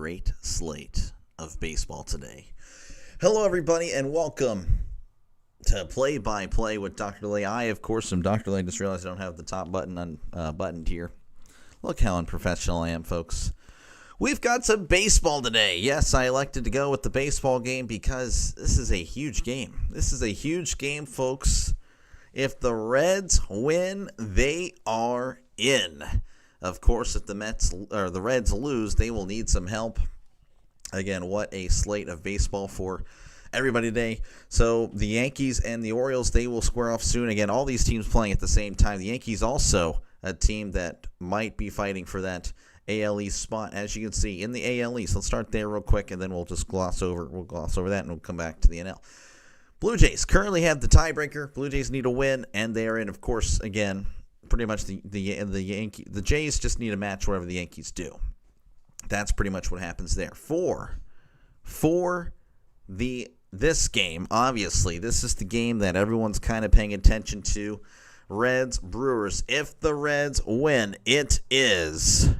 great slate of baseball today. Hello, everybody, and welcome to Play by Play with Dr. Lay. I, of course, am Dr. Lay. I just realized I don't have the top button buttoned here. Look how unprofessional I am, folks. We've got some baseball today. Yes, I elected to go with the baseball game because this is a huge game. This is a huge game, folks. If the Reds win, they are in. Of course, if the Reds lose, they will need some help. Again, what a slate of baseball for everybody today. So the Yankees and the Orioles, they will square off soon. Again, all these teams playing at the same time. The Yankees also a team that might be fighting for that AL East spot, as you can see in the AL East. Let's start there real quick, and then we'll just gloss over that, and we'll come back to the NL. Blue Jays currently have the tiebreaker. Blue Jays need a win, and they are in, of course, again, pretty much the Jays just need a match whatever the Yankees do. That's pretty much what happens there. For this game, obviously, this is the game that everyone's kind of paying attention to. Reds, Brewers. If the Reds win, it is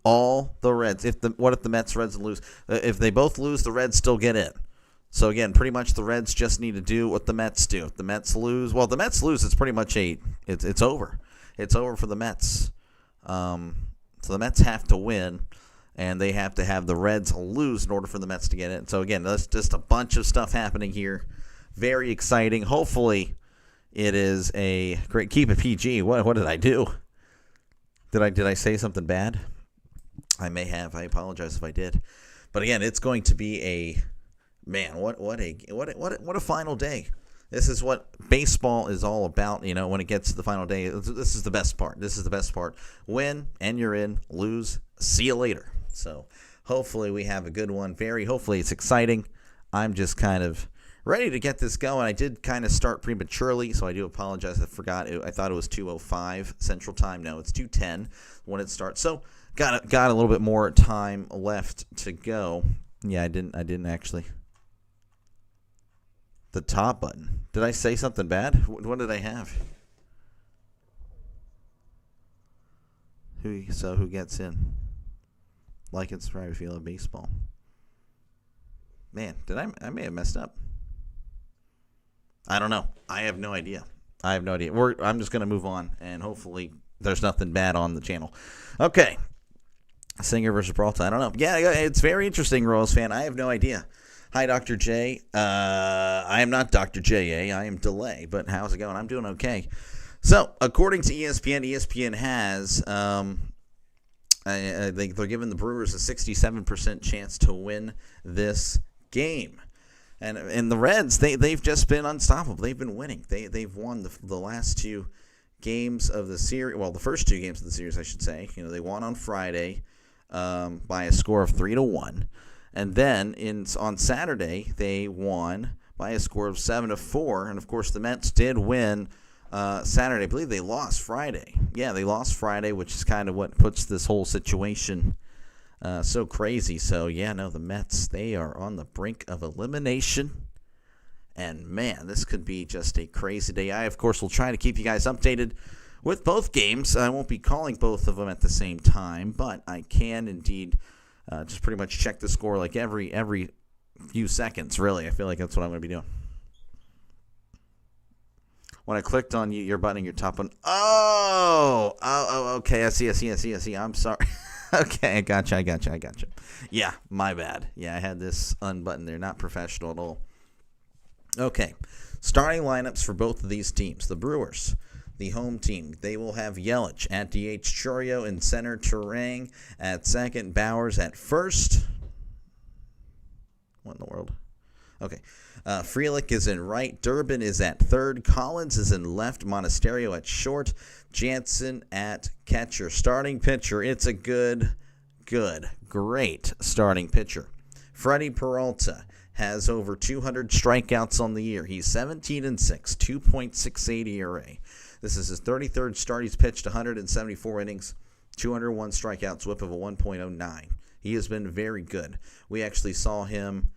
all the Reds. What if the Mets, Reds lose? If they both lose, the Reds still get in. So again, pretty much the Reds just need to do what the Mets do. If the Mets lose, it's pretty much it's over. It's over for the Mets. So the Mets have to win, and they have to have the Reds lose in order for the Mets to get in. So again, that's just a bunch of stuff happening here. Very exciting. Hopefully, it is a great. Keep it PG. What did I do? Did I say something bad? I may have. I apologize if I did. But again, it's going to be a man. What a final day. This is what baseball is all about. You know, when it gets to the final day, this is the best part. Win and you're in. Lose, see you later. So hopefully we have a good one. Hopefully it's exciting. I'm just kind of ready to get this going. I did kind of start prematurely, so I do apologize. I forgot. I thought it was 2:05 Central Time. No, it's 2:10 when it starts. So got a little bit more time left to go. Yeah, I didn't actually. The top button. Did I say something bad? What did I have? Who gets in? Like and subscribe if you love baseball. Man, I may have messed up. I don't know. I have no idea. I'm just going to move on, and hopefully there's nothing bad on the channel. Okay. Singer versus Peralta. I don't know. Yeah, it's very interesting, Royals fan. I have no idea. Hi, Dr. J. I am not Dr. J.A. I am Delay, but how's it going? I'm doing okay. So, according to ESPN has they're giving the Brewers a 67% chance to win this game. And the Reds, they've just been unstoppable. They've been winning. They've won the last two games of the series. Well, the first two games of the series, I should say. You know, they won on Friday by a score of 3-1, and then on Saturday they won by a score of 7-4. And of course, the Mets did win Saturday. I believe they lost Friday. Yeah, they lost Friday, which is kind of what puts this whole situation so crazy. So, yeah, no, the Mets, they are on the brink of elimination. And, man, this could be just a crazy day. I, of course, will try to keep you guys updated with both games. I won't be calling both of them at the same time, but I can indeed just pretty much check the score like every few seconds, really. I feel like that's what I'm going to be doing. When I clicked on your button, your top one. Oh, okay. I see. I'm sorry. Okay, I gotcha. Yeah, my bad. Yeah, I had this unbuttoned there. Not professional at all. Okay, starting lineups for both of these teams. The Brewers, the home team, they will have Yelich at DH, Chourio in center, Turang at second, Bowers at first. What in the world? Okay. Frelick is in right. Durbin is at third. Collins is in left. Monasterio at short. Jansen at catcher. Starting pitcher. It's a great starting pitcher. Freddie Peralta has over 200 strikeouts on the year. He's 17-6, 2.68 ERA. This is his 33rd start. He's pitched 174 innings, 201 strikeouts, whip of a 1.09. He has been very good. We actually saw him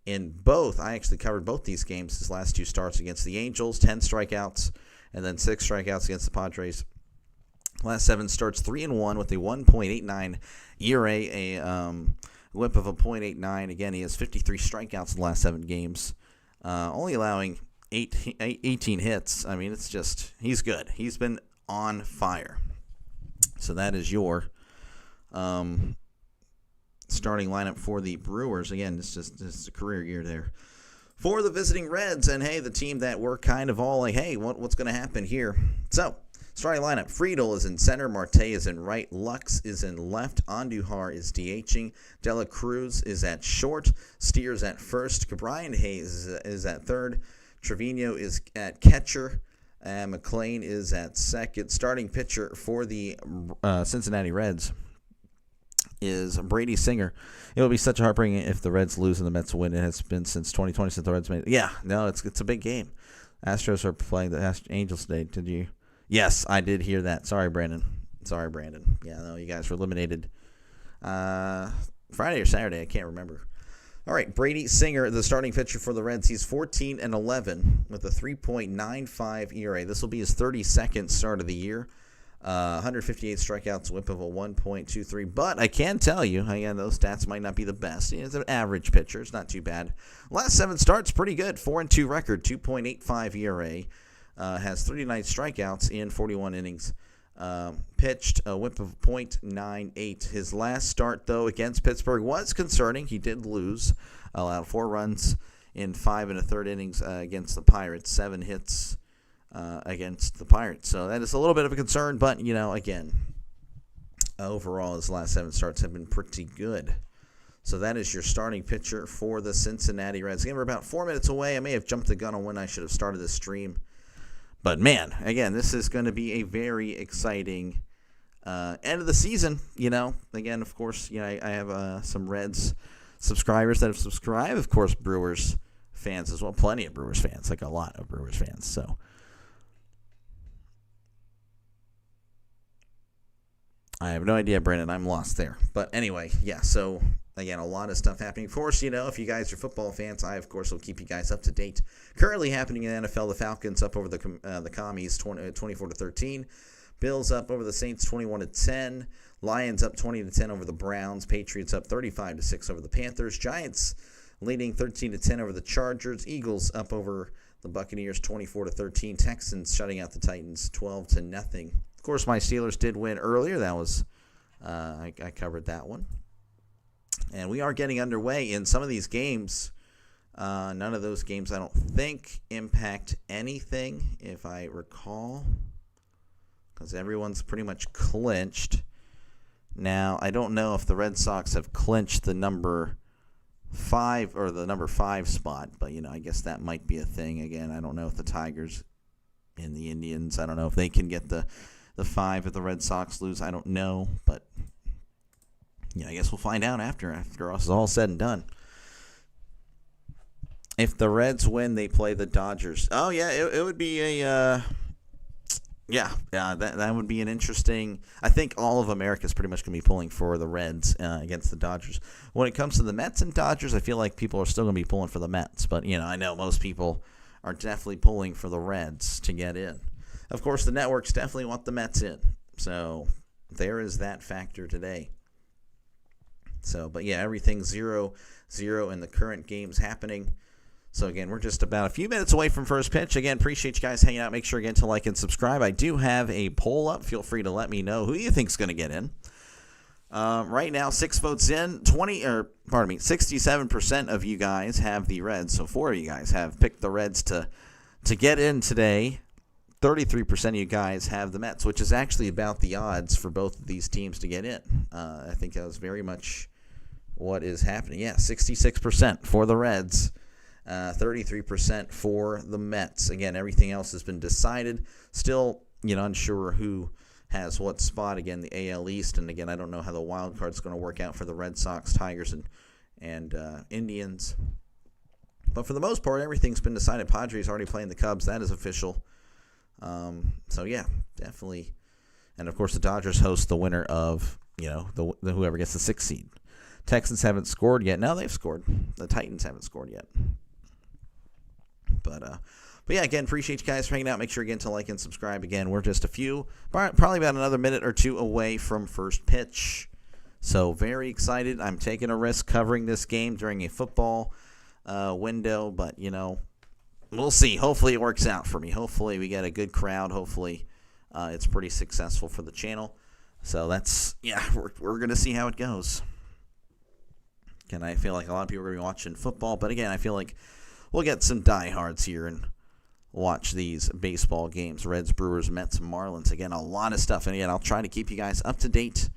in both. I actually covered both these games, his last two starts against the Angels, 10 strikeouts, and then 6 strikeouts against the Padres. Last 7 starts, 3-1 with a 1.89 ERA, whip of a .89. Again, he has 53 strikeouts in the last 7 games, only allowing 18 hits. I mean, it's just, he's good. He's been on fire. So that is your starting lineup for the Brewers. Again, this is a career year there for the visiting Reds. And, hey, the team that we're kind of all like, hey, what's going to happen here? So, starting lineup, Friedel is in center, Marte is in right, Lux is in left, Andujar is DHing, Dela Cruz is at short, Steers at first, Brian Hayes is at third, Trevino is at catcher, and McLean is at second. Starting pitcher for the Cincinnati Reds is Brady Singer. It will be such a heartbreaking if the Reds lose and the Mets win. It has been since 2020 since the Reds made it. Yeah, no, it's a big game. Astros are playing the Angels today. Did you? Yes, I did hear that. Sorry, Brandon. Yeah, no, you guys were eliminated Friday or Saturday. I can't remember. All right, Brady Singer, the starting pitcher for the Reds. He's 14-11 with a 3.95 ERA. This will be his 32nd start of the year. 158 strikeouts, whip of a 1.23. But I can tell you, again, those stats might not be the best. It's an average pitcher. It's not too bad. Last 7 starts, pretty good. 4-2 record, 2.85 ERA. Has 39 strikeouts in 41 innings. Pitched a whip of .98. His last start, though, against Pittsburgh was concerning. He did lose. Allowed 4 runs in 5 1/3 innings against the Pirates. 7 hits against the Pirates. So that is a little bit of a concern, but, again, overall his last 7 starts have been pretty good. So that is your starting pitcher for the Cincinnati Reds. Again, we're about 4 minutes away. I may have jumped the gun on when I should have started this stream. But, man, again, this is going to be a very exciting end of the season. Again, of course, I have some Reds subscribers that have subscribed. Of course, Brewers fans as well. Plenty of Brewers fans, like a lot of Brewers fans. So I have no idea, Brandon. I'm lost there. But anyway, yeah, so again, a lot of stuff happening. Of course, if you guys are football fans, I, of course, will keep you guys up to date. Currently happening in the NFL, the Falcons up over the Commies 24-13. Bills up over the Saints 21-10. Lions up 20-10 over the Browns. Patriots up 35-6 over the Panthers. Giants leading 13-10 over the Chargers. Eagles up over the Buccaneers 24-13. Texans shutting out the Titans 12-0. Of course, my Steelers did win earlier. That was I covered that one. And we are getting underway in some of these games. None of those games, I don't think, impact anything, if I recall, because everyone's pretty much clinched. Now, I don't know if the Red Sox have clinched the number 5 or the number 5 spot, but, I guess that might be a thing. Again, I don't know if the Tigers and the Indians, I don't know if they can get the 5 if the Red Sox lose. I don't know, but I guess we'll find out after it's all said and done. If the Reds win, they play the Dodgers. Oh, yeah, it would be that would be an interesting. I think all of America is pretty much going to be pulling for the Reds against the Dodgers. When it comes to the Mets and Dodgers, I feel like people are still going to be pulling for the Mets. But, I know most people are definitely pulling for the Reds to get in. Of course, the networks definitely want the Mets in. So there is that factor today. So, but yeah, everything's 0-0 in the current games happening. So, again, we're just about a few minutes away from first pitch. Again, appreciate you guys hanging out. Make sure, again, to like and subscribe. I do have a poll up. Feel free to let me know who you think's going to get in. Right now, 6 votes in. 67% of you guys have the Reds. So 4 of you guys have picked the Reds to get in today. 33% of you guys have the Mets, which is actually about the odds for both of these teams to get in. I think that was very much what is happening. Yeah, 66% for the Reds, 33% for the Mets. Again, everything else has been decided. Still, unsure who has what spot. Again, the AL East, and again, I don't know how the wild card is going to work out for the Red Sox, Tigers, and Indians. But for the most part, everything's been decided. Padres already playing the Cubs. That is official. So yeah, definitely. And of course, the Dodgers host the winner of, the whoever gets the 6th seed. Texans haven't scored yet. No, they've scored. The Titans haven't scored yet. But yeah, again, appreciate you guys for hanging out. Make sure again to like and subscribe. Again, we're just probably about another minute or two away from first pitch. So very excited. I'm taking a risk covering this game during a football window, but, we'll see. Hopefully it works out for me. Hopefully we get a good crowd. Hopefully it's pretty successful for the channel. So we're going to see how it goes. Again, I feel like a lot of people are going to be watching football, but again, I feel like we'll get some diehards here and watch these baseball games. Reds, Brewers, Mets, Marlins. Again, a lot of stuff. And again, I'll try to keep you guys up to date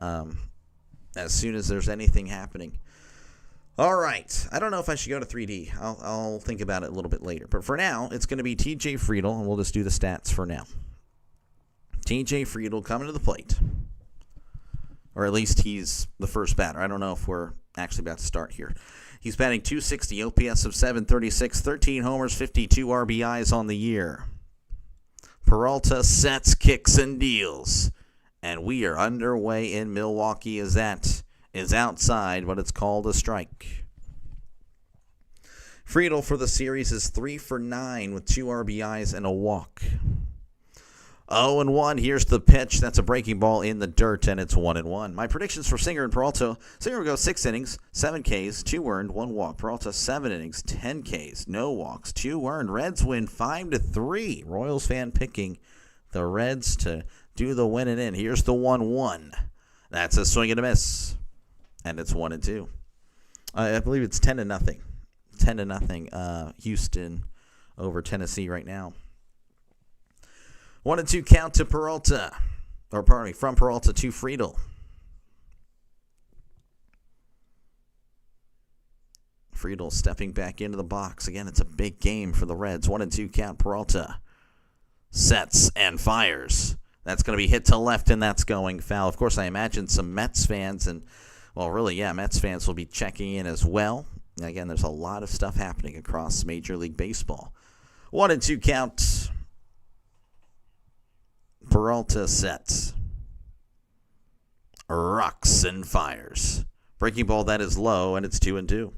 as soon as there's anything happening. All right. I don't know if I should go to 3D. I'll think about it a little bit later. But for now, it's going to be TJ Friedl, and we'll just do the stats for now. TJ Friedl coming to the plate. Or at least he's the first batter. I don't know if we're actually about to start here. He's batting .260, OPS of .736, 13 homers, 52 RBIs on the year. Peralta sets, kicks, and deals. And we are underway in Milwaukee as that is outside what it's called a strike. Friedl for the series is 3 for 9 with 2 RBIs and a walk. 0-1. Here's the pitch. That's a breaking ball in the dirt, and it's 1-1. My predictions for Singer and Peralta. Singer will go 6 innings, 7 Ks, 2 earned, 1 walk. Peralta 7 innings, 10 Ks, no walks, 2 earned. Reds win 5-3. Royals fan picking the Reds to do the winning in. Here's the 1-1. That's a swing and a miss, and it's 1-2. I believe it's 10-0. 10-0. Houston over Tennessee right now. 1-2 count to Peralta. From Peralta to Friedl. Friedl stepping back into the box. Again, it's a big game for the Reds. 1-2 count. Peralta sets and fires. That's going to be hit to left, and that's going foul. Of course, I imagine some Mets fans, Mets fans will be checking in as well. Again, there's a lot of stuff happening across Major League Baseball. 1-2 count. Peralta sets, rocks, and fires. Breaking ball, that is low, and it's 2-2.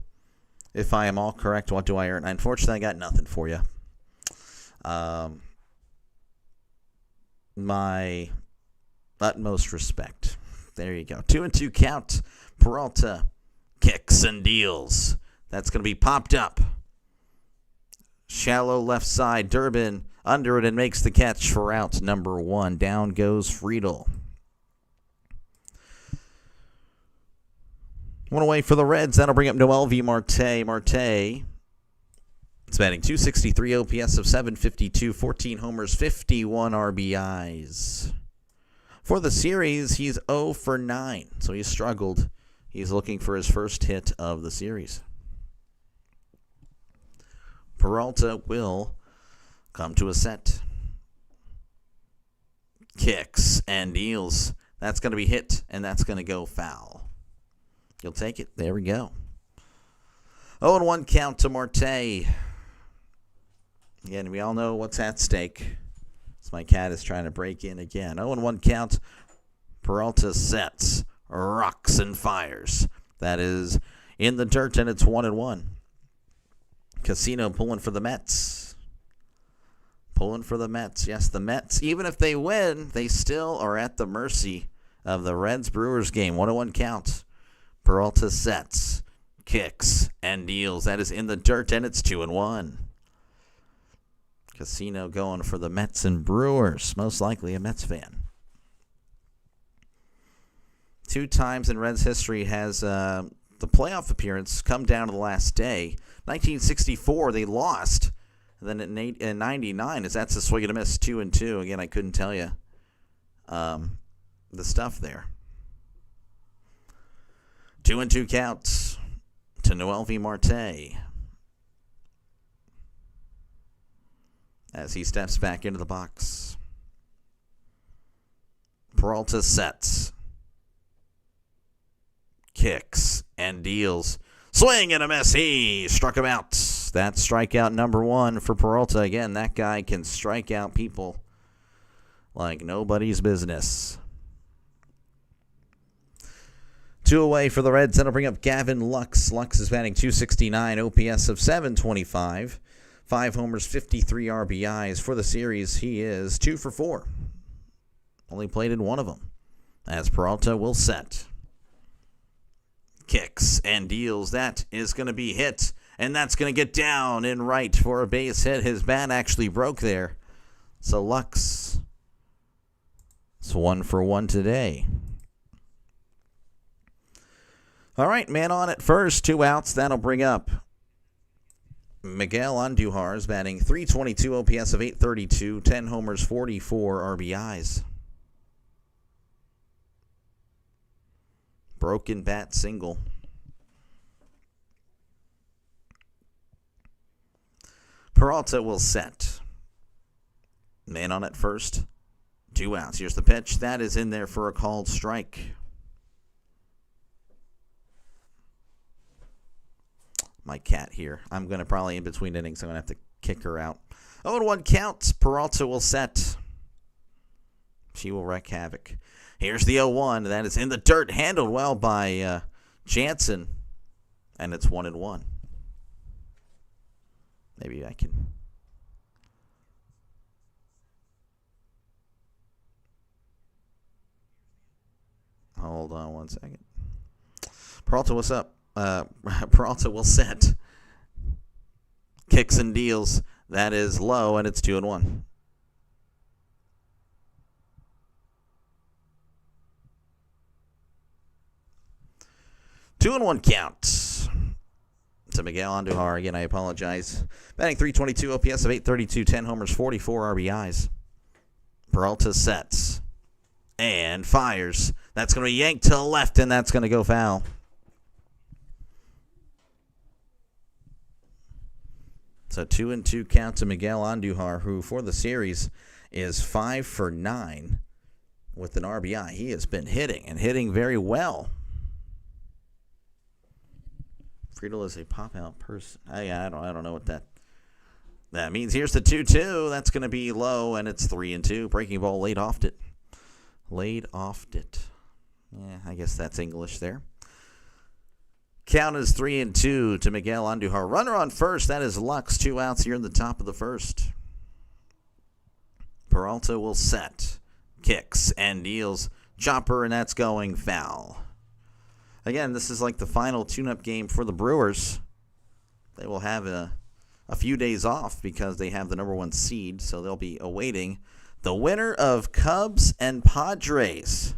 If I am all correct, what do I earn? Unfortunately, I got nothing for you. My utmost respect. There you go. 2-2 count. Peralta kicks and deals. That's going to be popped up. Shallow left side. Durbin under it and makes the catch for out number 1. Down goes Friedl. One away for the Reds. That'll bring up Noel V. Marte. Marte is batting .263, OPS of .752, 14 homers, 51 RBIs. For the series, he's 0 for 9, so he's struggled. He's looking for his first hit of the series. Peralta will come to a set. Kicks and deals. That's going to be hit, and that's going to go foul. You'll take it. There we go. 0-1 count to Marte. Again, we all know what's at stake. As my cat is trying to break in again. 0-1 count. Peralta sets, rocks, and fires. That is in the dirt, and it's 1-1. Casino pulling for the Mets. Pulling for the Mets. Yes, the Mets, even if they win, they still are at the mercy of the Reds-Brewers game. 1-1 count. Peralta sets, kicks, and deals. That is in the dirt, and it's 2-1. Casino going for the Mets and Brewers. Most likely a Mets fan. 2 times in Reds history has the playoff appearance come down to the last day. 1964, they lost. And then in 99, that's a swing and a miss, 2-2. Again, I couldn't tell you the stuff there. 2-2 counts to Noel V. Marte as he steps back into the box. Peralta sets, kicks, and deals. Swing and a miss. He struck him out. That's strikeout number 1 for Peralta. Again, that guy can strike out people like nobody's business. 2 away for the Reds. That'll bring up Gavin Lux. Lux is batting .269, OPS of .725. 5 homers, 53 RBIs. For the series, he is 2 for 4. Only played in one of them. as Peralta will set. Kicks and deals. That is going to be hit, and that's going to get down in right for a base hit. His bat actually broke there. So Lux, it's 1 for 1 today. All right, man on at first, 2 outs. That'll bring up Miguel Andujar is batting .322 OPS of .832, 10 homers, 44 RBIs. Broken bat single. Peralta will set. Man on at first, 2 outs. Here's the pitch. That is in there for a called strike. My cat here. I'm going to probably, in between innings, I'm going to have to kick her out. 0-1 count. Peralta will set. She will wreak havoc. Here's the 0-1. That is in the dirt. Handled well by Jansen. And it's 1-1. Maybe I can... Hold on 1 second. Peralta, what's up? Peralta will set. Kicks and deals. That is low, and it's 2-1. Two and 1 count to Miguel Andujar. Again, I apologize. Batting .322 OPS of .832, 10 homers, 44 RBIs. Peralta sets and fires. That's going to be yanked to the left, and that's going to go foul. So 2-2 count to Miguel Andujar, who for the series is 5 for 9 with an RBI. He has been hitting and hitting very well. Friedel is a pop-out person. I don't know what that means. Here's the 2-2. That's going to be low, and it's 3-2. Breaking ball laid off it. Yeah, I guess that's English there. Count is 3-2 to Miguel Andujar. Runner on first. That is Lux. 2 outs here in the top of the first. Peralta will set. Kicks and deals. Chopper, and that's going foul. Again, this is like the final tune-up game for the Brewers. They will have a few days off because they have the number 1 seed, so they'll be awaiting the winner of Cubs and Padres.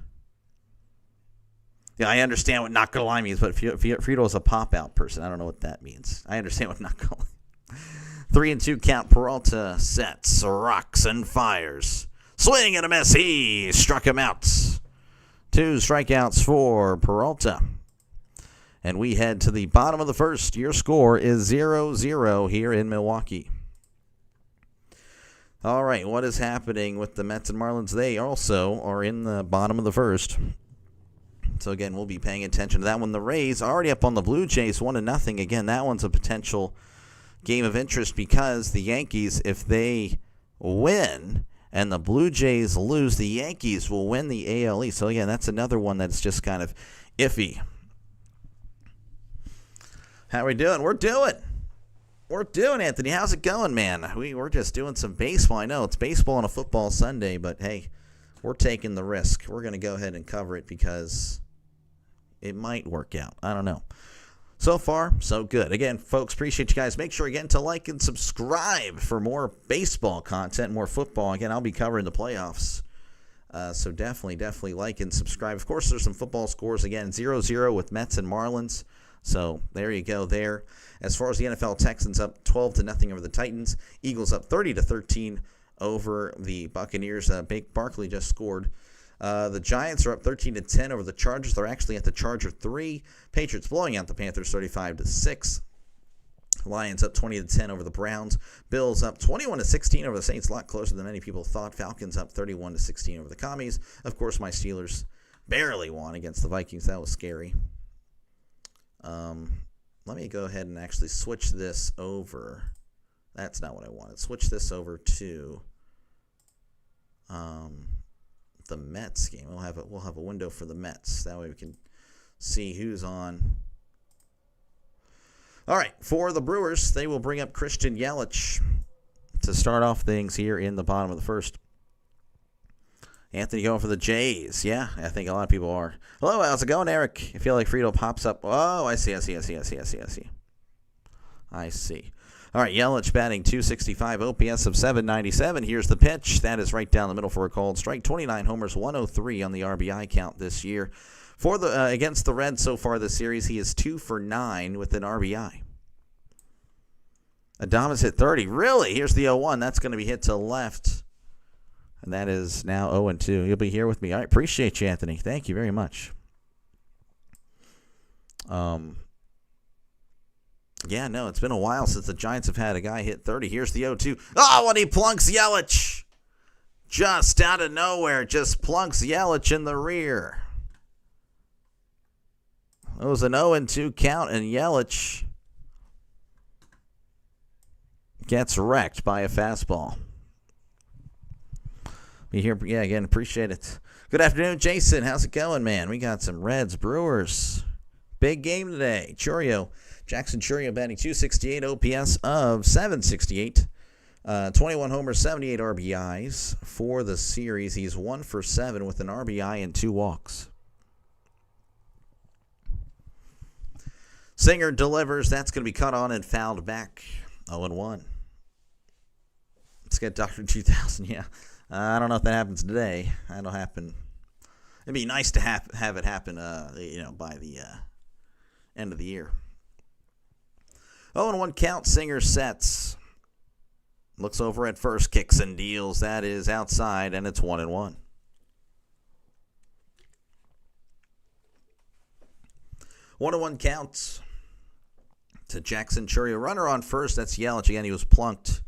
Yeah, I understand what not going to lie means, but Friedel is a pop-out person. I don't know what that means. I understand what not going to lie. 3-2 count. Peralta sets, rocks, and fires. Swing and a miss. He struck him out. 2 strikeouts for Peralta. And we head to the bottom of the first. Your score is 0-0 here in Milwaukee. All right, what is happening with the Mets and Marlins? They also are in the bottom of the first. So, again, we'll be paying attention to that one. The Rays already up on the Blue Jays, 1-0. Again, that one's a potential game of interest because the Yankees, if they win and the Blue Jays lose, the Yankees will win the AL East. So, again, that's another one that's just kind of iffy. How are we doing? We're doing, Anthony. How's it going, man? We're just doing some baseball. I know it's baseball on a football Sunday, but, hey, we're taking the risk. We're going to go ahead and cover it because it might work out. I don't know. So far, so good. Again, folks, appreciate you guys. Make sure, again, to like and subscribe for more baseball content, more football. Again, I'll be covering the playoffs. So definitely like and subscribe. Of course, there's some football scores. Again, 0-0 with Mets and Marlins. So there you go there. As far as the NFL, Texans up 12-0 over the Titans. Eagles up 30-13 over the Buccaneers. Barkley just scored. The Giants are up 13-10 over the Chargers. They're actually at the Charger 3. Patriots blowing out the Panthers 35-6. Lions up 20-10 over the Browns. Bills up 21-16 over the Saints. A lot closer than many people thought. Falcons up 31-16 over the Commies. Of course, my Steelers barely won against the Vikings. That was scary. Let me go ahead and actually switch this over. That's not what I wanted. Switch this over to the Mets game. We'll have a window for the Mets. That way we can see who's on. All right, for the Brewers, they will bring up Christian Yelich to start off things here in the bottom of the first. Anthony going for the Jays. Yeah, I think a lot of people are. Hello, how's it going, Eric? I feel like Frito pops up. Oh, I see. All right, Yelich batting .265, OPS of .797. Here's the pitch. That is right down the middle for a called strike. 29 homers, 103 on the RBI count this year. For the against the Reds so far this series, he is 2 for 9 with an RBI. Adames hit 30. Really? Here's the 0-1. That's going to be hit to left. And that is now 0-2. You'll be here with me. I appreciate you, Anthony. Thank you very much. Yeah, no, it's been a while since the Giants have had a guy hit 30. Here's the 0-2. Oh, and he plunks Yelich. Just out of nowhere, just plunks Yelich in the rear. It was an 0-2 count, and Yelich gets wrecked by a fastball. Be here, yeah, again, appreciate it. Good afternoon, Jason. How's it going, man? We got some Reds, Brewers. Big game today. Jackson Chourio batting .268, OPS of .768. 21 homers, 78 RBIs for the series. He's 1 for 7 with an RBI and 2 walks. Singer delivers. That's going to be cut on and fouled back. 0-1. Let's get Dr. 2000. Yeah. I don't know if that happens today. That'll happen. It'd be nice to have it happen, by the end of the year. 0-1 count. Singer sets. Looks over at first. Kicks and deals. That is outside, and it's 1-1. 1-1 count to Jackson Chourio. Runner on first. That's Yelich again. He was plunked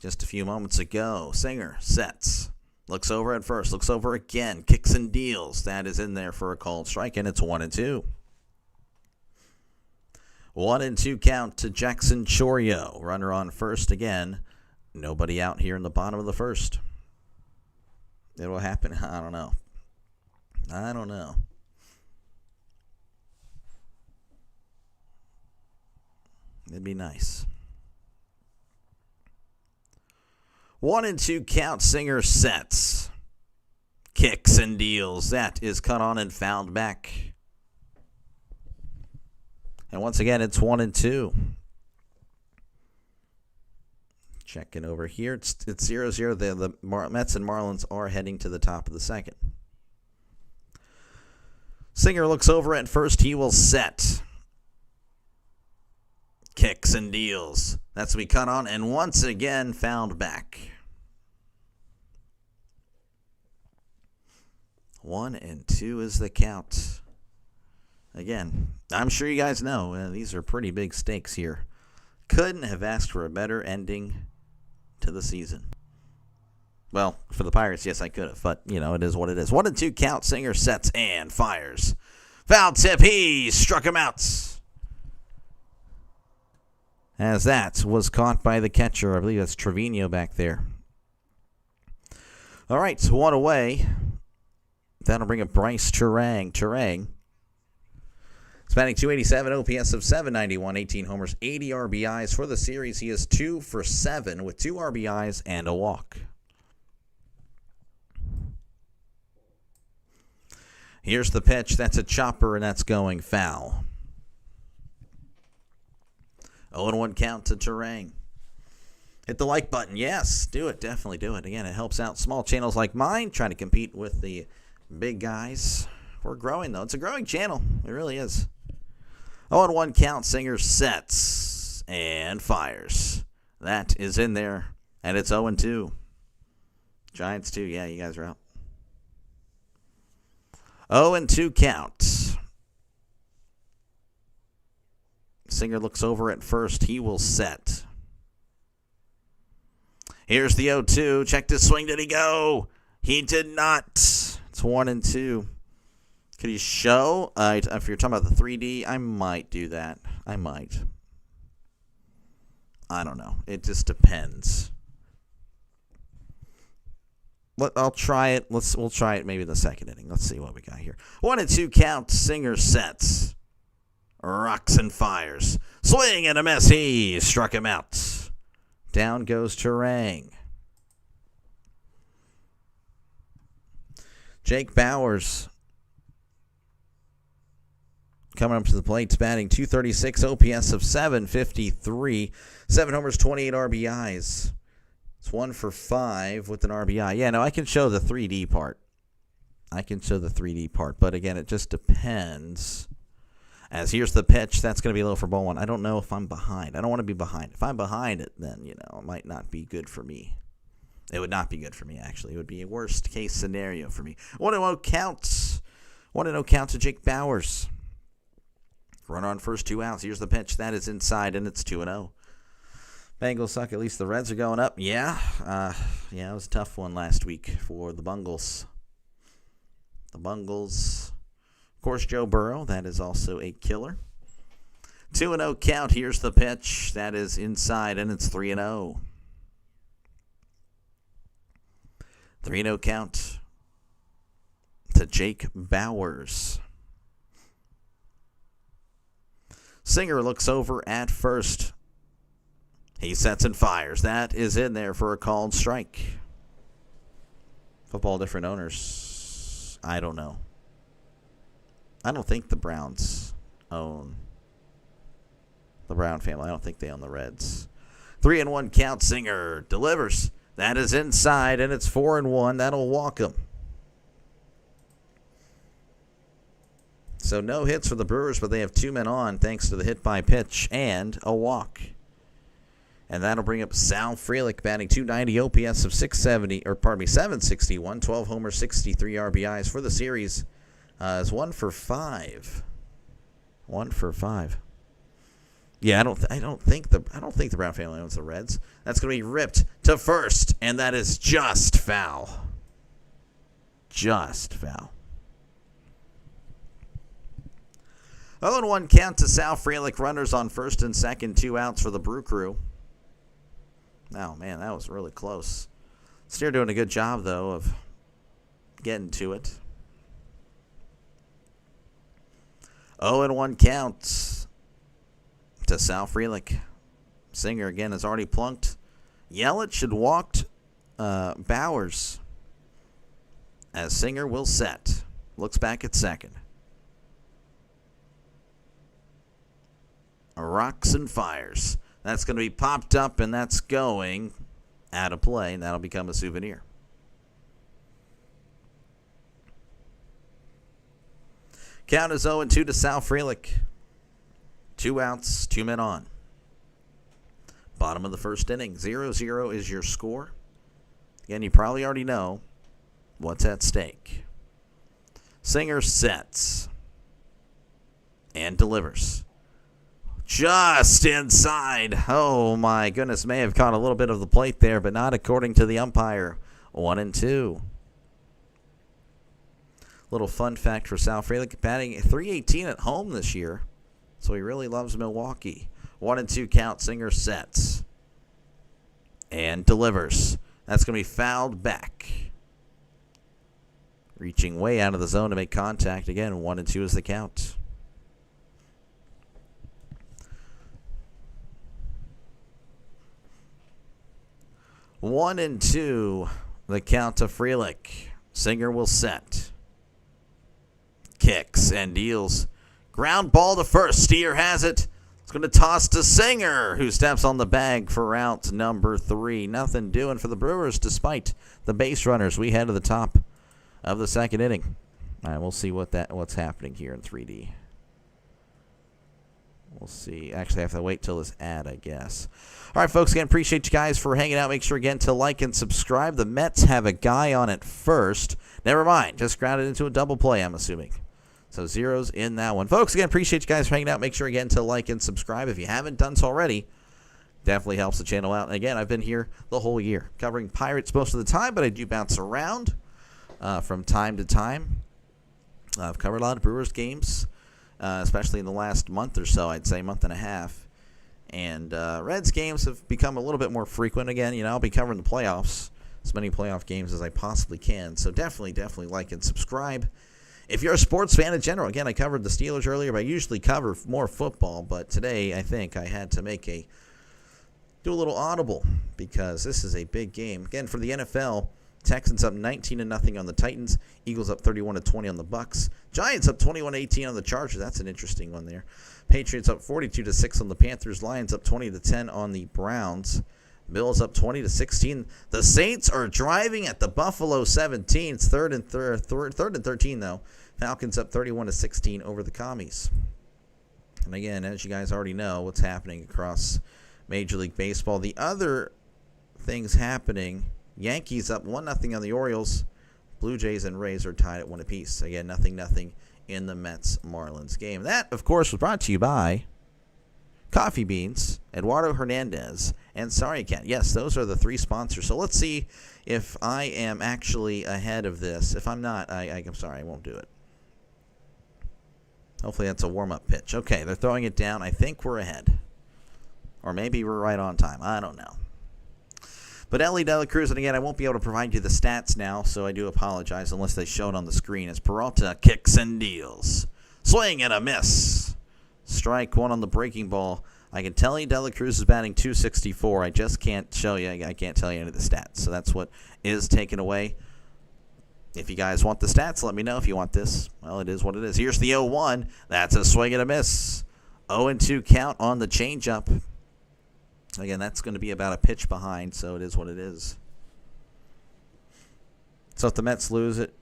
just a few moments ago. Singer sets. Looks over at first. Looks over again. Kicks and deals. That is in there for a called strike, and it's 1-2. 1-2 count to Jackson Chourio. Runner on first again. Nobody out here in the bottom of the first. It will happen. I don't know. It'd be nice. 1-2 count. Singer sets. Kicks and deals. That is cut on and fouled back. And once again, it's 1-2. Checking over here. It's 0-0. The Mets and Marlins are heading to the top of the second. Singer looks over at first. He will set. Kicks and deals. That's to be cut on and once again fouled back. 1-2 is the count. Again, I'm sure you guys know these are pretty big stakes here. Couldn't have asked for a better ending to the season. Well, for the Pirates, yes, I could have, but, it is what it is. 1-2 count. Singer sets and fires. Foul tip. He struck him out. As that was caught by the catcher. I believe that's Trevino back there. All right, so 1 away. That'll bring up Bryce Turang. Turang is batting .287, OPS of .791, 18 homers, 80 RBIs. For the series, he is 2 for 7 with 2 RBIs and a walk. Here's the pitch. That's a chopper, and that's going foul. 0-1 count to Turang. Hit the like button. Yes, do it. Definitely do it. Again, it helps out small channels like mine trying to compete with the big guys. We're growing, though. It's a growing channel. It really is. 0-1 count. Singer sets and fires. That is in there, and it's 0-2. Giants, too. Yeah, you guys are out. 0-2 count. Singer looks over at first. He will set. Here's the 0-2. Check this swing. Did he go? He did not. It's 1-2. Could he show? If you're talking about the 3D, I might do that. I might. I don't know. It just depends. I'll try it. We'll try it maybe in the second inning. Let's see what we got here. 1-2 count. Singer sets. Rocks and fires. Swing and a miss. He struck him out. Down goes Turang. Jake Bauers coming up to the plate, batting .236, OPS of .753, 7 homers, 28 RBIs. It's 1 for 5 with an RBI. Yeah, no, I can show the 3D part. But again, it just depends. As here's the pitch, that's going to be low for ball 1. I don't know if I'm behind. I don't want to be behind. If I'm behind it, then, it might not be good for me. It would not be good for me, actually. It would be a worst-case scenario for me. 1-0 counts. 1-0 count to Jake Bauers. Runner on first, 2 outs. Here's the pitch. That is inside, and it's 2-0. Bengals suck. At least the Reds are going up. Yeah. It was a tough one last week for the Bungles. Of course, Joe Burrow. That is also a killer. 2-0 count. Here's the pitch. That is inside, and it's 3-0. 3-0 count to Jake Bauers. Singer looks over at first. He sets and fires. That is in there for a called strike. Football, different owners. I don't know. I don't think the Browns own the Brown family. I don't think they own the Reds. 3-1 count. Singer delivers. That is inside, and it's 4-1. That'll walk him. So no hits for the Brewers, but they have 2 men on thanks to the hit by pitch and a walk. And that'll bring up Sal Frelick, batting .290, OPS of 761, 12 homers, 63 RBIs for the series. Is 1 for 5. 1 for 5. Yeah, I don't think the Brown family owns the Reds. That's going to be ripped to first, and that is just foul. Just foul. 0-1 count to Sal Frelick. Runners on first and second, 2 outs for the Brew Crew. Oh, man, that was really close. Steer doing a good job, though, of getting to it. 0-1 count to Sal Frelick. Singer, again, has already plunked. Yelich had walked Bauers. As Singer will set. Looks back at second. Rocks and fires. That's going to be popped up, and that's going out of play, and that'll become a souvenir. Count is 0-2 to Sal Frelick. 2 outs, 2 men on. Bottom of the first inning. 0-0 is your score. Again, you probably already know what's at stake. Singer sets and delivers. Just inside. Oh, my goodness. May have caught a little bit of the plate there, but not according to the umpire. 1-2. Little fun fact for Sal Frelick, batting .318 at home this year. So he really loves Milwaukee. 1-2 count. Singer sets and delivers. That's going to be fouled back. Reaching way out of the zone to make contact. Again, 1-2 is the count. One and 2, the count to Frelick. Singer will set. Kicks and deals. Ground ball to first. Steer has it. It's going to toss to Singer, who steps on the bag for out number 3. Nothing doing for the Brewers despite the base runners. We head to the top of the second inning. All right, we'll see what's happening here in 3D. We'll see. Actually, I have to wait till this ad, I guess. All right, folks, again, appreciate you guys for hanging out. Make sure, again, to like and subscribe. The Mets have a guy on it first. Never mind. Just grounded into a double play, I'm assuming. So zeros in that one. Folks, again, appreciate you guys for hanging out. Make sure, again, to like and subscribe. If you haven't done so already, definitely helps the channel out. And, again, I've been here the whole year covering Pirates most of the time, but I do bounce around from time to time. I've covered a lot of Brewers games. Especially in the last month or so, I'd say month and a half. And Reds games have become a little bit more frequent again. I'll be covering the playoffs, as many playoff games as I possibly can. So definitely like and subscribe. If you're a sports fan in general, again, I covered the Steelers earlier, but I usually cover more football. But today, I think I had to do a little audible because this is a big game. Again, for the NFL, Texans up 19-0 on the Titans. Eagles up 31-20 on the Bucks. Giants up 21-18 on the Chargers. That's an interesting one there. Patriots up 42-6 on the Panthers. Lions up 20-10 on the Browns. Bills up 20-16. The Saints are driving at the Buffalo 17. It's third and 13 though. Falcons up 31-16 over the Commies. And again, as you guys already know, what's happening across Major League Baseball. The other things happening: Yankees up 1-0 on the Orioles. Blue Jays and Rays are tied at 1 apiece. Again, 0-0 in the Mets-Marlins game. That, of course, was brought to you by Coffee Beans, Eduardo Hernandez, and Sorry Cat. Yes, those are the 3 sponsors. So let's see if I am actually ahead of this. If I'm not, I'm sorry, I won't do it. Hopefully that's a warm-up pitch. Okay, they're throwing it down. I think we're ahead. Or maybe we're right on time. I don't know. But Ellie De La Cruz, and again, I won't be able to provide you the stats now, so I do apologize unless they show it on the screen. As Peralta kicks and deals. Swing and a miss. Strike one on the breaking ball. I can tell you De La Cruz is batting .264. I just can't show you. I can't tell you any of the stats. So that's what is taken away. If you guys want the stats, let me know if you want this. Well, it is what it is. Here's the 0-1. That's a swing and a miss. 0-2 count on the changeup. Again, that's going to be about a pitch behind, so it is what it is. So if the Mets lose it,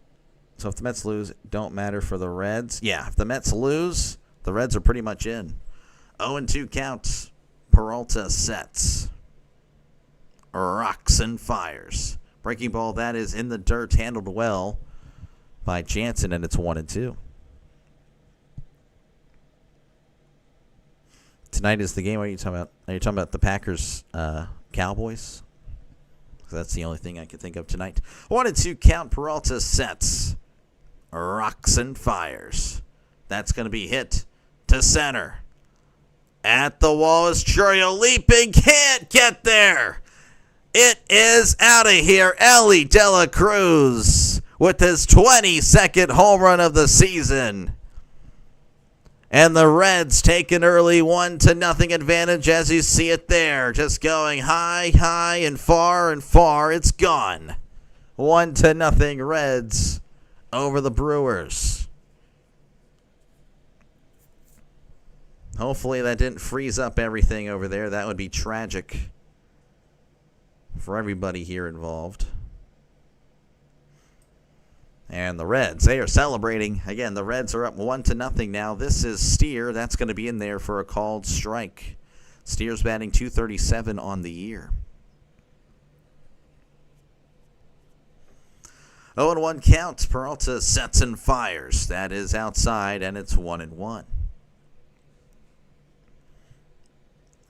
don't matter for the Reds. Yeah, if the Mets lose, the Reds are pretty much in. 0-2 count. Peralta sets. Rocks and fires. Breaking ball, that is in the dirt, handled well by Jansen, and it's 1-2. Tonight is the game. What are you talking about? Are you talking about the Packers Cowboys? That's the only thing I can think of tonight. 1-2 count. Peralta sets. Rocks and fires. That's going to be hit to center. At the wall is Churio leaping. Can't get there. It is out of here. Ellie De La Cruz with his 22nd home run of the season. And the Reds take an early 1-0 advantage, as you see it there. Just going high, high, and far, and far. It's gone. 1-0 Reds over the Brewers. Hopefully that didn't freeze up everything over there. That would be tragic for everybody here involved. And the Reds, they are celebrating. Again, the Reds are up 1-0 now. This is Steer. That's going to be in there for a called strike. Steer's batting .237 on the year. 0-1 count. Peralta sets and fires. That is outside, and it's 1-1.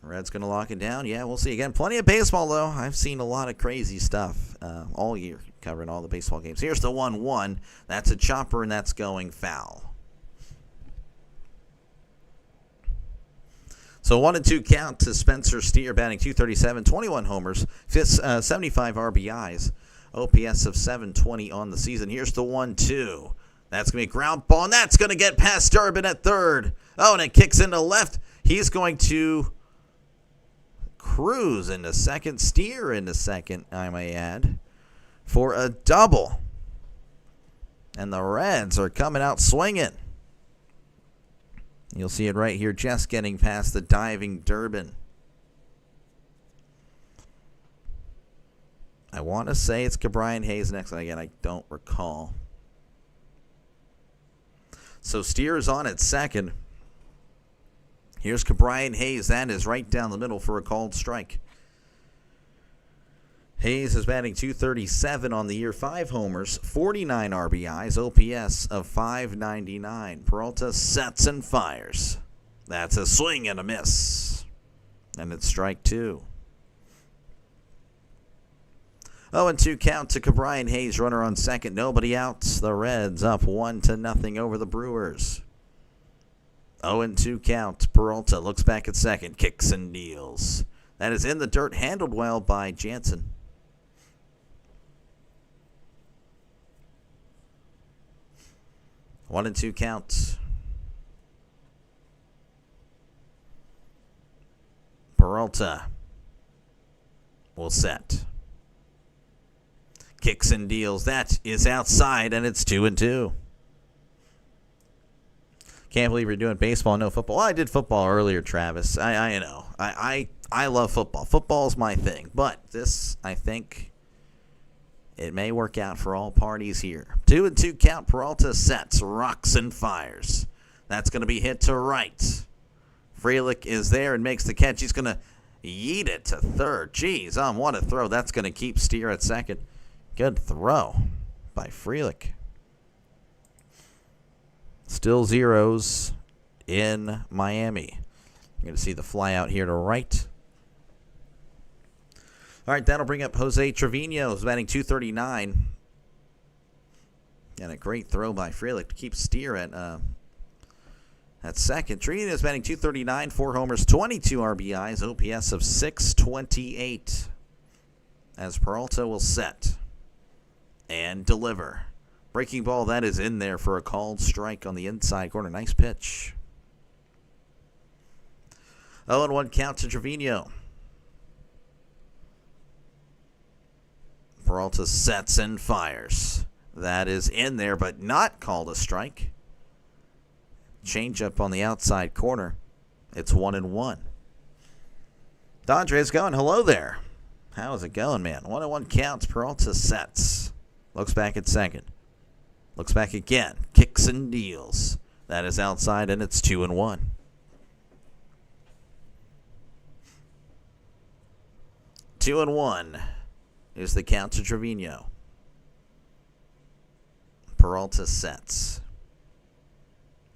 Red's going to lock it down. Yeah, we'll see. Again, plenty of baseball, though. I've seen a lot of crazy stuff all year, covering all the baseball games. Here's the 1-1. That's a chopper, and that's going foul. So 1-2 count to Spencer Steer, batting .237, 21 homers, 75 RBIs, OPS of .720 on the season. Here's the 1-2. That's going to be a ground ball, and that's going to get past Durbin at third. Oh, and it kicks into left. He's going to cruise into second, Steer into second, I may add, for a double. And the Reds are coming out swinging. You'll see it right here, just getting past the diving Durbin. I want to say it's Cabrian Hayes next. Again, I don't recall. So Steer is on at second. Here's Cabrian Hayes. That is right down the middle for a called strike. Hayes is batting .237 on the year, 5 homers, 49 RBIs, OPS of .599. Peralta sets and fires. That's a swing and a miss. And it's strike 2. 0-2 count to Cabrian Hayes, runner on second, nobody out. The Reds up 1-0 over the Brewers. 0-2 count. Peralta looks back at second, kicks and deals. That is in the dirt, handled well by Jansen. 1-2 count. Peralta will set. Kicks and deals. That is outside, and it's 2-2. Can't believe you're doing baseball, no football. Well, I did football earlier, Travis. I know. I love football. Football's my thing. But this, I think, it may work out for all parties here. 2-2 count. Peralta sets, rocks, and fires. That's going to be hit to right. Frelick is there and makes the catch. He's going to yeet it to third. Jeez, what a throw. That's going to keep Steer at second. Good throw by Frelick. Still zeros in Miami. You're going to see the fly out here to right. All right, that'll bring up Jose Trevino, who's batting .239. And a great throw by Frelick to keep Steer at second. Trevino's batting .239, 4 homers, 22 RBIs, OPS of .628. As Peralta will set and deliver. Breaking ball, that is in there for a called strike on the inside corner. Nice pitch. 0-1 count to Trevino. Peralta sets and fires. That is in there, but not called a strike. Changeup on the outside corner. It's 1-1. Dondre's going. Hello there. How is it going, man? 1-1 counts. Peralta sets. Looks back at second. Looks back again. Kicks and deals. That is outside, and it's 2-1. Two and one is the count to Trevino. Peralta sets.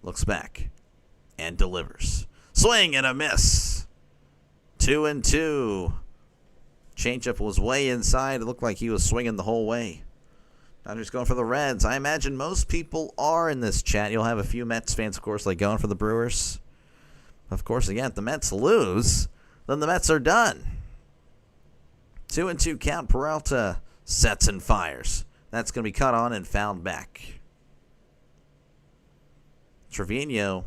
Looks back and delivers. Swing and a miss. 2-2. Changeup was way inside. It looked like he was swinging the whole way. Dodgers going for the Reds. I imagine most people are in this chat. You'll have a few Mets fans, of course, like going for the Brewers. Of course, again, if the Mets lose, then the Mets are done. 2-2 count. Peralta sets and fires. That's going to be cut on and fouled back. Trevino,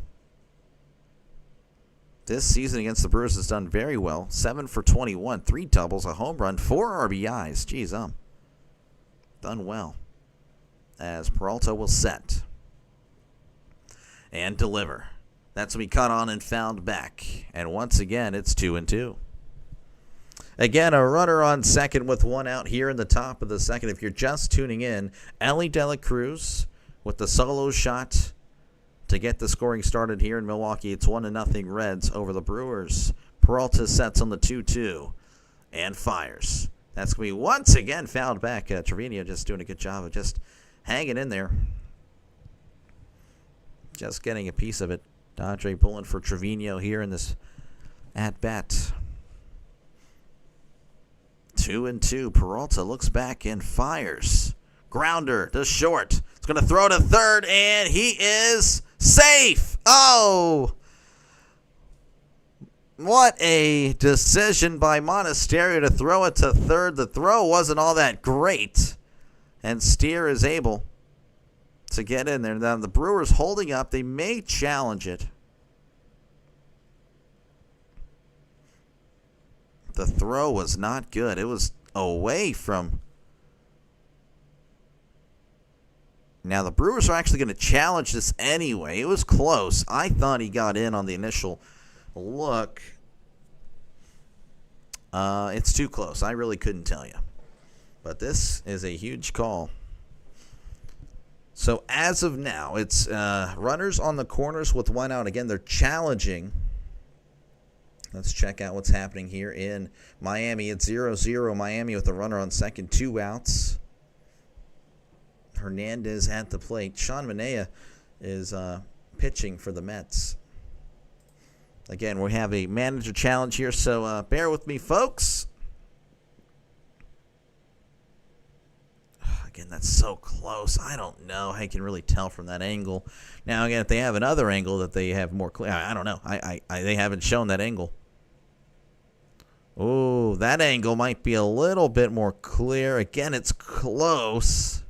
this season against the Brewers, has done very well. 7 for 21, 3 doubles, a home run, 4 RBIs. Geez, done well. As Peralta will set and deliver. That's going to be cut on and fouled back. And once again, it's 2-2. Again, a runner on second with one out here in the top of the second. If you're just tuning in, Ellie De La Cruz with the solo shot to get the scoring started here in Milwaukee. It's 1-0 Reds over the Brewers. Peralta sets on the 2-2 and fires. That's going to be once again fouled back. Trevino just doing a good job of just hanging in there. Just getting a piece of it. Dodre pulling for Trevino here in this at-bat. 2-2. Peralta looks back and fires. Grounder to short. It's going to throw to third, and he is safe. Oh! What a decision by Monasterio to throw it to third. The throw wasn't all that great, and Steer is able to get in there. Now, the Brewers holding up. They may challenge it. The throw was not good. It was away from... Now, the Brewers are actually going to challenge this anyway. It was close. I thought he got in on the initial look. It's too close. I really couldn't tell you. But this is a huge call. So, as of now, it's runners on the corners with one out. Again, they're challenging. Let's check out what's happening here in Miami. It's 0-0. Miami with a runner on second, 2 outs. Hernandez at the plate. Sean Manaea is pitching for the Mets. Again, we have a manager challenge here, so bear with me, folks. Again, that's so close. I don't know. I can really tell from that angle. Now, again, if they have another angle that they have more clear, I don't know. They haven't shown that angle. Oh, that angle might be a little bit more clear. Again, it's close.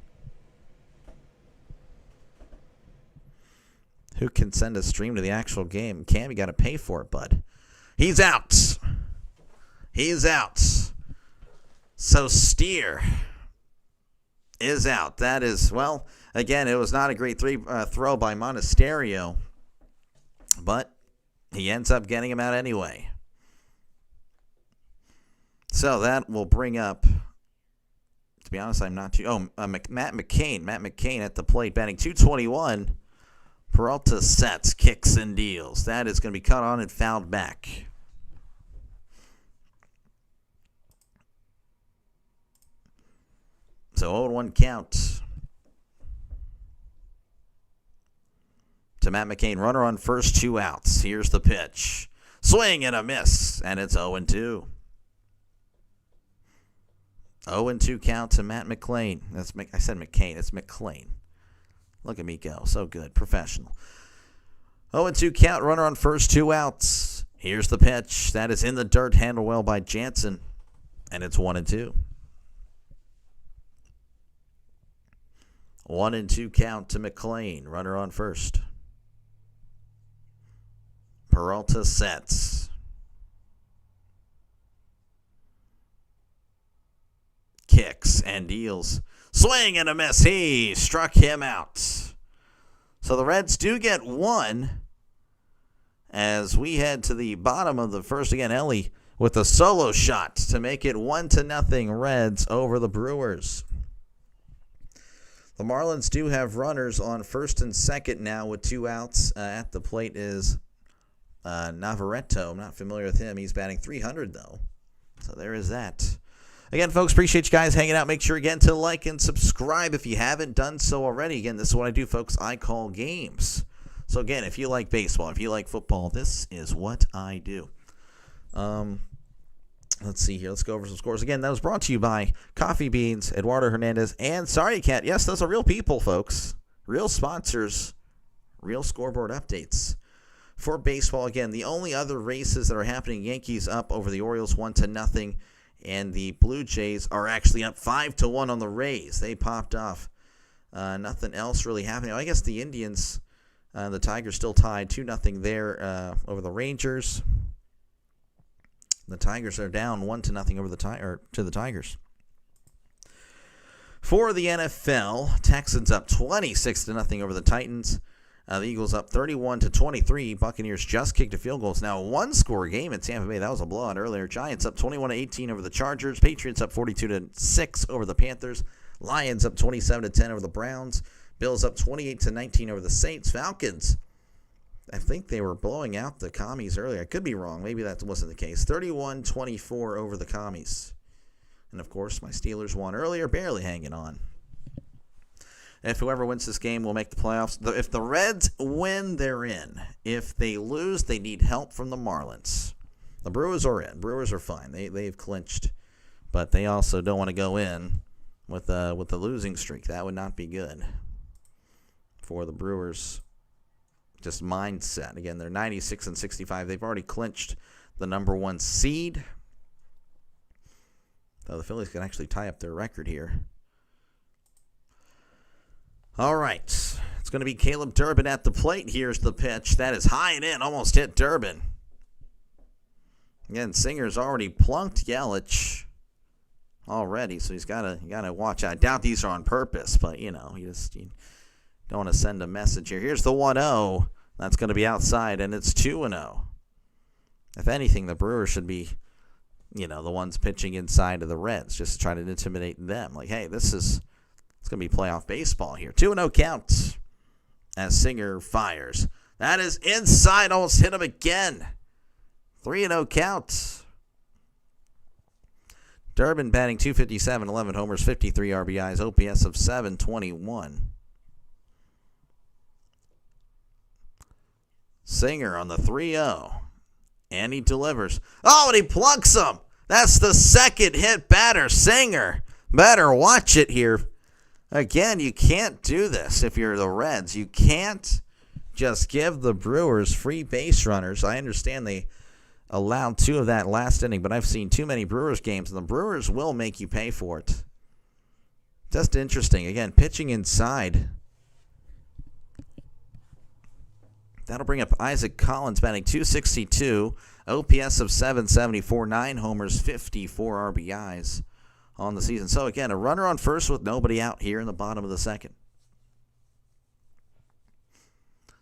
Who can send a stream to the actual game? Cam, you got to pay for it, bud. He's out. He's out. So Steer is out. That is, well, again, it was not a great throw by Monasterio, but he ends up getting him out anyway. So that will bring up, to be honest, I'm not too, Matt McCain at the plate, batting .221. Peralta sets, kicks, and deals. That is going to be cut on and fouled back. So 0-1 count to Matt McCain. Runner on first, 2 outs. Here's the pitch. Swing and a miss, and it's 0-2. 0-2 count to Matt McClain. I said McCain. It's McClain. Look at me go. So good. Professional. 0-2 count. Runner on first, 2 outs. Here's the pitch. That is in the dirt. Handled well by Jansen. And it's 1-2. 1-2 count to McClain. Runner on first. Peralta sets. Kicks and deals. Swing and a miss. He struck him out. So the Reds do get 1 as we head to the bottom of the first. Again, Ellie with a solo shot to make it 1-0 Reds over the Brewers. The Marlins do have runners on first and second now with 2 outs. At the plate is Navarreto. I'm not familiar with him. He's batting .300 though. So there is that. Again, folks, appreciate you guys hanging out. Make sure, again, to like and subscribe if you haven't done so already. Again, this is what I do, folks. I call games. So, again, if you like baseball, if you like football, this is what I do. Let's see here. Let's go over some scores. Again, that was brought to you by Coffee Beans, Eduardo Hernandez, and Sorry Cat. Yes, those are real people, folks. Real sponsors. Real scoreboard updates. For baseball, again, the only other races that are happening, Yankees up over the Orioles 1-0. And the Blue Jays are actually up 5-1 on the Rays. They popped off. Nothing else really happening. I guess the Indians, the Tigers still tied 2-0 there over the Rangers. The Tigers are down 1-0 over to the Tigers. For the NFL, Texans up 26-0 over the Titans. The Eagles up 31-23. Buccaneers just kicked a field goal. It's now a 1-score game in Tampa Bay. That was a blowout earlier. Giants up 21-18 over the Chargers. Patriots up 42-6 over the Panthers. Lions up 27-10 over the Browns. Bills up 28-19 over the Saints. Falcons, I think they were blowing out the Commies earlier. I could be wrong. Maybe that wasn't the case. 31-24 over the Commies. And, of course, my Steelers won earlier, barely hanging on. If whoever wins this game will make the playoffs. If the Reds win, they're in. If they lose, they need help from the Marlins. The Brewers are in. Brewers are fine. They've clinched. But they also don't want to go in with the losing streak. That would not be good for the Brewers. Just mindset. Again, they're 96-65. They've already clinched the number 1 seed. Though the Phillies can actually tie up their record here. All right, it's going to be Caleb Durbin at the plate. Here's the pitch. That is high and in, almost hit Durbin. Again, Singer's already plunked Yelich already, so he's got to watch out. I doubt these are on purpose, but, you know, you don't want to send a message here. Here's the 1-0. That's going to be outside, and it's 2-0. If anything, the Brewers should be, the ones pitching inside of the Reds, just to try to intimidate them. Like, hey, it's going to be playoff baseball here. 2-0 count as Singer fires. That is inside. Almost hit him again. 3-0 count. Durbin batting .257, 11 homers, 53 RBIs, OPS of .721. Singer on the 3-0. And he delivers. Oh, and he plunks him. That's the second hit batter. Singer. Better watch it here. Again, you can't do this if you're the Reds. You can't just give the Brewers free base runners. I understand they allowed 2 of that last inning, but I've seen too many Brewers games, and the Brewers will make you pay for it. Just interesting. Again, pitching inside. That'll bring up Isaac Collins batting .262, OPS of .774, 9 homers, 54 RBIs. on the season. So again, a runner on first with nobody out here in the bottom of the second.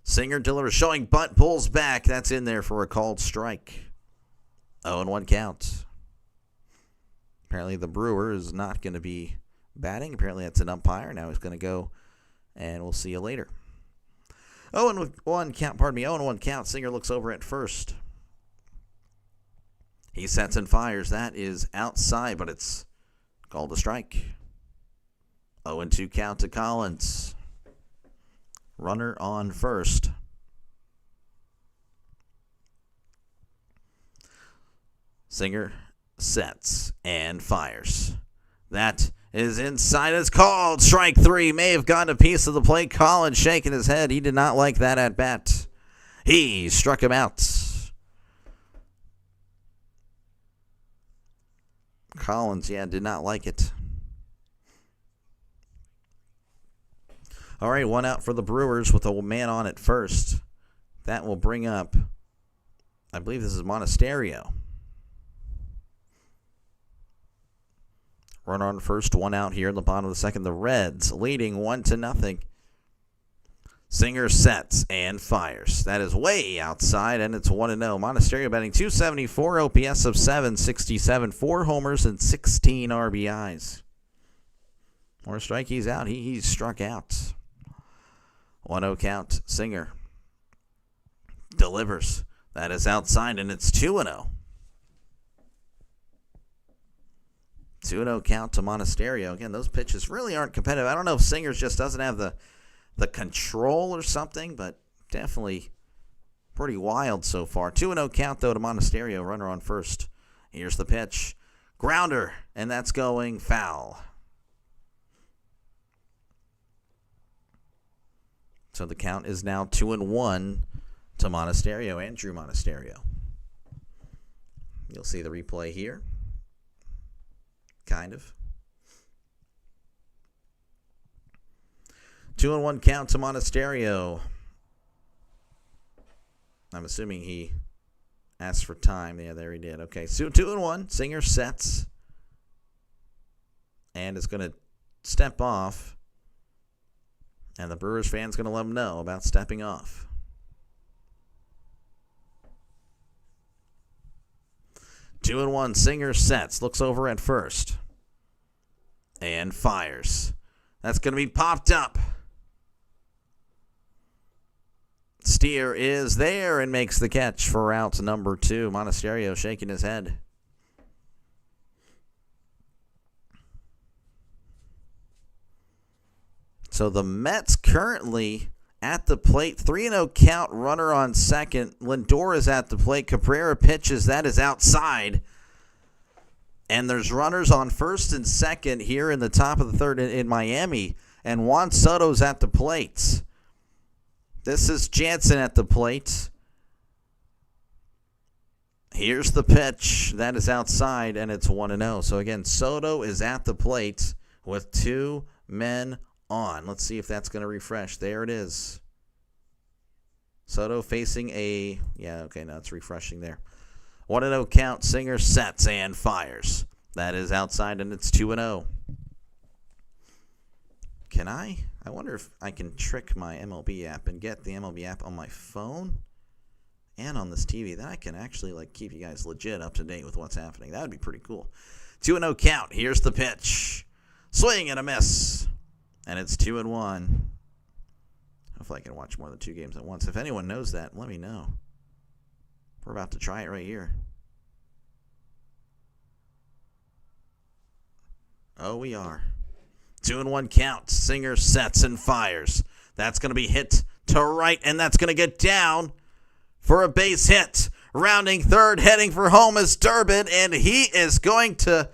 Singer delivers, showing bunt, pulls back. That's in there for a called strike. 0-1 count. Apparently the Brewer is not going to be batting. Apparently that's an umpire. Now he's going to go, and we'll see you later. 0-1 count, 0-1 count. Singer looks over at first. He sets and fires. That is outside, but it's called a strike. 0-2 count to Collins. Runner on first. Singer sets and fires. That is inside. It's called strike 3. May have gotten a piece of the plate. Collins shaking his head. He did not like that at bat. He struck him out. Collins, did not like it. All right, one out for the Brewers with a man on at first. That will bring up, I believe this is Monasterio. Runner on first, one out here in the bottom of the second. The Reds leading 1-0. Singer sets and fires. That is way outside, and it's 1-0. Monasterio batting .274, OPS of .767, 4 homers and 16 RBIs. More strike, he's out. He's struck out. 1-0 count. Singer delivers. That is outside, and it's 2-0. 2-0 count to Monasterio. Again, those pitches really aren't competitive. I don't know if Singer just doesn't have the control or something, but definitely pretty wild so far. 2-0 count, though, to Monasterio. Runner on first. Here's the pitch. Grounder, and that's going foul. So the count is now 2-1 to Monasterio, Andrew Monasterio. You'll see the replay here. Kind of. 2-1 count to Monasterio. I'm assuming he asked for time. Yeah, there he did. Okay, so 2-1. Singer sets. And is going to step off. And the Brewers fan's going to let him know about stepping off. 2-1. Singer sets. Looks over at first. And fires. That's going to be popped up. Steer is there and makes the catch for out number 2. Monasterio shaking his head. So the Mets currently at the plate. 3-0 count, runner on second. Lindor is at the plate. Cabrera pitches. That is outside. And there's runners on first and second here in the top of the third in Miami. And Juan Soto's at the plate. This is Jansen at the plate. Here's the pitch. That is outside, and it's 1-0. So, again, Soto is at the plate with 2 men on. Let's see if that's going to refresh. There it is. Soto facing a... Yeah, okay, now it's refreshing there. 1-0 count. Singer sets and fires. That is outside, and it's 2-0. Can I wonder if I can trick my MLB app and get the MLB app on my phone and on this TV. Then I can actually keep you guys legit up to date with what's happening. That would be pretty cool. 2-0 count. Here's the pitch. Swing and a miss. And it's 2-1. Hopefully I can watch more than 2 games at once. If anyone knows that, let me know. We're about to try it right here. Oh, we are. 2-1 count. Singer sets and fires. That's going to be hit to right, and that's going to get down for a base hit. Rounding third, heading for home is Durbin, and he is going to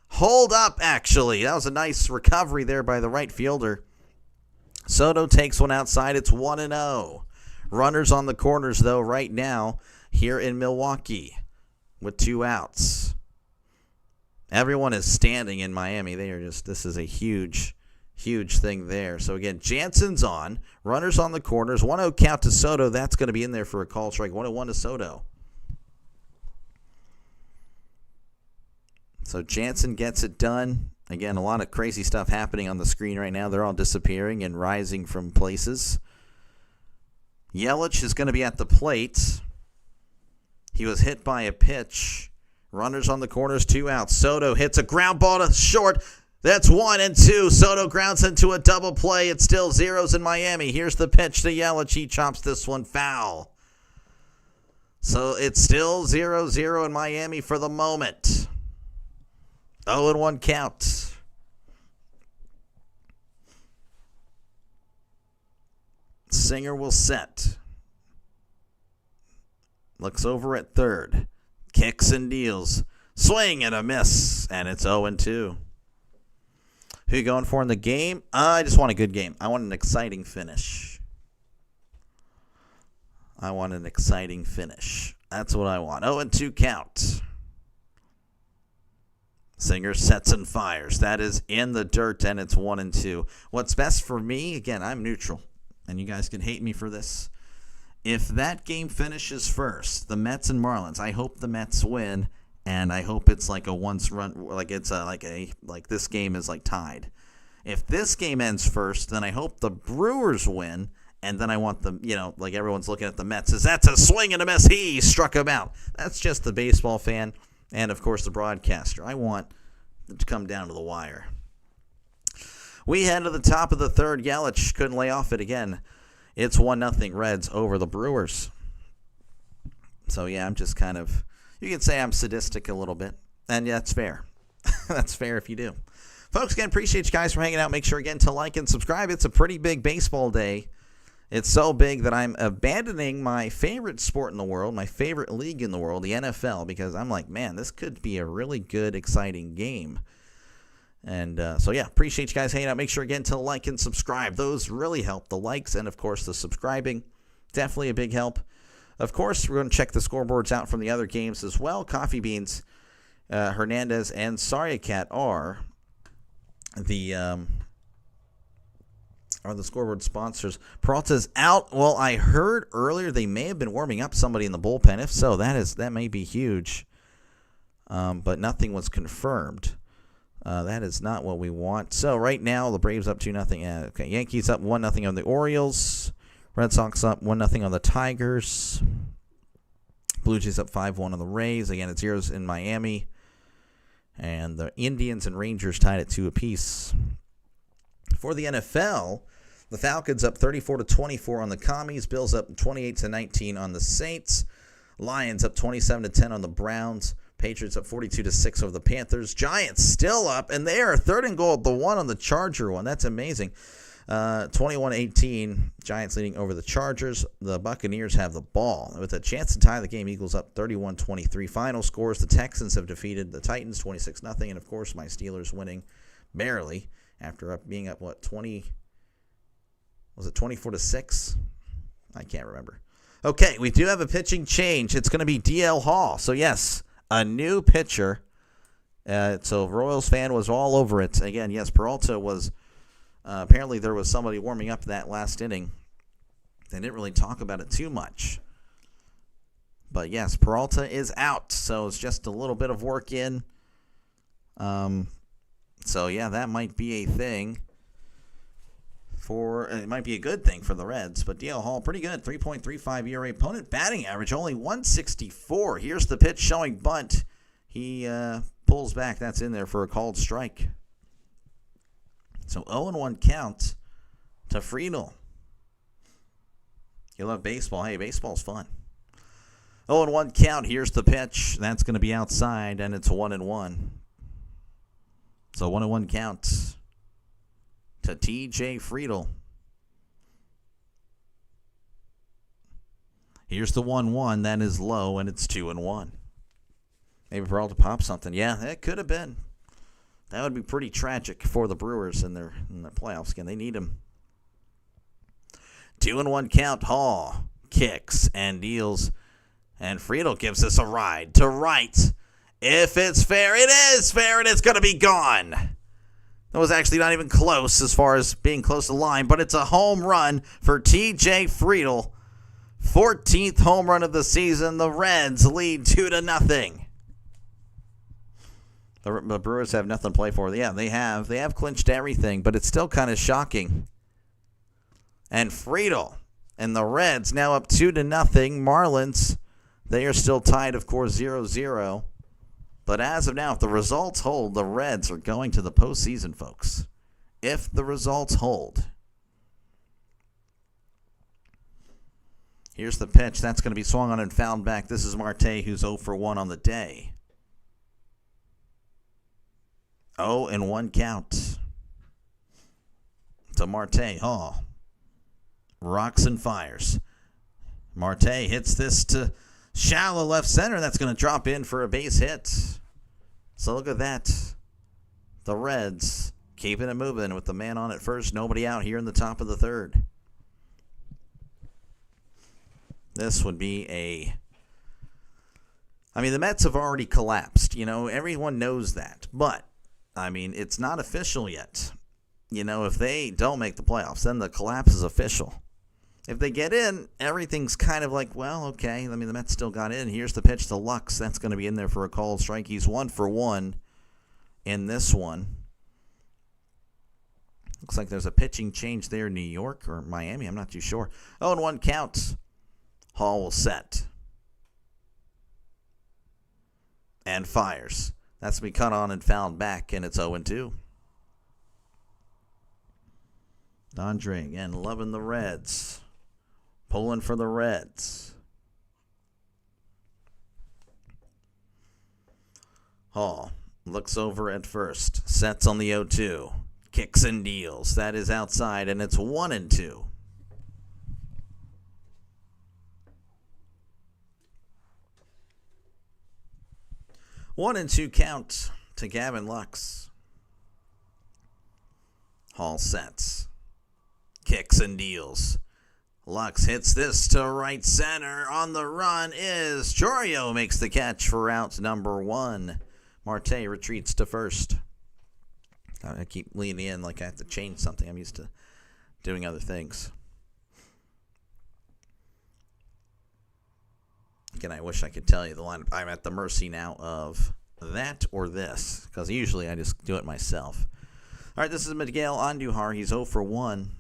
hold up, actually. That was a nice recovery there by the right fielder. Soto takes one outside. It's 1-0. Runners on the corners, though, right now here in Milwaukee with 2 outs. Everyone is standing in Miami. This is a huge, huge thing there. So, again, Jansen's on. Runners on the corners. 1-0 count to Soto. That's going to be in there for a call strike. 1-1 to Soto. So Jansen gets it done. Again, a lot of crazy stuff happening on the screen right now. They're all disappearing and rising from places. Yelich is going to be at the plate. He was hit by a pitch. Runners on the corners, 2 outs. Soto hits a ground ball to short. That's 1 and 2. Soto grounds into a double play. It's still zeros in Miami. Here's the pitch to Yelich. He chops this one foul. So it's still 0-0 in Miami for the moment. 0-1 count. Singer will set. Looks over at third. Kicks and deals. Swing and a miss. And it's 0-2. Who you going for in the game? I just want a good game. I want an exciting finish. That's what I want. 0-2 count. Singer sets and fires. That is in the dirt, and it's 1-2. What's best for me, again, I'm neutral, and you guys can hate me for this. If that game finishes first, the Mets and Marlins, I hope the Mets win, and I hope it's like a once run, like it's like this game is like tied. If this game ends first, then I hope the Brewers win, and then I want the, like everyone's looking at the Mets as that's a swing and a miss. He struck him out. That's just the baseball fan. And, of course, the broadcaster. I want it to come down to the wire. We head to the top of the third. Yelich couldn't lay off it again. It's 1-0 Reds over the Brewers. So, yeah, I'm just kind of, you can say I'm sadistic a little bit. And, yeah, that's fair. That's fair if you do. Folks, again, appreciate you guys for hanging out. Make sure, again, to like and subscribe. It's a pretty big baseball day. It's so big that I'm abandoning my favorite sport in the world, my favorite league in the world, the NFL, because I'm like, man, this could be a really good, exciting game. And so, yeah, appreciate you guys hanging out. Make sure, again, to like and subscribe. Those really help. The likes and, of course, the subscribing. Definitely a big help. Of course, we're going to check the scoreboards out from the other games as well. Coffee Beans, Hernandez, and Saryakat are the scoreboard sponsors. Peralta's out. Well, I heard earlier they may have been warming up somebody in the bullpen. If so, that may be huge. But nothing was confirmed. That is not what we want. So right now, the Braves up 2-0. Okay, Yankees up 1-0 on the Orioles. Red Sox up 1-0 on the Tigers. Blue Jays up 5-1 on the Rays. Again, it's zeros in Miami. And the Indians and Rangers tied at 2 apiece. For the NFL, the Falcons up 34-24 on the Commies. Bills up 28-19 on the Saints. Lions up 27-10 on the Browns. Patriots up 42-6 over the Panthers. Giants still up, and they are third and goal, the one on the Charger one. That's amazing. 21-18, Giants leading over the Chargers. The Buccaneers have the ball. With a chance to tie the game, Eagles up 31-23. Final scores, the Texans have defeated the Titans 26-0, and, of course, my Steelers winning barely after being up, 24-6? I can't remember. Okay, we do have a pitching change. It's going to be DL Hall. So, yes, a new pitcher. So, Royals fan was all over it. Again, yes, Peralta was, apparently there was somebody warming up that last inning. They didn't really talk about it too much. But, yes, Peralta is out. So, it's just a little bit of work in. So, yeah, that might be a thing. It might be a good thing for the Reds, but DL Hall, pretty good. 3.35 ERA. Opponent batting average, only 164. Here's the pitch showing bunt. He pulls back. That's in there for a called strike. So 0-1 count to Friedel. You love baseball. Hey, baseball's fun. 0-1 count. Here's the pitch. That's going to be outside, and it's 1-1. So 1-1 count to T.J. Friedel. Here's the 1-1. That is low, and it's 2-1. Maybe Peralta popped something. Yeah, that could have been. That would be pretty tragic for the Brewers in their playoffs again. They need him. 2-1 count. Hall kicks and deals. And Friedel gives us a ride to right. If it's fair, it is fair, and it's going to be gone. That was actually not even close as far as being close to the line, but it's a home run for T.J. Friedel. 14th home run of the season. The Reds lead 2-0. The Brewers have nothing to play for. Yeah, they have. They have clinched everything, but it's still kind of shocking. And Friedel and the Reds now up 2-0. Marlins, they are still tied, of course, 0-0. But as of now, if the results hold, the Reds are going to the postseason, folks. If the results hold. Here's the pitch. That's going to be swung on and fouled back. This is Marte, who's 0 for 1 on the day. 0-1 count to Marte. Rocks and fires. Marte hits this to shallow left center. That's going to drop in for a base hit. So look at that. The Reds keeping it moving with the man on at first. Nobody out here in the top of the third. This would be the Mets have already collapsed. Everyone knows that. But, it's not official yet. If they don't make the playoffs, then the collapse is official. If they get in, everything's kind of like, well, okay. The Mets still got in. Here's the pitch to Lux. That's going to be in there for a called strike. He's 1 for 1 in this one. Looks like there's a pitching change there in New York or Miami. I'm not too sure. 0-1 count. Hall will set. And fires. That's going to be cut on and fouled back, and it's 0-2. Andre again loving the Reds. Pulling for the Reds. Hall looks over at first. Sets on the 0-2. Kicks and deals. That is outside, and it's 1-2. One and two count to Gavin Lux. Hall sets. Kicks and deals. Lux hits this to right center. On the run is Chourio, makes the catch for out number 1. Marte retreats to first. I keep leaning in like I have to change something. I'm used to doing other things. Again, I wish I could tell you the lineup. I'm at the mercy now of that or this, because usually I just do it myself. All right, this is Miguel Andujar. He's 0 for 1.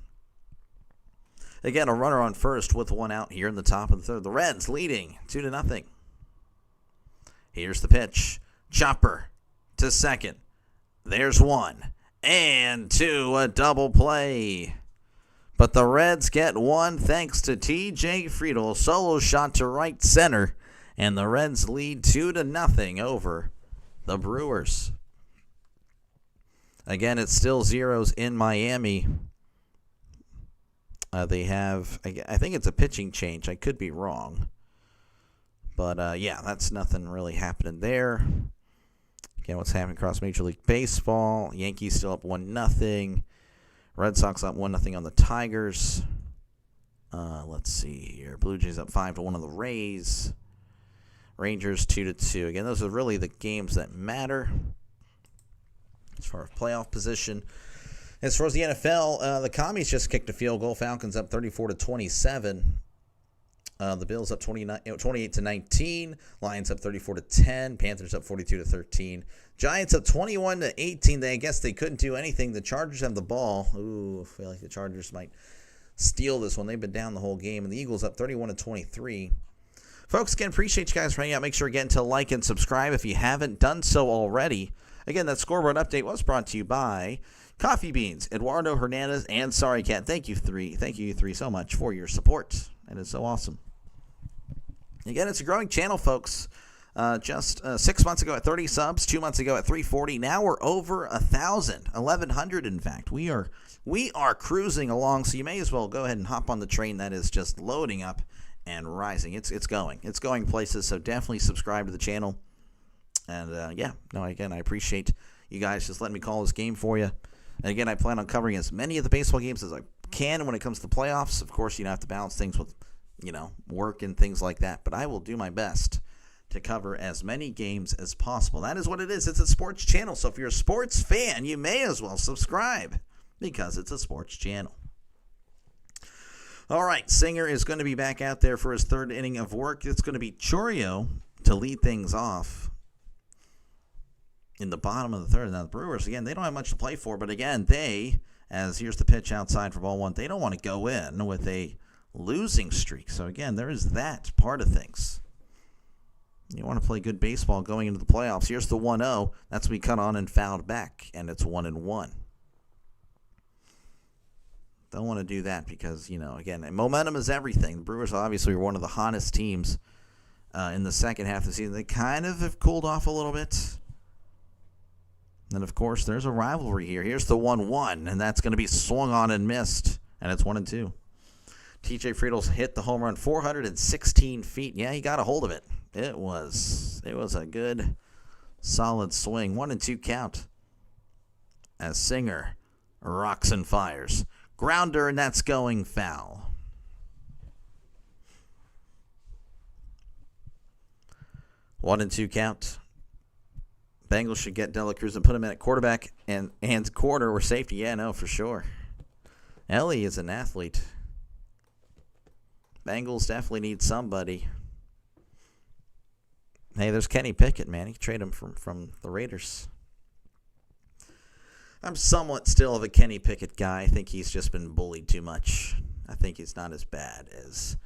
Again, a runner on first with one out here in the top of the third. The Reds leading 2-0. Here's the pitch. Chopper to second. There's 1 and 2, a double play. But the Reds get 1 thanks to T.J. Friedel. Solo shot to right center. And the Reds lead 2-0 over the Brewers. Again, it's still zeros in Miami. They have, I think it's a pitching change. I could be wrong. But, yeah, that's nothing really happening there. Again, what's happening across Major League Baseball. Yankees still up 1-0. Red Sox up 1-0 on the Tigers. Let's see here. Blue Jays up 5-1 on the Rays. Rangers 2-2. Again, those are really the games that matter as far as playoff position. As far as the NFL, the Commies just kicked a field goal. Falcons up 34-27. The Bills up 28-19. Lions up 34-10. Panthers up 42-13. Giants up 21-18. I guess they couldn't do anything. The Chargers have the ball. Ooh, I feel like the Chargers might steal this one. They've been down the whole game. And the Eagles up 31-23. Folks, again, appreciate you guys for hanging out. Make sure again to like and subscribe if you haven't done so already. Again, that scoreboard update was brought to you by Coffee Beans, Eduardo Hernandez, and Sorry Cat. Thank you three so much for your support. It is so awesome. Again, it's a growing channel, folks. Just 6 months ago at 30 subs, 2 months ago at 340. Now we're over 1,000, 1,100 in fact. We are cruising along, so you may as well go ahead and hop on the train that is just loading up and rising. It's going places, so definitely subscribe to the channel. And again, I appreciate you guys just letting me call this game for you. And again, I plan on covering as many of the baseball games as I can when it comes to the playoffs. Of course, I have to balance things with, work and things like that. But I will do my best to cover as many games as possible. That is what it is. It's a sports channel. So if you're a sports fan, you may as well subscribe because it's a sports channel. All right, Singer is going to be back out there for his third inning of work. It's going to be Chourio to lead things off. in the bottom of the third. Now, the Brewers, again, they don't have much to play for, but again, here's the pitch outside for ball one, they don't want to go in with a losing streak. So, again, there is that part of things. You want to play good baseball going into the playoffs. Here's the 1-0. That's to be cut on and fouled back, and it's 1-1. Don't want to do that because, again, momentum is everything. The Brewers obviously are one of the hottest teams in the second half of the season. They kind of have cooled off a little bit. And, of course, there's a rivalry here. Here's the 1-1, and that's going to be swung on and missed, and it's 1-2. TJ Friedel's hit the home run 416 feet. Yeah, he got a hold of it. It was a good, solid swing. 1-2 count as Singer rocks and fires. Grounder, and that's going foul. One and two count. Bengals should get De La Cruz and put him at quarterback and corner or safety. Yeah, no, for sure. Ellie is an athlete. Bengals definitely need somebody. Hey, there's Kenny Pickett, man. You can trade him from the Raiders. I'm somewhat still of a Kenny Pickett guy. I think he's just been bullied too much. I think he's not as bad as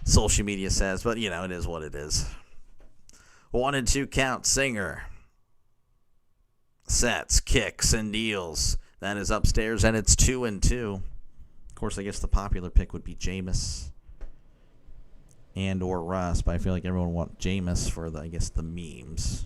social media says, but, it is what it is. 1-2 count. Singer sets, kicks, and deals. That is upstairs, and it's 2-2. Of course, I guess the popular pick would be Jameis and or Russ, but I feel like everyone wants Jameis for the memes.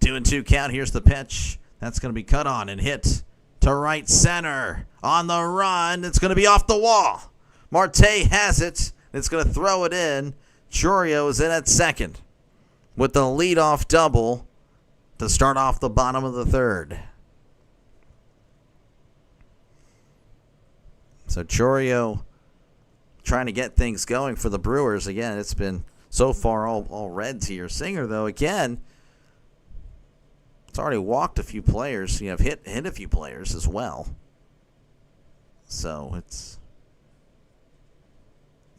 2-2 count. Here's the pitch. That's going to be cut on and hit to right center. On the run, it's going to be off the wall. Marte has it. It's going to throw it in. Chourio is in at second with the leadoff double to start off the bottom of the third. So Chourio trying to get things going for the Brewers. Again, it's been so far all Reds here. Singer, though, again, it's already walked a few players. Hit a few players as well. So it's...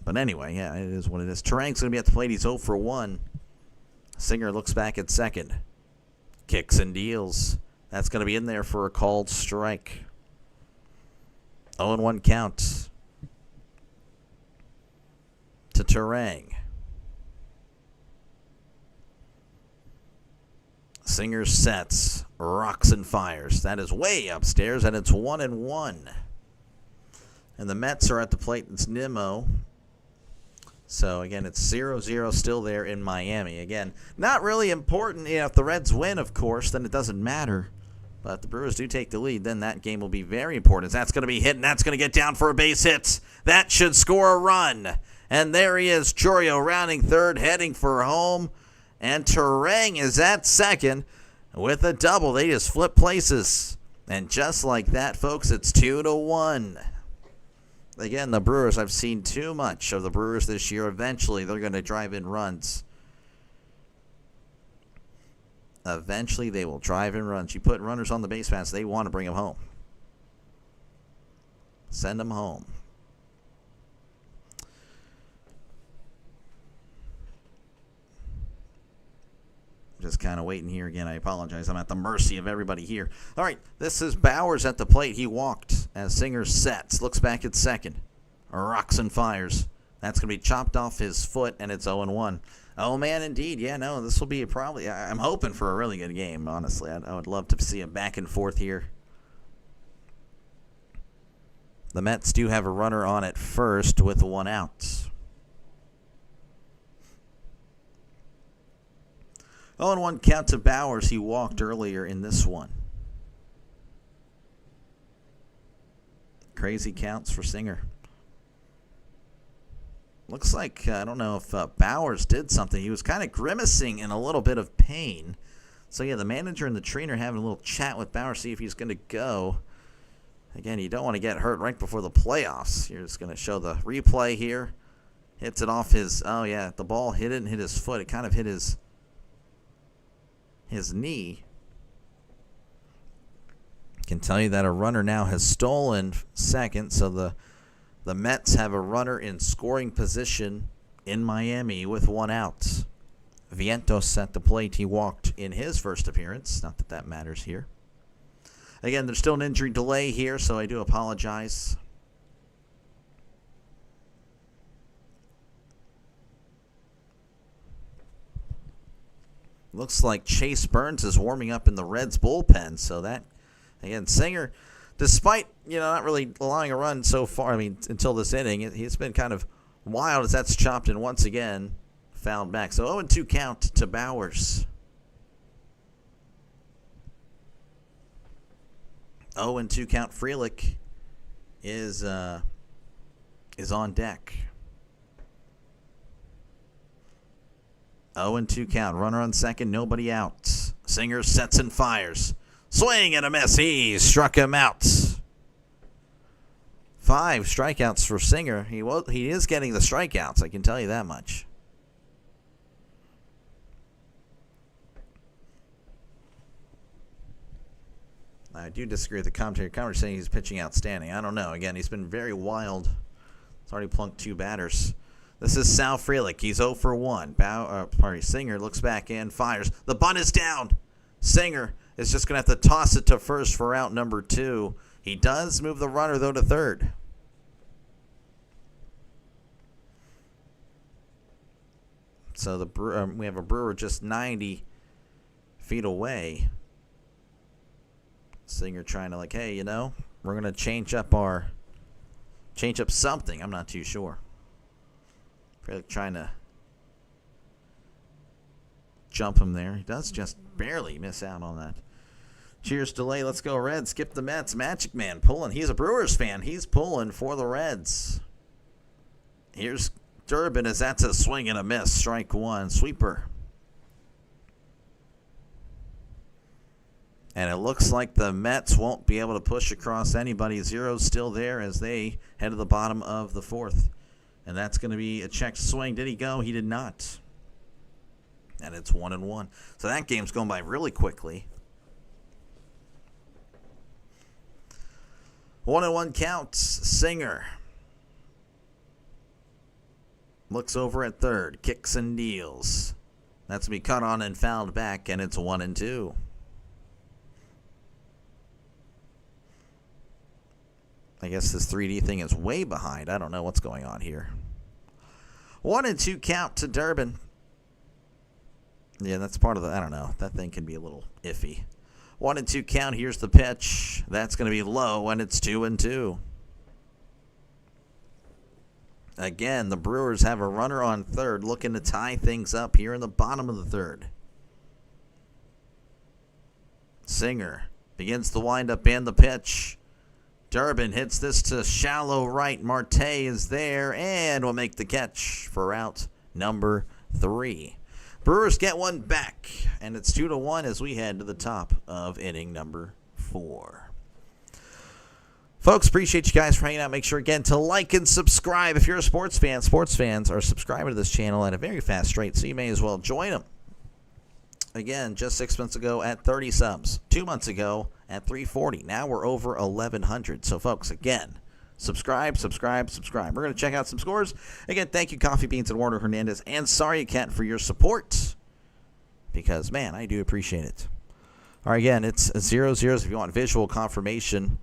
But anyway, yeah, it is what it is. Turang's going to be at the plate. He's 0 for 1. Singer looks back at second. Kicks and deals. That's going to be in there for a called strike. 0-1 count to Turang. Singer sets, rocks and fires. That is way upstairs, and it's 1-1. And the Mets are at the plate. It's Nimmo. So, again, it's 0-0 still there in Miami. Again, not really important. If the Reds win, of course, then it doesn't matter. But if the Brewers do take the lead, then that game will be very important. That's going to be hit, and that's going to get down for a base hit. That should score a run. And there he is, Chourio rounding third, heading for home. And Turang is at second with a double. They just flip places. And just like that, folks, it's 2-1. Again, the Brewers, I've seen too much of the Brewers this year. Eventually, they're going to drive in runs. Eventually, they will drive in runs. You put runners on the base paths, they want to bring them home. Send them home. Just kind of waiting here again. I apologize. I'm at the mercy of everybody here. All right, this is Bowers at the plate. He walked as Singer sets. Looks back at second. Rocks and fires. That's going to be chopped off his foot, and it's 0-1. Oh, man, indeed. Yeah, no, this will be probably... I'm hoping for a really good game, honestly. I would love to see a back and forth here. The Mets do have a runner on at first with 1 out. 0-1 count to Bowers. He walked earlier in this one. Crazy counts for Singer. Looks like, I don't know if Bowers did something. He was kind of grimacing in a little bit of pain. So, yeah, the manager and the trainer having a little chat with Bowers, see if he's going to go. Again, you don't want to get hurt right before the playoffs. You're just going to show the replay here. Hits it off his, oh, yeah, the ball didn't hit his foot. It kind of hit his knee. Can tell you that a runner now has stolen second, so the Mets have a runner in scoring position in Miami with 1 out. Vientos at the plate. He walked in his first appearance. Not that that matters here. Again, there's still an injury delay here, so I do apologize. Looks like Chase Burns is warming up in the Reds bullpen. So that, again, Singer, despite, not really allowing a run so far, until this inning, he's been kind of wild as that's chopped and once again fouled back. So 0-2 count to Bowers. 0-2 count. Frelick is on deck. 0-2 count. Runner on second, nobody out. Singer sets and fires. Swing and a miss. He struck him out. 5 strikeouts for Singer. He is getting the strikeouts, I can tell you that much. I do disagree with the commentary. Commentary saying he's pitching outstanding. I don't know. Again, he's been very wild. He's already plunked 2 batters. This is Sal Frelick. He's 0 for 1. Singer looks back in, fires. The bunt is down. Singer is just going to have to toss it to first for out number 2. He does move the runner, though, to third. So we have a Brewer just 90 feet away. Singer trying to hey, we're going to change up something. I'm not too sure. Frelick trying to jump him there. He does just barely miss out on that. Cheers delay. Let's go Reds. Skip the Mets. Magic Man pulling. He's a Brewers fan. He's pulling for the Reds. Here's Durbin as that's a swing and a miss. Strike 1. Sweeper. And it looks like the Mets won't be able to push across anybody. Zero's still there as they head to the bottom of the 4th. And that's going to be a checked swing. Did he go? He did not. And it's 1-1. So that game's going by really quickly. 1-1 counts. Singer looks over at third. Kicks and deals. That's going to be cut on and fouled back. And it's 1-2. I guess this 3D thing is way behind. I don't know what's going on here. 1-2 count to Durbin. Yeah, that's part of the, I don't know. That thing can be a little iffy. 1-2 count. Here's the pitch. That's going to be low, and it's 2-2. Again, the Brewers have a runner on third looking to tie things up here in the bottom of the 3rd. Singer begins the windup and the pitch. Durbin hits this to shallow right. Marte is there and will make the catch for out number 3. Brewers get one back, and it's 2-1 as we head to the top of inning number 4. Folks, appreciate you guys for hanging out. Make sure, again, to like and subscribe if you're a sports fan. Sports fans are subscribing to this channel at a very fast rate, so you may as well join them. Again, just 6 months ago at 30 subs. 2 months ago at 340. Now we're over 1,100. So, folks, again, subscribe. We're going to check out some scores. Again, thank you, Coffee Beans and Warner Hernandez and Sorry Cat for your support. Because, man, I do appreciate it. All right, again, it's 0-0. If you want visual confirmation,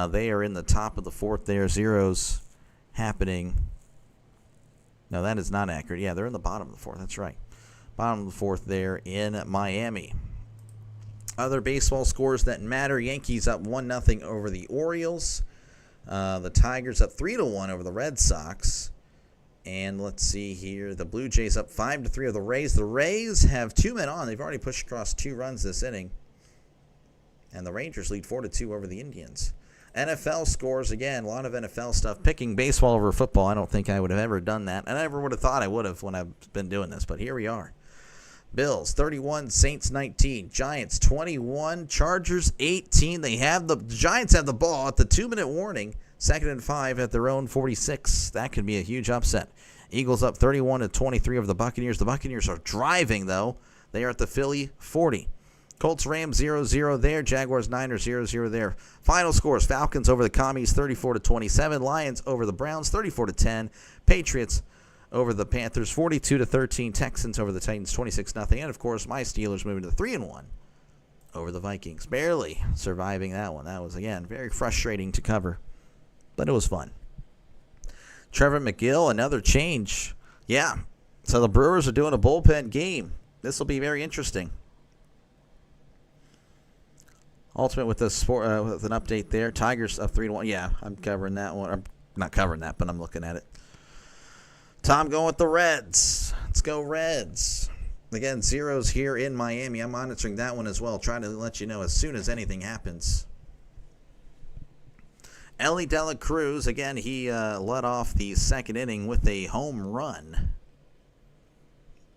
they are in the top of the 4th there. Zeros happening. No, that is not accurate. Yeah, they're in the bottom of the 4th. That's right. Bottom of the 4th there in Miami. Other baseball scores that matter. Yankees up 1-0 over the Orioles. The Tigers up 3-1 over the Red Sox. And let's see here. The Blue Jays up 5-3 over the Rays. The Rays have 2 men on. They've already pushed across 2 runs this inning. And the Rangers lead 4-2 over the Indians. NFL scores, again, a lot of NFL stuff. Picking baseball over football, I don't think I would have ever done that. And I never would have thought I would have when I've been doing this. But here we are. Bills 31, Saints 19, Giants 21, Chargers 18. The Giants have the ball at the 2-minute warning. 2nd and 5 at their own 46. That could be a huge upset. Eagles up 31-23 over the Buccaneers. The Buccaneers are driving, though. They are at the Philly 40. Colts Rams 0-0 there. Jaguars Niners 0-0 there. Final scores: Falcons over the Commies 34-27. Lions over the Browns 34-10. Patriots over the Panthers, 42-13. Texans over the Titans, 26-0. And, of course, my Steelers moving to 3-1 over the Vikings. Barely surviving that one. That was, again, very frustrating to cover, but it was fun. Trevor McGill, another change. Yeah, so the Brewers are doing a bullpen game. This will be very interesting. Ultimate with this with an update there. Tigers up 3-1. Yeah, I'm covering that one. I'm not covering that, but I'm looking at it. Tom going with the Reds. Let's go Reds. Again, zeros here in Miami. I'm monitoring that one as well, trying to let you know as soon as anything happens. Ellie De La Cruz, again, he led off the second inning with a home run.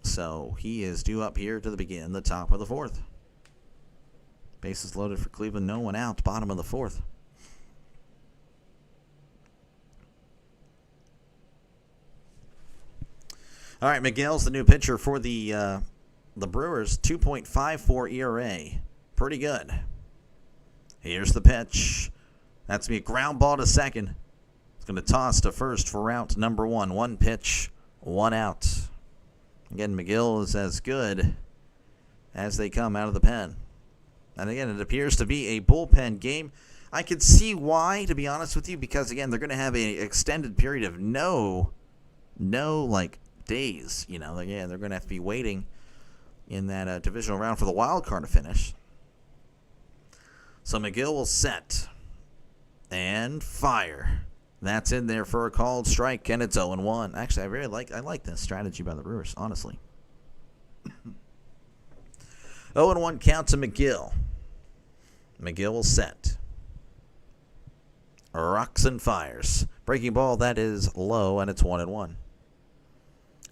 So he is due up here to begin the top of the fourth. Bases loaded for Cleveland, no one out, bottom of the fourth. All right, Miguel's the new pitcher for the Brewers, 2.54 ERA. Pretty good. Here's the pitch. That's going to be a ground ball to second. It's going to toss to first for route number 1. One pitch, one out. Again, McGill is as good as they come out of the pen. And again, it appears to be a bullpen game. I could see why, to be honest with you, because again, they're going to have an extended period of no days. You know, again, they're going to have to be waiting in that divisional round for the wild card to finish. So McGill will set and fire. That's in there for a called strike, and it's 0-1. Actually, I like this strategy by the Brewers, honestly. 0-1 count to McGill. McGill will set. Rocks and fires. Breaking ball, that is low, and it's 1-1.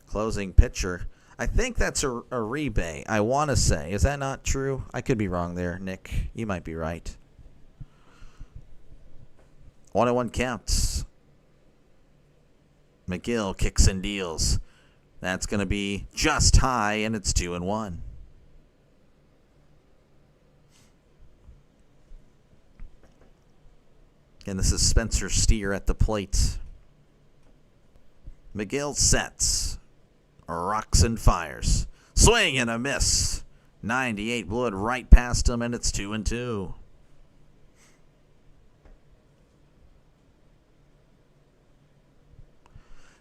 Closing pitcher. I think that's a Uribe, I want to say. Is that not true? I could be wrong there, Nick. You might be right. 1-1 counts. McGill kicks and deals. That's going to be just high, and it's 2-1. And this is Spencer Steer at the plate. McGill sets. Rocks and fires. Swing and a miss. 98 blew it right past him, and it's 2-2.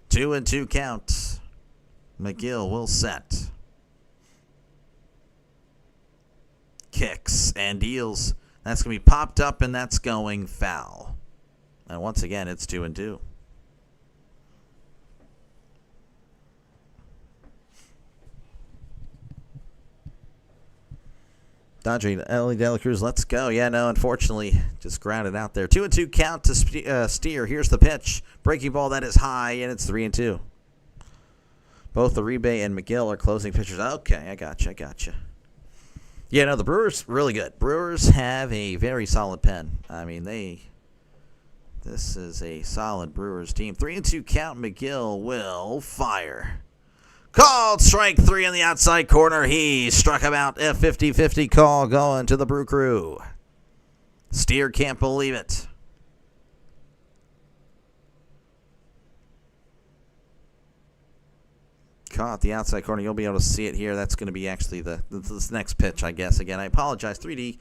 Two and two count. McGill will set. Kicks and deals. That's going to be popped up, and that's going foul. And once again, it's 2-2. Dodging Ellie De La Cruz, let's go. Yeah, no, unfortunately, just grounded out there. 2-2 count to Steer. Here's the pitch. Breaking ball, that is high, and it's 3-2. Both Uribe and McGill are closing pitchers. Okay, I gotcha. Yeah, no, the Brewers, really good. Brewers have a very solid pen. I mean, this is a solid Brewers team. 3-2 count, McGill will fire. Called strike 3 in the outside corner. He struck him out. A 50-50 call going to the Brew Crew. Steer can't believe it. Caught the outside corner. You'll be able to see it here. That's going to be actually this next pitch, I guess. Again, I apologize. 3D.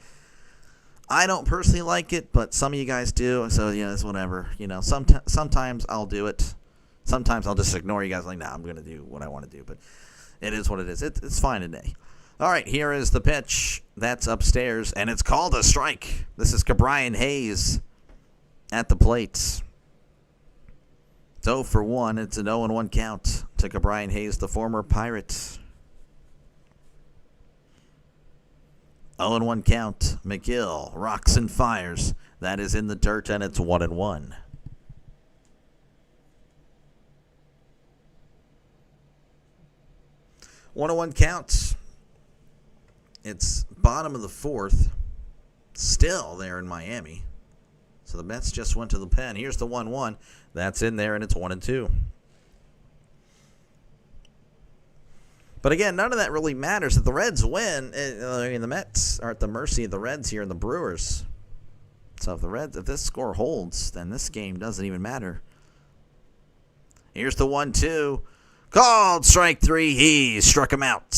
I don't personally like it, but some of you guys do. So, yeah, it's whatever. You know, sometimes I'll do it. Sometimes I'll just ignore you guys like, nah, I'm going to do what I want to do. But it is what it is. It's fine today. All right, here is the pitch. That's upstairs, and it's called a strike. This is Cabrian Hayes at the plate. It's 0-1. It's an 0-1 count to Cabrian Hayes, the former Pirate. 0-1 count. McGill rocks and fires. That is in the dirt, and it's 1-1. One on one counts. It's bottom of the fourth. Still there in Miami. So the Mets just went to the pen. Here's the 1-1. That's in there, and it's 1-2. But again, none of that really matters. If the Reds win, I mean, the Mets are at the mercy of the Reds here and the Brewers. So if this score holds, then this game doesn't even matter. Here's the 1-2. Called strike 3. He struck him out.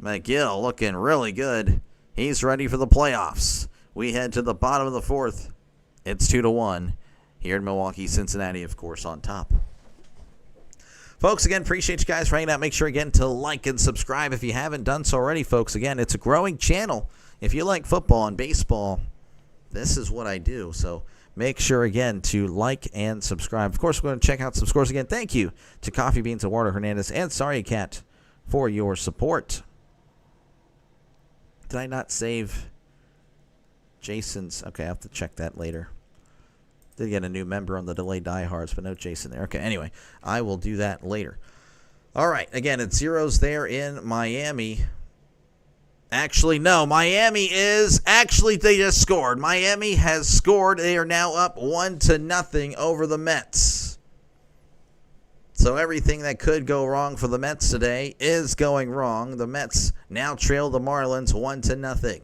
McGill looking really good. He's ready for the playoffs. We head to the bottom of the 4th. It's 2-1 here in Milwaukee. Cincinnati, of course, on top. Folks, again, appreciate you guys for hanging out. Make sure, again, to like and subscribe if you haven't done so already, folks. Again, it's a growing channel. If you like football and baseball, this is what I do. So make sure, again, to like and subscribe. Of course, we're going to check out some scores again. Thank you to Coffee Beans, Eduardo Hernandez, and Sorry Cat for your support. Did I not save Jason's? Okay, I have to check that later. Did get a new member on the delayed diehards, but no Jason there. Okay, anyway, I will do that later. All right, again, it's 0s there in Miami. Actually, no, Miami is, they just scored. Miami has scored. They are now up 1-0 over the Mets. So everything that could go wrong for the Mets today is going wrong. The Mets now trail the Marlins 1-0.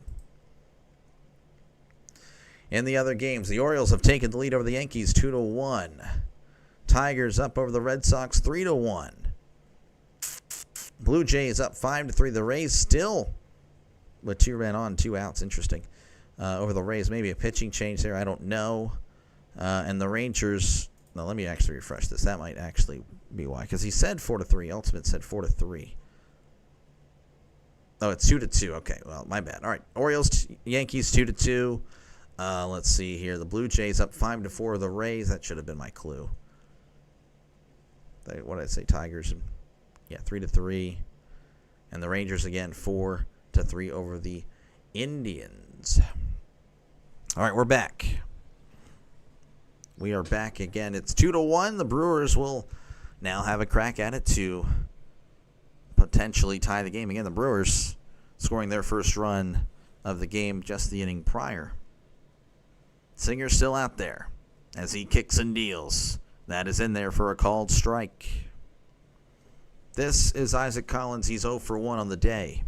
In the other games, the Orioles have taken the lead over the Yankees 2-1. Tigers up over the Red Sox 3-1. Blue Jays up 5-3. The Rays still with 2 men on, 2 outs. Interesting. Over the Rays, maybe a pitching change there. I don't know. And the Rangers. Now let me actually refresh this. That might actually be why, because he said 4-3. Ultimate said 4-3. Oh, it's 2-2. Okay, well, my bad. All right, Orioles, Yankees 2-2. Let's see here. The Blue Jays up 5-4. The Rays. That should have been my clue. What did I say? Tigers. Yeah, 3-3. And the Rangers again 4-3 over the Indians. All right, we're back. We are back again. It's 2-1. The Brewers will now have a crack at it to potentially tie the game. Again, the Brewers scoring their first run of the game just the inning prior. Singer's still out there as he kicks and deals. That is in there for a called strike. This is Isaac Collins. He's 0 for 1 on the day.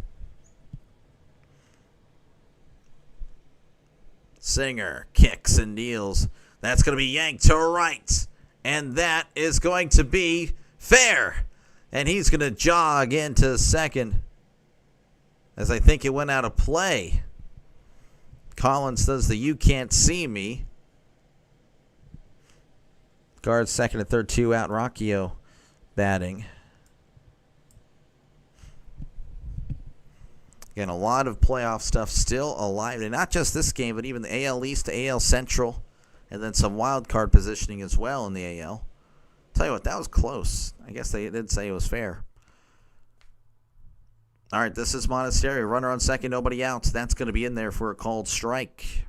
Singer kicks and deals. That's going to be yanked to right. And that is going to be fair. And he's going to jog into second as I think it went out of play. Collins does the "you can't see me." Guards second and third, 2 out. Rocchio batting. Again, a lot of playoff stuff still alive. And not just this game, but even the AL East to AL Central. And then some wild card positioning as well in the AL. Tell you what, that was close. I guess they did say it was fair. All right, this is Monasterio. Runner on second, nobody out. That's going to be in there for a called strike.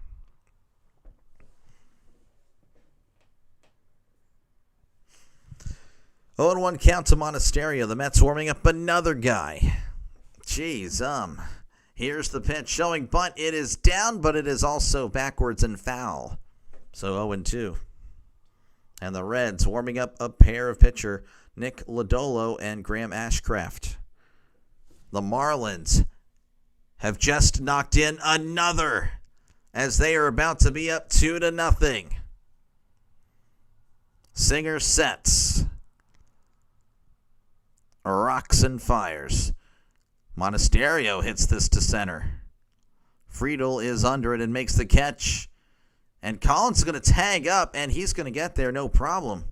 Oh, and 1 count to Monasterio. The Mets warming up another guy. Jeez, here's the pitch showing bunt. It is down, but it is also backwards and foul. So 0-2. And the Reds warming up a pair of pitcher, Nick Lodolo and Graham Ashcraft. The Marlins have just knocked in another as they are about to be up 2-0. Singer sets. Rocks and fires. Monasterio hits this to center. Friedel is under it and makes the catch. And Collins is going to tag up, and he's going to get there no problem.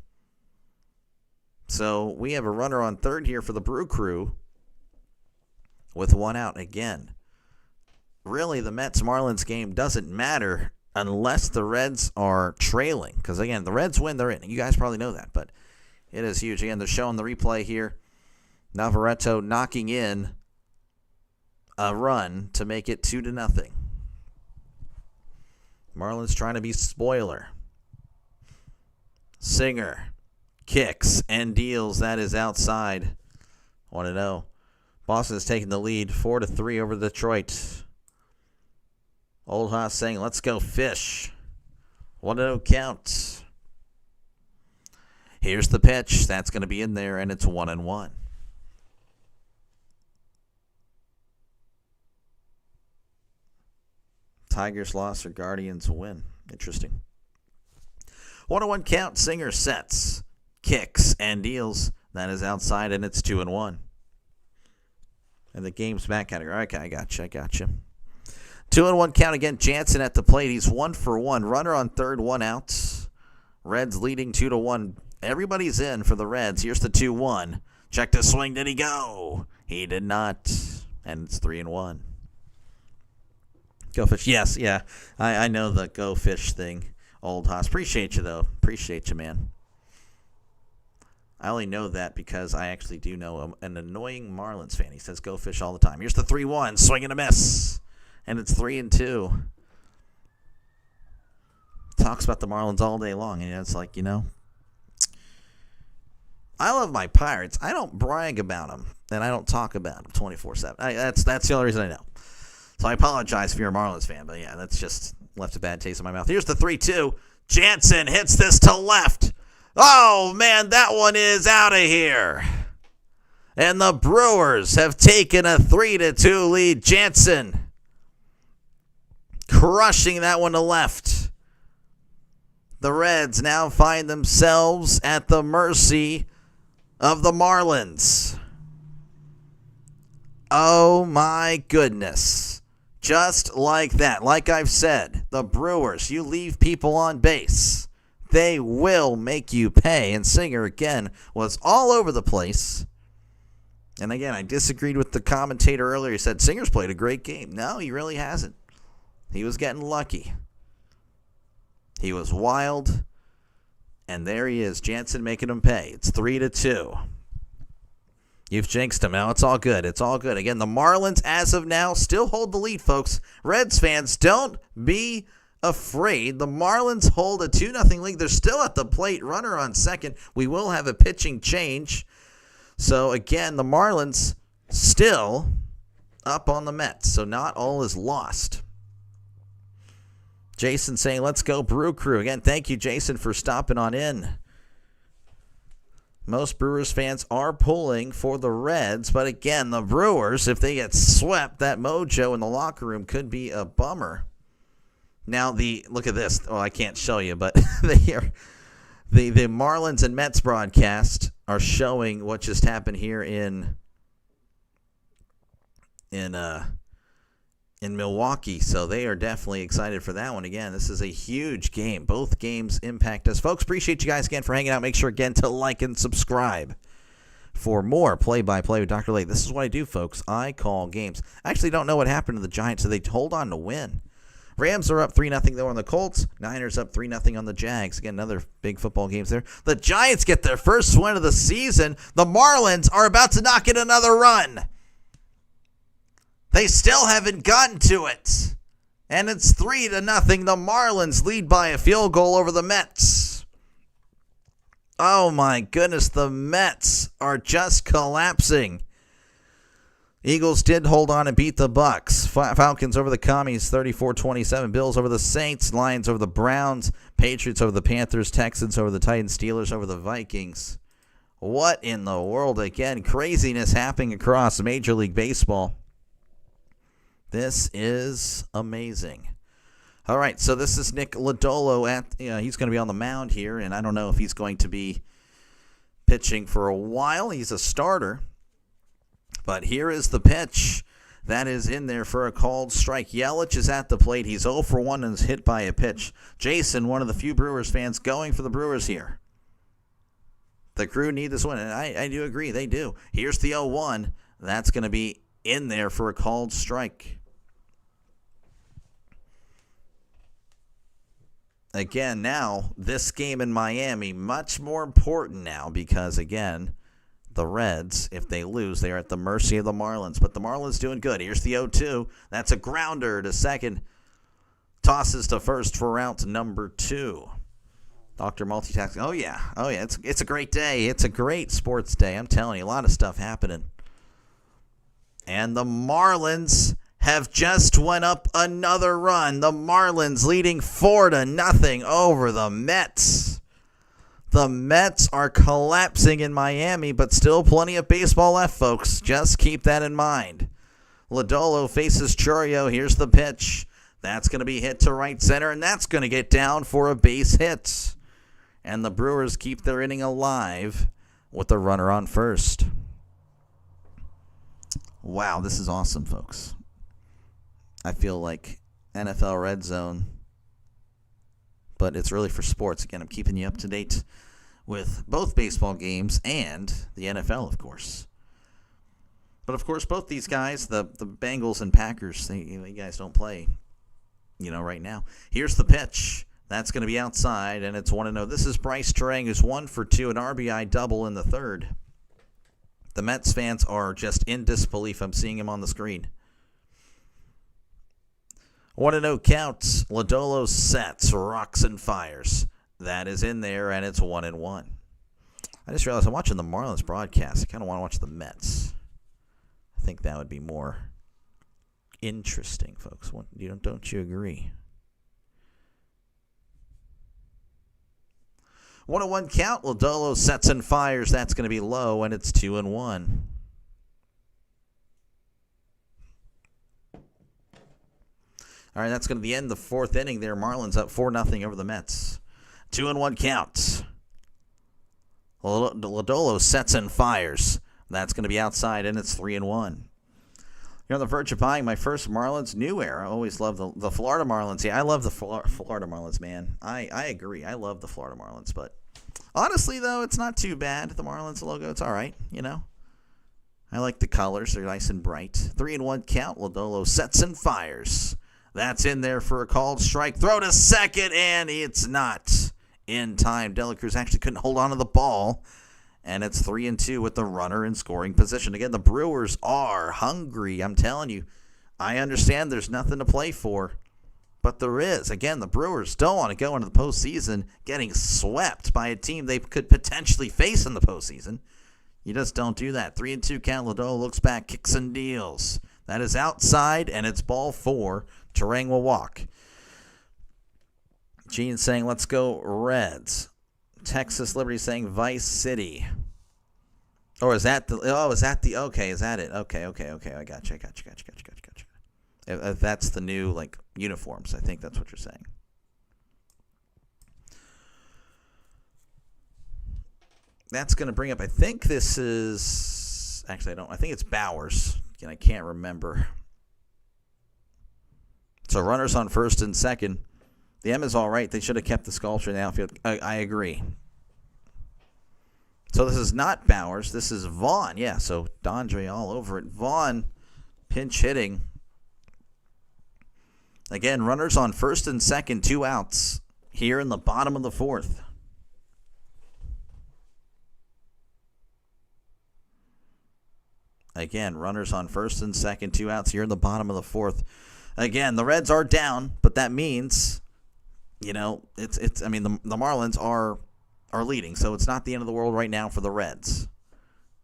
So we have a runner on third here for the Brew Crew with 1 out again. Really, the Mets-Marlins game doesn't matter unless the Reds are trailing. Because, again, the Reds win, they're in. You guys probably know that, but it is huge. Again, they're showing the replay here. Navarreto knocking in a run to make it 2-0. Marlins trying to be spoiler. Singer kicks and deals. That is outside. 1-0. Boston has taken the lead 4-3 over Detroit. Old Haas saying, let's go fish. 1-0 count. Here's the pitch. That's going to be in there, and it's 1-1. Tigers loss or Guardians win. Interesting. 1-1 count. Singer sets, kicks, and deals. That is outside, and it's 2-1. And the game's back category. Okay, I got you. 2-1 count again. Jansen at the plate. He's 1 for 1. Runner on third, 1 out. Reds leading 2-1. Everybody's in for the Reds. Here's the 2-1. Check the swing. Did he go? He did not. And it's 3-1. Go Fish. Yes, yeah. I know the Go Fish thing. Old Haas. Appreciate you, though. Appreciate you, man. I only know that because I actually do know an annoying Marlins fan. He says Go Fish all the time. Here's the 3-1. Swing and a miss. And it's 3-2. Talks about the Marlins all day long. And it's like, I love my Pirates. I don't brag about them. And I don't talk about them 24/7. That's the only reason I know. So I apologize if you're a Marlins fan. But yeah, that's just left a bad taste in my mouth. Here's the 3-2. Jansen hits this to left. Oh, man, that one is out of here. And the Brewers have taken a 3-2 lead. Jansen crushing that one to left. The Reds now find themselves at the mercy of the Marlins. Oh, my goodness. Just like that. Like I've said, the Brewers, you leave people on base, they will make you pay. And Singer, again, was all over the place. And again, I disagreed with the commentator earlier. He said Singer's played a great game. No, he really hasn't. He was getting lucky. He was wild. And there he is, Jansen making him pay. It's 3-2. You've jinxed him. Now it's all good. It's all good. Again, the Marlins, as of now, still hold the lead, folks. Reds fans, don't be afraid. The Marlins hold a 2-0 lead. They're still at the plate. Runner on second. We will have a pitching change. So, again, the Marlins still up on the Mets. So not all is lost. Jason saying, let's go Brew Crew. Again, thank you, Jason, for stopping on in. Most Brewers fans are pulling for the Reds. But, again, the Brewers, if they get swept, that mojo in the locker room could be a bummer. Now, look at this. Oh, I can't show you, but the Marlins and Mets broadcast are showing what just happened here in Milwaukee. So they are definitely excited for that one. Again, this is a huge game. Both games impact us. Folks, appreciate you guys again for hanging out. Make sure, again, to like and subscribe for more play-by-play with Dr. Lake. This is what I do, folks. I call games. I actually don't know what happened to the Giants, so they hold on to win. Rams are up 3-0, though, on the Colts. Niners up 3-0 on the Jags. Again, another big football games there. The Giants get their first win of the season. The Marlins are about to knock in another run. They still haven't gotten to it. And it's 3-0. The Marlins lead by a field goal over the Mets. Oh, my goodness. The Mets are just collapsing. Eagles did hold on and beat the Bucks. Falcons over the Commies, 34-27. Bills over the Saints. Lions over the Browns. Patriots over the Panthers. Texans over the Titans. Steelers over the Vikings. What in the world? Again, craziness happening across Major League Baseball. This is amazing. All right, so this is Nick Lodolo. He's going to be on the mound here, and I don't know if he's going to be pitching for a while. He's a starter. But here is the pitch that is in there for a called strike. Yelich is at the plate. He's 0 for 1 and is hit by a pitch. Jason, one of the few Brewers fans, going for the Brewers here. The Crew need this win, and I do agree. They do. Here's the 0-1. That's going to be in there for a called strike. Again, now, this game in Miami, much more important now because, again, the Reds, if they lose, they are at the mercy of the Marlins. But the Marlins doing good. Here's the 0-2. That's a grounder to second. Tosses to first for out number 2. Dr. Multitasking. Oh, yeah. It's a great day. It's a great sports day. I'm telling you, a lot of stuff happening. And the Marlins have just went up another run. The Marlins leading 4-0 over the Mets. The Mets are collapsing in Miami, but still plenty of baseball left, folks. Just keep that in mind. Lodolo faces Churio. Here's the pitch. That's going to be hit to right center, and that's going to get down for a base hit. And the Brewers keep their inning alive with the runner on first. Wow, this is awesome, folks. I feel like NFL Red Zone, but it's really for sports. Again, I'm keeping you up to date with both baseball games and the NFL, of course. But, of course, both these guys, the Bengals and Packers, you guys don't play, right now. Here's the pitch. That's going to be outside, and it's 1-0. This is Bryce Terang, who's 1 for 2, an RBI double in the third. The Mets fans are just in disbelief. I'm seeing him on the screen. 1-0 counts. Lodolo sets, rocks, and fires. That is in there, and it's 1-1. I just realized I'm watching the Marlins broadcast. I kind of want to watch the Mets. I think that would be more interesting, folks. Don't you agree? 1-1 count. Lodolo sets and fires. That's going to be low, and it's 2-1. All right, that's going to be the end of the fourth inning there. Marlins up 4-0 over the Mets. 2-1 count. Lodolo sets and fires. That's going to be outside, and it's 3-1. You're on the verge of buying my first Marlins new era. Always love the Florida Marlins. Yeah, I love the Florida Marlins, man. I agree. I love the Florida Marlins. But honestly, though, it's not too bad. The Marlins logo, it's all right, I like the colors. They're nice and bright. 3-1 count. Lodolo sets and fires. That's in there for a called strike. Throw to second, and it's not in time. De La Cruz actually couldn't hold on to the ball. And it's 3-2 with the runner in scoring position. Again, the Brewers are hungry. I'm telling you, I understand there's nothing to play for, but there is. Again, the Brewers don't want to go into the postseason getting swept by a team they could potentially face in the postseason. You just don't do that. 3-2 count. Lodolo looks back, kicks and deals. That is outside, and it's ball 4. Terang will walk. Gene saying, let's go Reds. Texas Liberty saying Vice City. Or is that the okay, is that it? Okay, I got you. If that's the new, uniforms, I think that's what you're saying. That's going to bring up, I think this is, actually I think it's Bowers. Again, I can't remember. So runners on first and second. The M is all right. They should have kept the sculpture in the outfield. I agree. So this is not Bowers. This is Vaughn. Yeah, so Dondre all over it. Vaughn pinch hitting. Again, runners on first and second, 2 outs here in the bottom of the fourth. Again, runners on first and second, 2 outs here in the bottom of the fourth. Again, the Reds are down, but that means, the Marlins are leading, so it's not the end of the world right now for the Reds.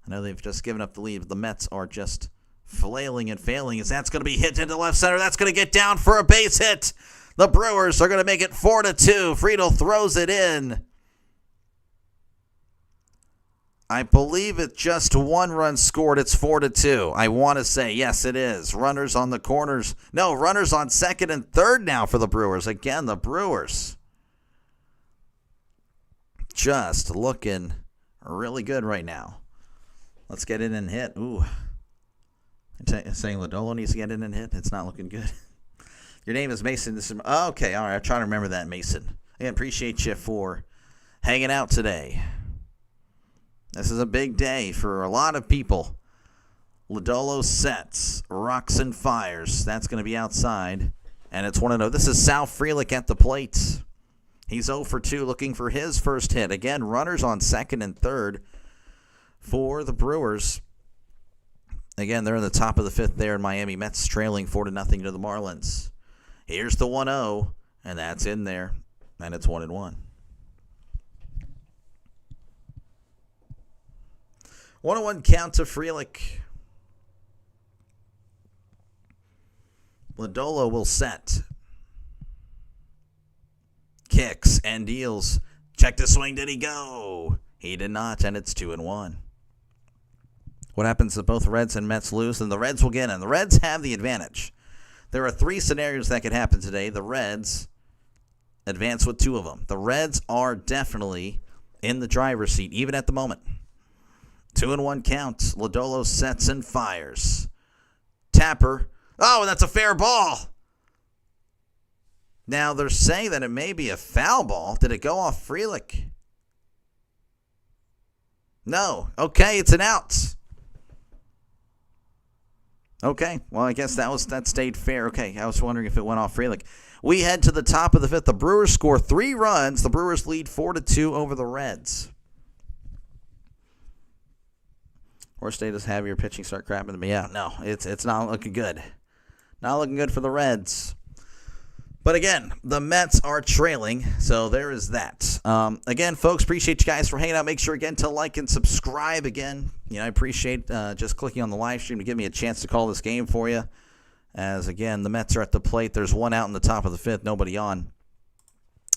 I know they've just given up the lead, but the Mets are just flailing and failing as that's going to be hit into left center. That's going to get down for a base hit. The Brewers are going to make it 4-2. Friedel throws it in. I believe it's just 1 run scored. It's 4-2. I want to say, yes, it is. Runners on the corners. No, runners on second and third now for the Brewers. Again, the Brewers just looking really good right now. Let's get in and hit. Ooh. Saying Lodolo needs to get in and hit. It's not looking good. Your name is Mason. Okay, all right. I'm trying to remember that, Mason. I appreciate you for hanging out today. This is a big day for a lot of people. Lodolo sets, rocks and fires. That's going to be outside, and it's 1-0. This is Sal Frelick at the plate. He's 0 for 2 looking for his first hit. Again, runners on second and third for the Brewers. Again, they're in the top of the fifth there in Miami. Mets trailing 4-0 to the Marlins. Here's the 1-0, and that's in there, and it's 1-1. 1-1 count to Frelick. Lodolo will set. Kicks and deals. Check the swing. Did he go? He did not, and it's 2-1. What happens if both Reds and Mets lose? And the Reds will get in. The Reds have the advantage. There are 3 scenarios that could happen today. The Reds advance with 2 of them. The Reds are definitely in the driver's seat, even at the moment. 2-1 count. Lodolo sets and fires. Tapper. Oh, and that's a fair ball. Now, they're saying that it may be a foul ball. Did it go off Frelick? No. Okay, it's an out. Okay, well, I guess that stayed fair. Okay, I was wondering if it went off Frelick. We head to the top of the fifth. The Brewers score 3 runs. The Brewers lead 4-2 over the Reds. Worst day does have your pitching start crapping me out. No, it's not looking good. Not looking good for the Reds. But again, the Mets are trailing, so there is that. Again, folks, appreciate you guys for hanging out. Make sure, again, to like and subscribe again. I appreciate just clicking on the live stream to give me a chance to call this game for you. As, again, the Mets are at the plate. There's one out in the top of the fifth, nobody on.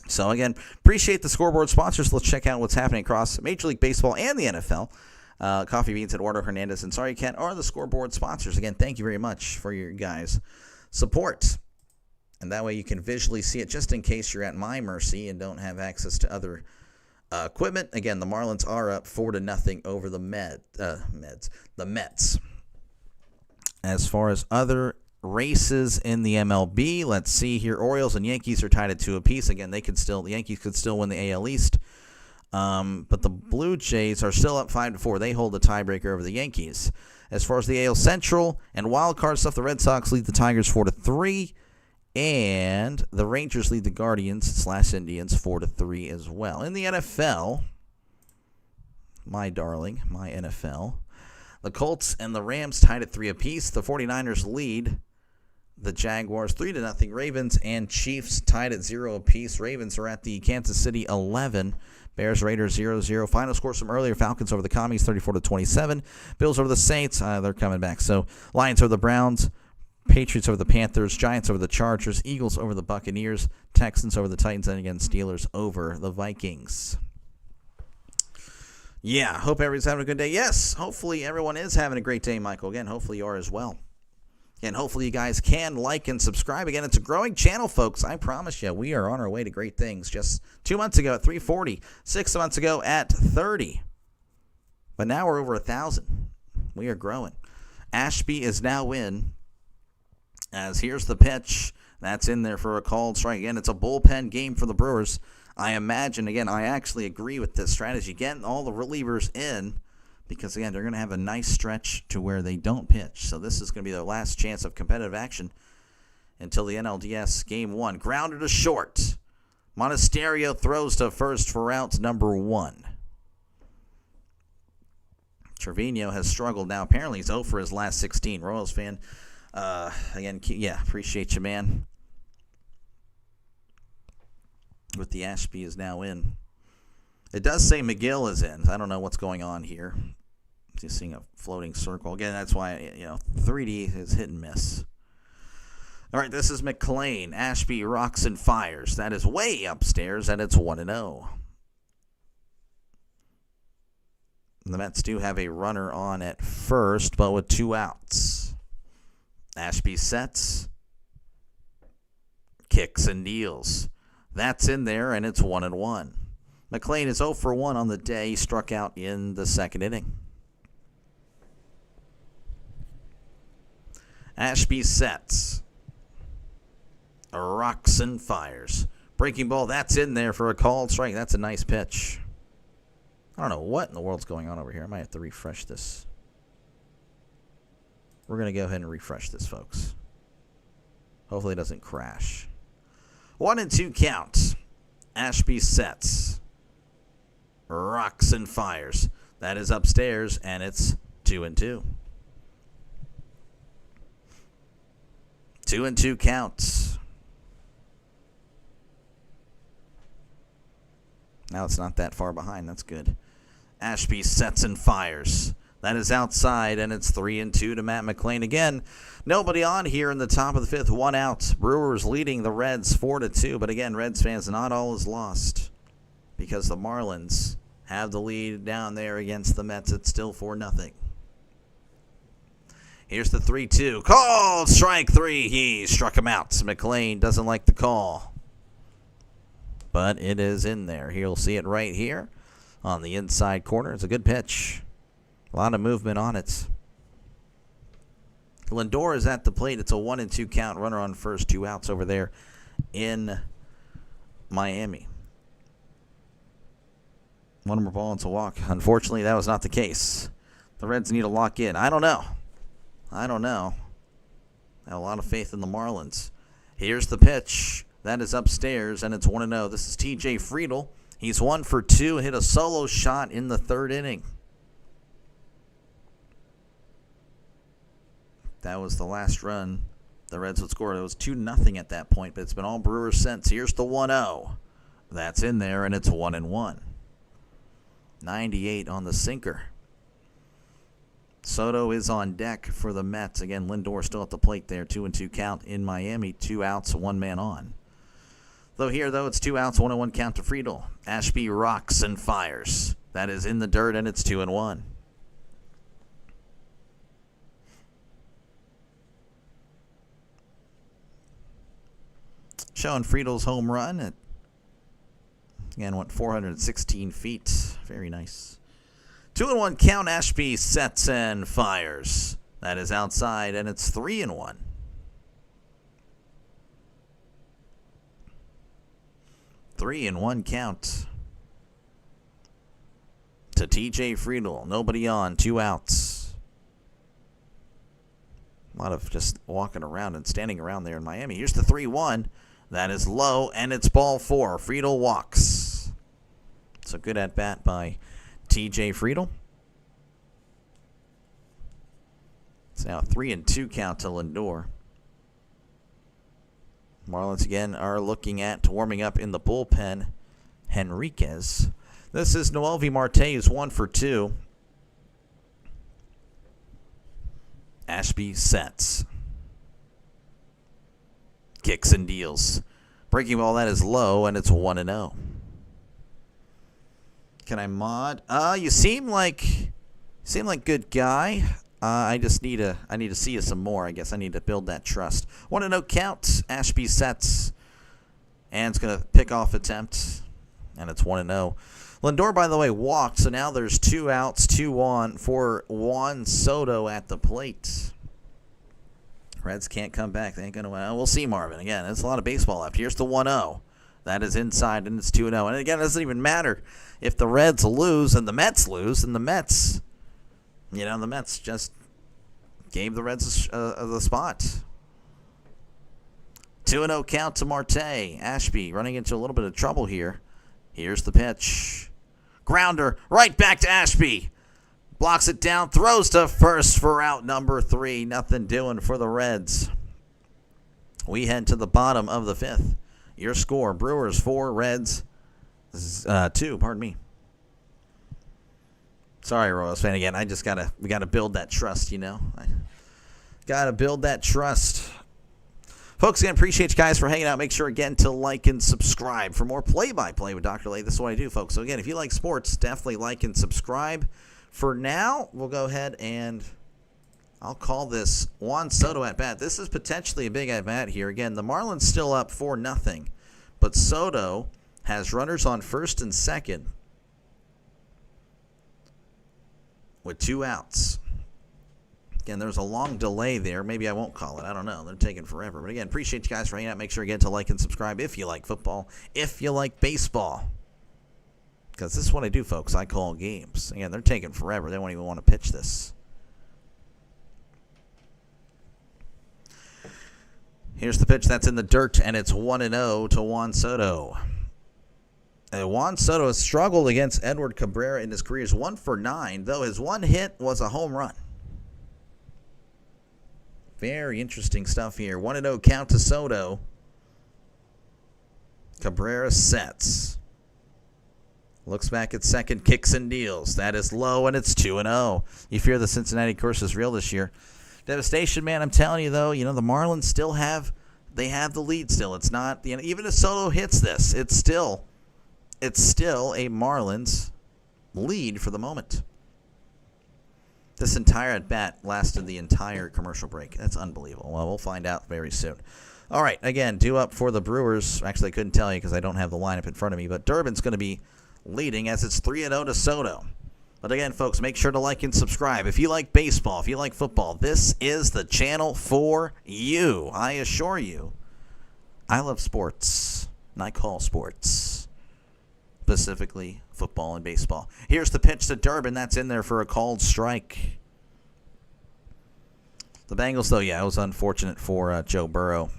So, again, appreciate the scoreboard sponsors. Let's check out what's happening across Major League Baseball and the NFL. Coffee Beans, Eduardo Hernandez, and Sorry Ken are the scoreboard sponsors. Again, thank you very much for your guys' support. And that way you can visually see it just in case you're at my mercy and don't have access to other equipment. Again, the Marlins are up 4-0 over the Mets. As far as other races in the MLB, let's see here. Orioles and Yankees are tied at 2 apiece. Again, the Yankees could still win the AL East. But the Blue Jays are still up 5-4. They hold the tiebreaker over the Yankees. As far as the AL Central and wild card stuff, the Red Sox lead the Tigers 4-3. And the Rangers lead the Guardians/Indians 4-3 as well. In the NFL, my darling, my NFL, the Colts and the Rams tied at 3 apiece. The 49ers lead the Jaguars 3-0. Ravens and Chiefs tied at 0 apiece. Ravens are at the Kansas City 11. Bears, Raiders 0-0. Final scores from earlier: Falcons over the Commies 34-27. Bills over the Saints. They're coming back. So Lions over the Browns. Patriots over the Panthers, Giants over the Chargers, Eagles over the Buccaneers, Texans over the Titans, and again, Steelers over the Vikings. Yeah, hope everyone's having a good day. Yes, hopefully everyone is having a great day, Michael. Again, hopefully you are as well. And hopefully you guys can like and subscribe. Again, it's a growing channel, folks. I promise you, we are on our way to great things. Just 2 months ago at 340, 6 months ago at 30. But now we're over 1,000. We are growing. Ashby is now in. As here's the pitch. That's in there for a called strike. Again, it's a bullpen game for the Brewers. I imagine, again, I actually agree with this strategy. Getting all the relievers in because, again, they're going to have a nice stretch to where they don't pitch. So this is going to be their last chance of competitive action until the NLDS Game 1. Grounded to short. Monasterio throws to first for out number 1. Trevino has struggled now. Apparently he's 0 for his last 16. Royals fan. Again, yeah, appreciate you, man. With the Ashby is now in. It does say McGill is in. I don't know what's going on here. Just seeing a floating circle. Again, that's why, 3D is hit and miss. All right, this is McClain. Ashby rocks and fires. That is way upstairs, and it's 1-0. The Mets do have a runner on at first, but with 2 outs. Ashby sets, kicks and deals. That's in there, and it's 1-1. McClain is 0 for 1 on the day. He struck out in the second inning. Ashby sets, rocks and fires. Breaking ball, that's in there for a called strike. That's a nice pitch. I don't know what in the world's going on over here. I might have to refresh this. We're going to go ahead and refresh this, folks. Hopefully it doesn't crash. 1-2 count. Ashby sets. Rocks and fires. That is upstairs, and it's 2-2. 2-2 counts. Now it's not that far behind. That's good. Ashby sets and fires. That is outside, and it's 3-2 to Matt McClain. Again, nobody on here in the top of the fifth. 1 out. Brewers leading the Reds 4-2. But again, Reds fans, not all is lost because the Marlins have the lead down there against the Mets. It's still 4-0. Here's the 3-2. Called strike 3. He struck him out. McClain doesn't like the call. But it is in there. You'll see it right here on the inside corner. It's a good pitch. A lot of movement on it. Lindor is at the plate. It's a 1-2 count. Runner on first, 2 outs over there in Miami. One more ball, it's a walk. Unfortunately, that was not the case. The Reds need to lock in. I don't know. I have a lot of faith in the Marlins. Here's the pitch. That is upstairs, and it's 1-0. This is TJ Friedl. He's 1 for 2, hit a solo shot in the 3rd inning. That was the last run the Reds would score. It was 2-0 at that point, but it's been all Brewers since. Here's the 1-0. That's in there, and it's 1-1. 98 on the sinker. Soto is on deck for the Mets. Again, Lindor still at the plate there. 2-2 count in Miami. 2 outs, 1 man on. Though here, it's 2 outs, 1-1 count to Friedl. Ashby rocks and fires. That is in the dirt, and it's 2-1. Showing Friedl's home run. It, again, went 416 feet. Very nice. 2-1 count. Ashby sets and fires. That is outside, and it's 3-1. 3-1 count to TJ Friedl. Nobody on. 2 outs. A lot of just walking around and standing around there in Miami. Here's the 3-1. That is low, and it's ball 4. Friedl walks. So good at bat by TJ Friedl. It's now a 3-2 count to Lindor. Marlins again are looking at warming up in the bullpen. Henriquez. This is Noelvi Marte, who's 1 for 2. Ashby sets. Kicks and deals. Breaking ball, that is low, and it's 1-0. Can I mod? You seem like good guy. I need to see you some more. I guess I need to build that trust. 1-0 count. Ashby sets. And it's going to pick off attempt. And it's 1-0. Lindor, by the way, walked. So now there's 2 outs, 2 on for Juan Soto at the plate. Reds can't come back. They ain't going to win. We'll see, Marvin. Again, there's a lot of baseball left. Here's the 1-0. That is inside, and it's 2-0. And again, it doesn't even matter if the Reds lose and the Mets lose. And the Mets, the Mets just gave the Reds the spot. 2-0 count to Marte. Ashby running into a little bit of trouble here. Here's the pitch. Grounder right back to Ashby. Blocks it down, throws to first for out number 3. Nothing doing for the Reds. We head to the bottom of the 5th. Your score, Brewers 4, Reds 2, pardon me. Sorry, Royals fan, again, we gotta build that trust, I gotta build that trust. Folks, again, appreciate you guys for hanging out. Make sure, again, to like and subscribe for more play-by-play with Dr. Lay. This is what I do, folks. So, again, if you like sports, definitely like and subscribe. For now, we'll go ahead and I'll call this Juan Soto at bat. This is potentially a big at bat here. Again, the Marlins still up 4-0, but Soto has runners on first and second with 2 outs. Again, there's a long delay there. Maybe I won't call it. I don't know. They're taking forever. But again, appreciate you guys for hanging out. Make sure again to like and subscribe if you like football, if you like baseball. Because this is what I do, folks. I call games. Again, they're taking forever. They won't even want to pitch this. Here's the pitch that's in the dirt, and it's 1-0 to Juan Soto. And Juan Soto has struggled against Edward Cabrera in his career. He's 1 for 9, though his one hit was a home run. Very interesting stuff here. 1-0 count to Soto. Cabrera sets. Looks back at second, kicks and deals. That is low, and it's 2-0. You fear the Cincinnati curse is real this year. Devastation, man. I'm telling you, though, the Marlins still have the lead still. It's not, even if Soto hits this, it's still a Marlins lead for the moment. This entire at-bat lasted the entire commercial break. That's unbelievable. Well, we'll find out very soon. All right, again, due up for the Brewers. Actually, I couldn't tell you because I don't have the lineup in front of me, but Durbin's going to be leading as it's 3-0 to Soto. But again, folks, make sure to like and subscribe. If you like baseball, if you like football, this is the channel for you. I assure you. I love sports, and I call sports, specifically football and baseball. Here's the pitch to Durbin. That's in there for a called strike. The Bengals, though, yeah, it was unfortunate for Joe Burrow.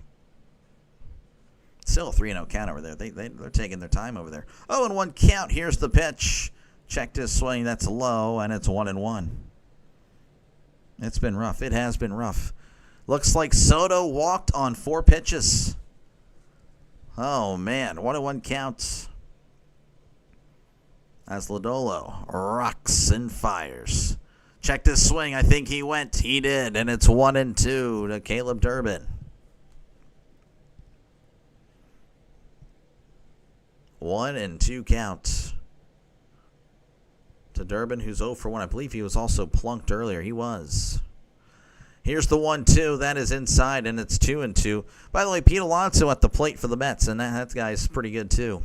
Still a 3-0 count over there. They're taking their time over there. 0-1 count. Here's the pitch. Checked his swing. That's low, and it's 1-1. It's been rough. It has been rough. Looks like Soto walked on 4 pitches. Oh, man. 1-1 count. As Lodolo rocks and fires. Checked his swing. I think he went. He did, and it's 1-2 to Caleb Durbin. 1-2 count to Durbin, who's 0 for 1. I believe he was also plunked earlier. He was. Here's the 1-2. That is inside, and it's 2-2. By the way, Pete Alonso at the plate for the Mets, and that guy's pretty good too.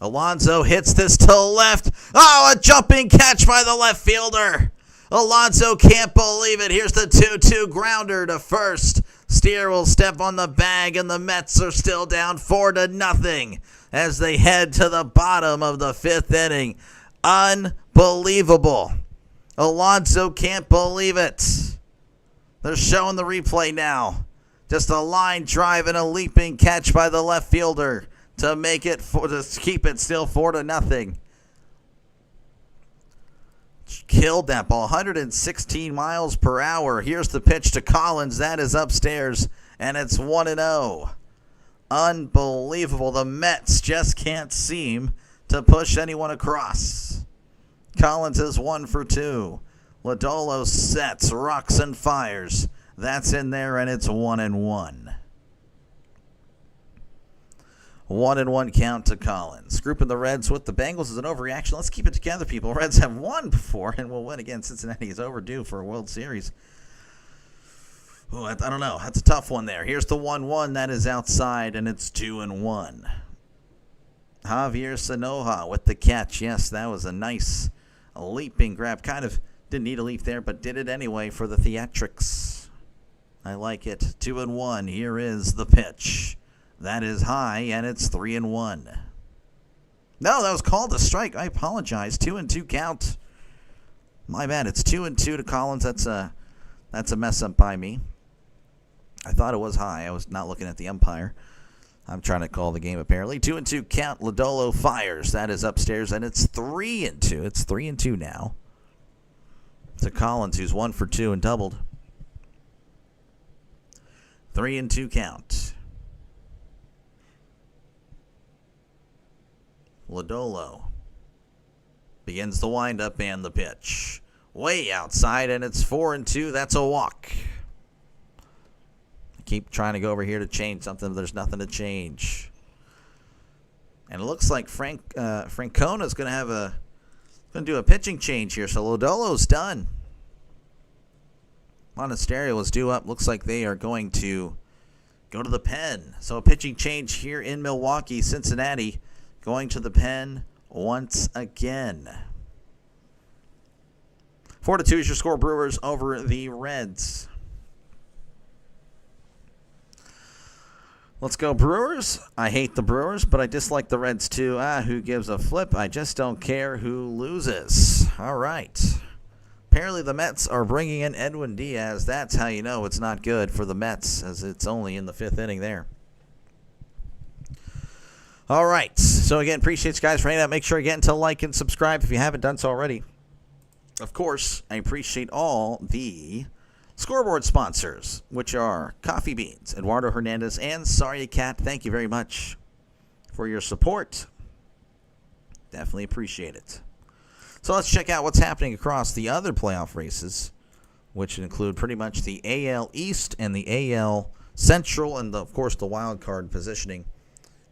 Alonso hits this to left. Oh, a jumping catch by the left fielder. Alonso can't believe it. Here's the 2-2 grounder to first. Steer will step on the bag, and the Mets are still down 4-0 as they head to the bottom of the 5th inning. Unbelievable. Alonso can't believe it. They're showing the replay now. Just a line drive and a leaping catch by the left fielder to make it to keep it still 4-0. Killed that ball, 116 miles per hour. Here's the pitch to Collins. That is upstairs, and it's 1-0. Unbelievable. The Mets just can't seem to push anyone across. Collins is 1 for 2. Lodolo sets, rocks, and fires. That's in there, and it's 1-1. 1-1 count to Collins. Grouping the Reds with the Bengals is an overreaction. Let's keep it together, people. Reds have won before and will win again. Cincinnati is overdue for a World Series. Oh, I don't know. That's a tough one there. Here's the 1-1. That is outside, and it's 2-1. Javier Sanoja with the catch. Yes, that was a nice leaping grab. Kind of didn't need a leap there, but did it anyway for the theatrics. I like it. 2-1. Here is the pitch. That is high, and it's 3-1. No, that was called a strike. I apologize. 2-2 count. My bad. It's 2-2 to Collins. That's a mess up by me. I thought it was high. I was not looking at the umpire. I'm trying to call the game, apparently. 2-2 count. Lodolo fires. That is upstairs, and it's 3-2. It's 3-2 now. To Collins, who's 1 for 2 and doubled. 3-2 count. Lodolo begins the windup and the pitch. Way outside, and it's 4-2. That's a walk. I keep trying to go over here to change something, but there's nothing to change. And it looks like Francona's going to do a pitching change here. So Lodolo's done. Monasterio was due up. Looks like they are going to go to the pen. So a pitching change here in Milwaukee. Cincinnati going to the pen once again. 4-2 is your score, Brewers over the Reds. Let's go, Brewers. I hate the Brewers, but I dislike the Reds too. Who gives a flip? I just don't care who loses. All right. Apparently the Mets are bringing in Edwin Diaz. That's how you know it's not good for the Mets, as it's only in the 5th inning there. All right. So, again, appreciate you guys for hanging out. Make sure, again, to like and subscribe if you haven't done so already. Of course, I appreciate all the scoreboard sponsors, which are Coffee Beans, Eduardo Hernandez, and Sorry Cat. Thank you very much for your support. Definitely appreciate it. So let's check out what's happening across the other playoff races, which include pretty much the AL East and the AL Central, and, of course, the wild card positioning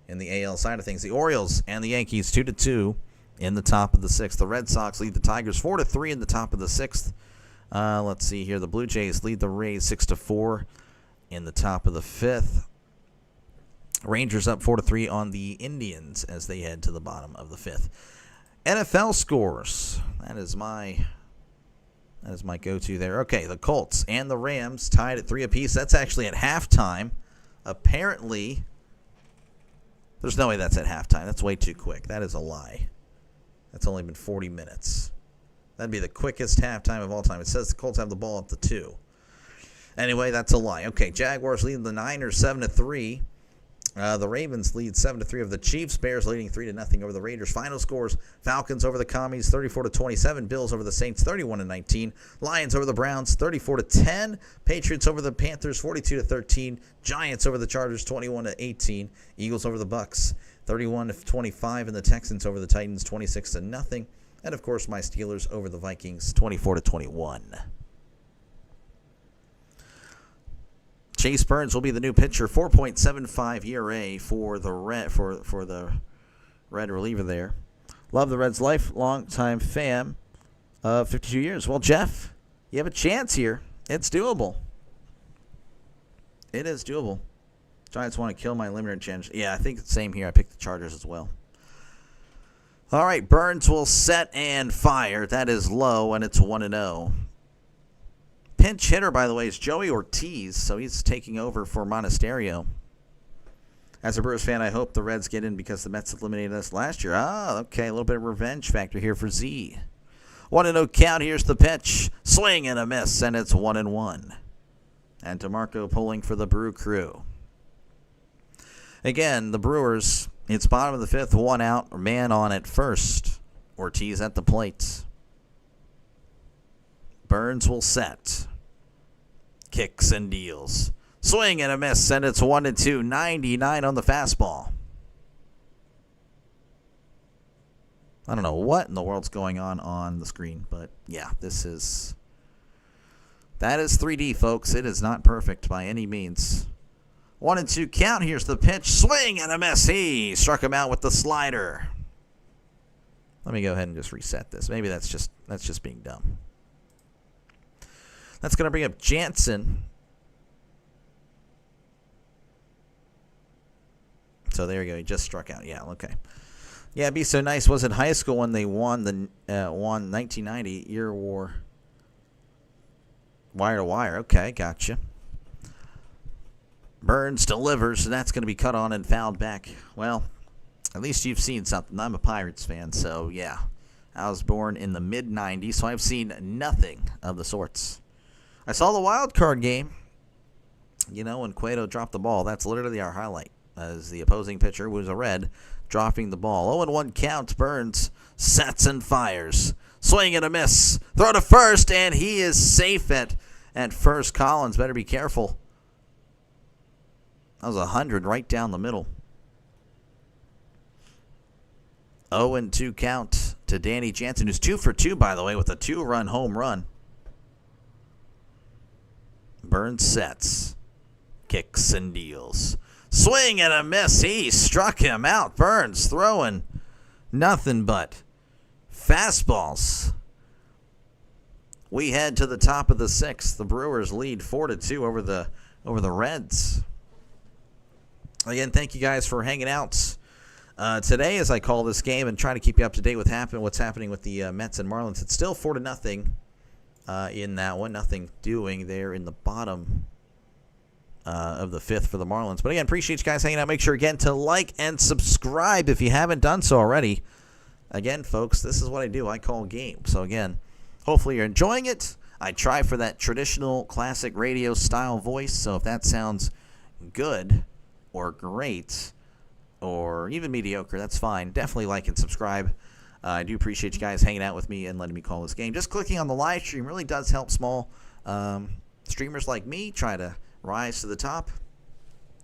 in the AL side of things. The Orioles and the Yankees 2-2 in the top of the 6th. The Red Sox lead the Tigers 4-3 in the top of the 6th. Let's see here. The Blue Jays lead the Rays 6-4 in the top of the 5th. Rangers up 4-3 on the Indians as they head to the bottom of the 5th. NFL scores. That is my go-to there. Okay, the Colts and the Rams tied at 3 apiece. That's actually at halftime. Apparently, there's no way that's at halftime. That's way too quick. That is a lie. That's only been 40 minutes. That'd be the quickest halftime of all time. It says the Colts have the ball at the 2. Anyway, that's a lie. Okay, Jaguars leading the Niners 7-3. The Ravens lead 7-3 over the Chiefs. Bears leading 3-0 over the Raiders. Final scores: Falcons over the Commies 34-27. Bills over the Saints 31-19. Lions over the Browns 34-10. Patriots over the Panthers 42-13. Giants over the Chargers 21-18. Eagles over the Bucks 31-25, and the Texans over the Titans 26-0. And of course, my Steelers over the Vikings 24-21. Chase Burns will be the new pitcher. 4.75 ERA for the Red reliever there. Love the Reds' lifelong time fan of 52 years. Well, Jeff, you have a chance here. It's doable. It is doable. Giants want to kill my limited chance. Yeah, I think it's the same here. I picked the Chargers as well. All right, Burns will set and fire. That is low, and it's 1-0. Pinch hitter, by the way, is Joey Ortiz, so he's taking over for Monasterio. As a Brewers fan, I hope the Reds get in because the Mets eliminated us last year. Okay, a little bit of revenge factor here for Z. 1-0 count. Here's the pitch. Swing and a miss, and it's 1-1. And DeMarco pulling for the Brew Crew. Again, the Brewers, it's bottom of the 5th, 1 out, man on at first. Ortiz at the plate. Burns will set. Kicks and deals. Swing and a miss, and it's 1-2. 99 on the fastball. I don't know what in the world's going on the screen, but yeah, that is 3D, folks. It is not perfect by any means. 1-2 count. Here's the pitch. Swing and a miss. He struck him out with the slider. Let me go ahead and just reset this. Maybe that's just being dumb. That's going to bring up Jansen. So there you go. He just struck out. Yeah, okay. Yeah, it'd be so nice. Was it high school when they won 1990 year war? Wire to wire. Okay, gotcha. Burns delivers, and that's going to be cut on and fouled back. Well, at least you've seen something. I'm a Pirates fan, so yeah. I was born in the mid-90s, so I've seen nothing of the sorts. I saw the wild card game, when Cueto dropped the ball. That's literally our highlight, as the opposing pitcher, who was a Red, dropping the ball. 0-1 count. Burns sets and fires. Swing and a miss. Throw to first, and he is safe at first. Collins better be careful. That was 100 right down the middle. 0-2 count to Danny Jansen, who's 2 for 2, by the way, with a 2-run home run. Burns sets. Kicks and deals. Swing and a miss. He struck him out. Burns throwing nothing but fastballs. We head to the top of the 6th. The Brewers lead 4-2 over the Reds. Again, thank you guys for hanging out today as I call this game and try to keep you up to date with what's happening with the Mets and Marlins. It's still 4-0 in that one. Nothing doing there in the bottom of the 5th for the Marlins. But again, appreciate you guys hanging out. Make sure, again, to like and subscribe if you haven't done so already. Again, folks, this is what I do. I call games. So, again, hopefully you're enjoying it. I try for that traditional classic radio style voice. So if that sounds good or great or even mediocre, that's fine. Definitely like and subscribe. I do appreciate you guys hanging out with me and letting me call this game. Just clicking on the live stream really does help small streamers like me try to rise to the top.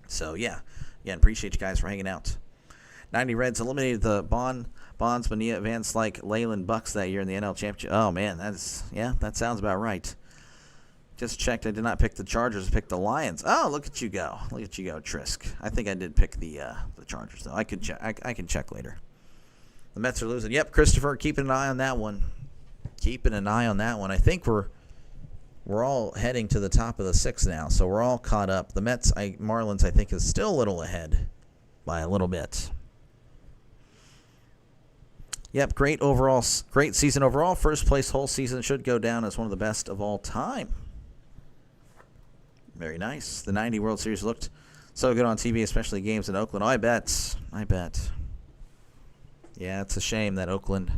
So, yeah. Again, appreciate you guys for hanging out. 90 Reds eliminated the Bonds, Bonilla, Van Slyke, Leyland Bucks that year in the NL Championship. Oh, man, that sounds about right. Just checked. I did not pick the Chargers. I picked the Lions. Oh, look at you go. Look at you go, Trisk. I think I did pick the Chargers, though. I can check later. The Mets are losing. Yep, Christopher, keeping an eye on that one. I think we're all heading to the top of the 6th now, so we're all caught up. The Marlins, I think, is still a little ahead. by a little bit. Yep, great season overall. First place whole season should go down as one of the best of all time. Very nice. The 90 World Series looked so good on TV, especially games in Oakland. Oh, I bet. Yeah, it's a shame that Oakland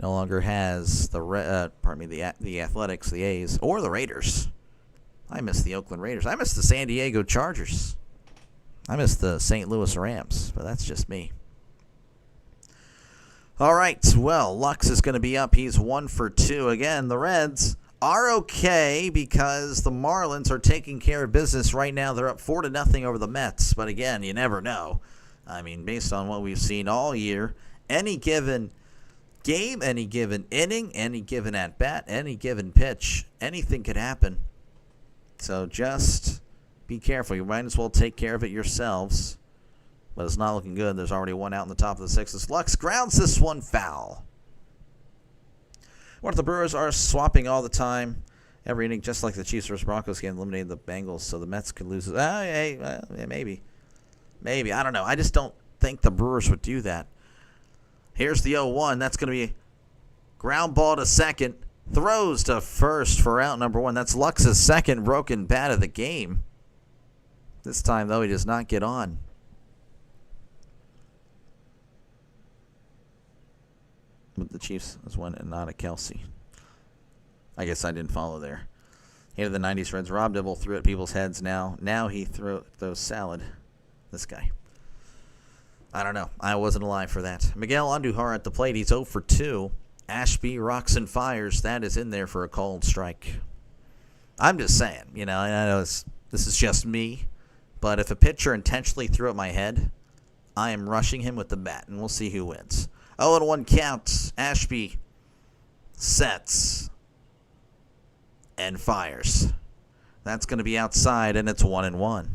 no longer has the Athletics, the A's, or the Raiders. I miss the Oakland Raiders. I miss the San Diego Chargers. I miss the St. Louis Rams, but that's just me. All right, well, Lux is going to be up. He's 1 for 2. Again, the Reds are okay because the Marlins are taking care of business right now. They're up 4-0 over the Mets, but again, you never know. I mean, based on what we've seen all year, any given game, any given inning, any given at-bat, any given pitch, anything could happen. So just be careful. You might as well take care of it yourselves. But it's not looking good. There's already one out in the top of the sixth. Lux grounds this one foul. What if the Brewers are swapping all the time, every inning, just like the Chiefs versus Broncos game eliminated the Bengals, so the Mets could lose? Maybe. I don't know. I just don't think the Brewers would do that. Here's the 0-1. That's going to be ground ball to second. Throws to first for out number 1. That's Lux's second broken bat of the game. This time, though, he does not get on. But the Chiefs was one and not a Kelsey. I guess I didn't follow there. Hated the 90s Reds. Rob Dibble threw at people's heads now. Now he throws salad. This guy. I don't know. I wasn't alive for that. Miguel Andujar at the plate. He's 0 for 2. Ashby rocks and fires. That is in there for a called strike. I'm just saying. I know this is just me. But if a pitcher intentionally threw at my head, I am rushing him with the bat. And we'll see who wins. 0-1 count. Ashby sets and fires. That's going to be outside, and it's 1-1.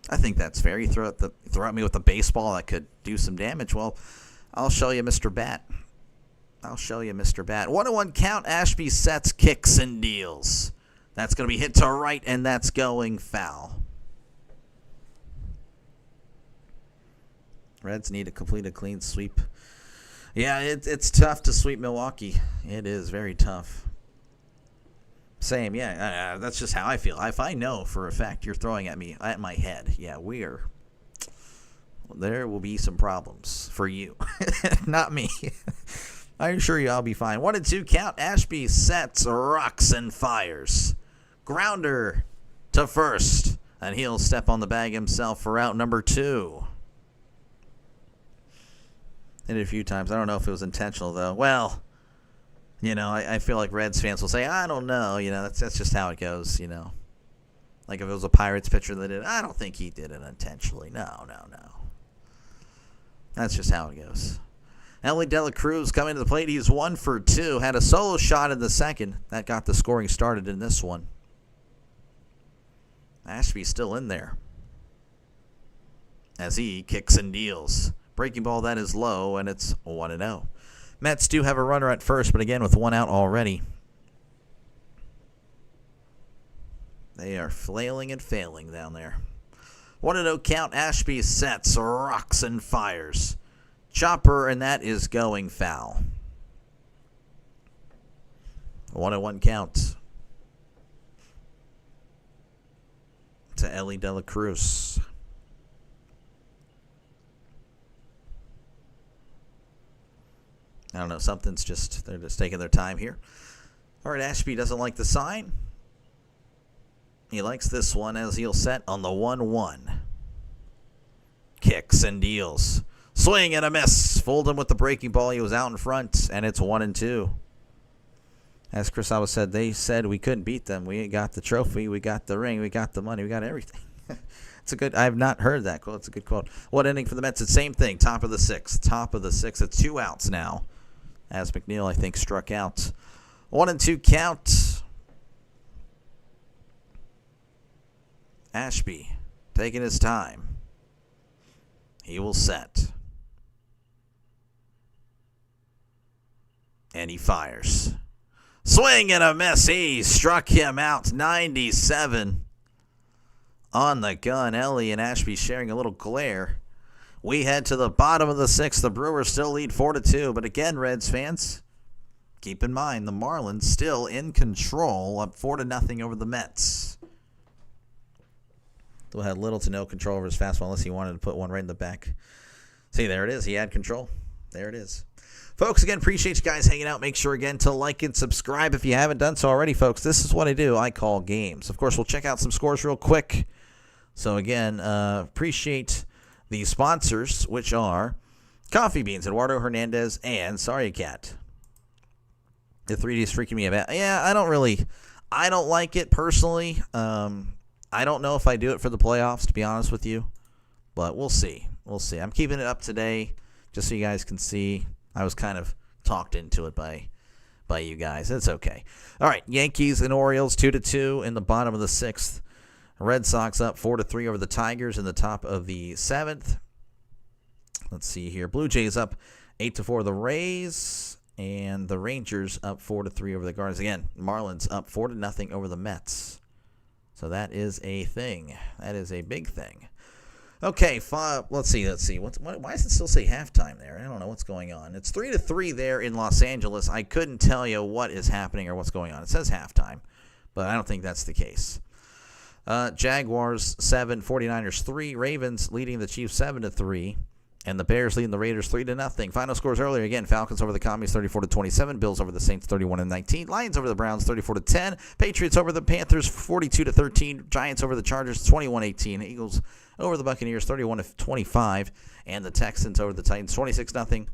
I think that's fair. You throw at me with a baseball that could do some damage. Well, I'll show you, Mr. Bat. 1-1 count. Ashby sets, kicks, and deals. That's going to be hit to right, and that's going foul. Reds need to complete a clean sweep. Yeah, it's tough to sweep Milwaukee. It is very tough. Same, yeah. That's just how I feel. If I know for a fact you're throwing at me, at my head, yeah, there will be some problems for you. Not me. I assure you I'll be fine. 1-2 count. Ashby sets, rocks, and fires. Grounder to first. And he'll step on the bag himself for out number 2. Hit it a few times. I don't know if it was intentional, though. Well, I feel like Reds fans will say, I don't know. That's just how it goes, Like if it was a Pirates pitcher that did it, I don't think he did it intentionally. No. That's just how it goes. Ellie De La Cruz coming to the plate. He's 1 for 2. Had a solo shot in the second. That got the scoring started in this one. Ashby's still in there as he kicks and deals. Breaking ball, that is low, and it's 1-0. Mets do have a runner at first, but again, with one out already. They are flailing and failing down there. 1-0 count. Ashby sets, rocks, and fires. Chopper, and that is going foul. 1-1 count to Ellie De La Cruz. I don't know. They're just taking their time here. All right, Ashby doesn't like the sign. He likes this one as he'll set on the 1-1. Kicks and deals. Swing and a miss. Fooled him with the breaking ball. He was out in front, and it's 1-2. As Chris Alba said, they said we couldn't beat them. We got the trophy. We got the ring. We got the money. We got everything. I have not heard that quote. It's a good quote. What inning for the Mets? It's the same thing. Top of the sixth. It's 2 outs now. As McNeil, I think, struck out. 1-2 count. Ashby taking his time. He will set. And he fires. Swing and a miss. He struck him out. 97 on the gun. Ellie and Ashby sharing a little glare. We head to the bottom of the 6th. The Brewers still lead 4-2. But again, Reds fans, keep in mind the Marlins still in control, up 4-0 over the Mets. Still had little to no control over his fastball unless he wanted to put one right in the back. See, there it is. He had control. There it is. Folks, again, appreciate you guys hanging out. Make sure, again, to like and subscribe if you haven't done so already, folks. This is what I do. I call games. Of course, we'll check out some scores real quick. So, again, appreciate the sponsors, which are Coffee Beans, Eduardo Hernandez, and Sorry Cat. The 3D is freaking me out. Yeah, I don't like it personally. I don't know if I do it for the playoffs, to be honest with you. But we'll see. We'll see. I'm keeping it up today just so you guys can see. I was kind of talked into it by you guys. It's okay. All right, Yankees and Orioles 2-2 in the bottom of the 6th. Red Sox up 4-3 over the Tigers in the top of the 7th. Let's see here. Blue Jays up 8-4 over the Rays, and the Rangers up 4-3 over the Guardians. Again, Marlins up 4-0 over the Mets. So that is a thing. That is a big thing. Okay, let's see. Why does it still say halftime there? I don't know what's going on. It's 3-3 there in Los Angeles. I couldn't tell you what is happening or what's going on. It says halftime, but I don't think that's the case. Jaguars 7, 49ers 3. Ravens leading the Chiefs 7-3. And the Bears leading the Raiders 3-0. Final scores earlier again: Falcons over the Commies 34-27, Bills over the Saints 31-19, Lions over the Browns 34-10, Patriots over the Panthers 42-13, Giants over the Chargers 21-18, Eagles over the Buccaneers 31-25, and the Texans over the Titans 26-0.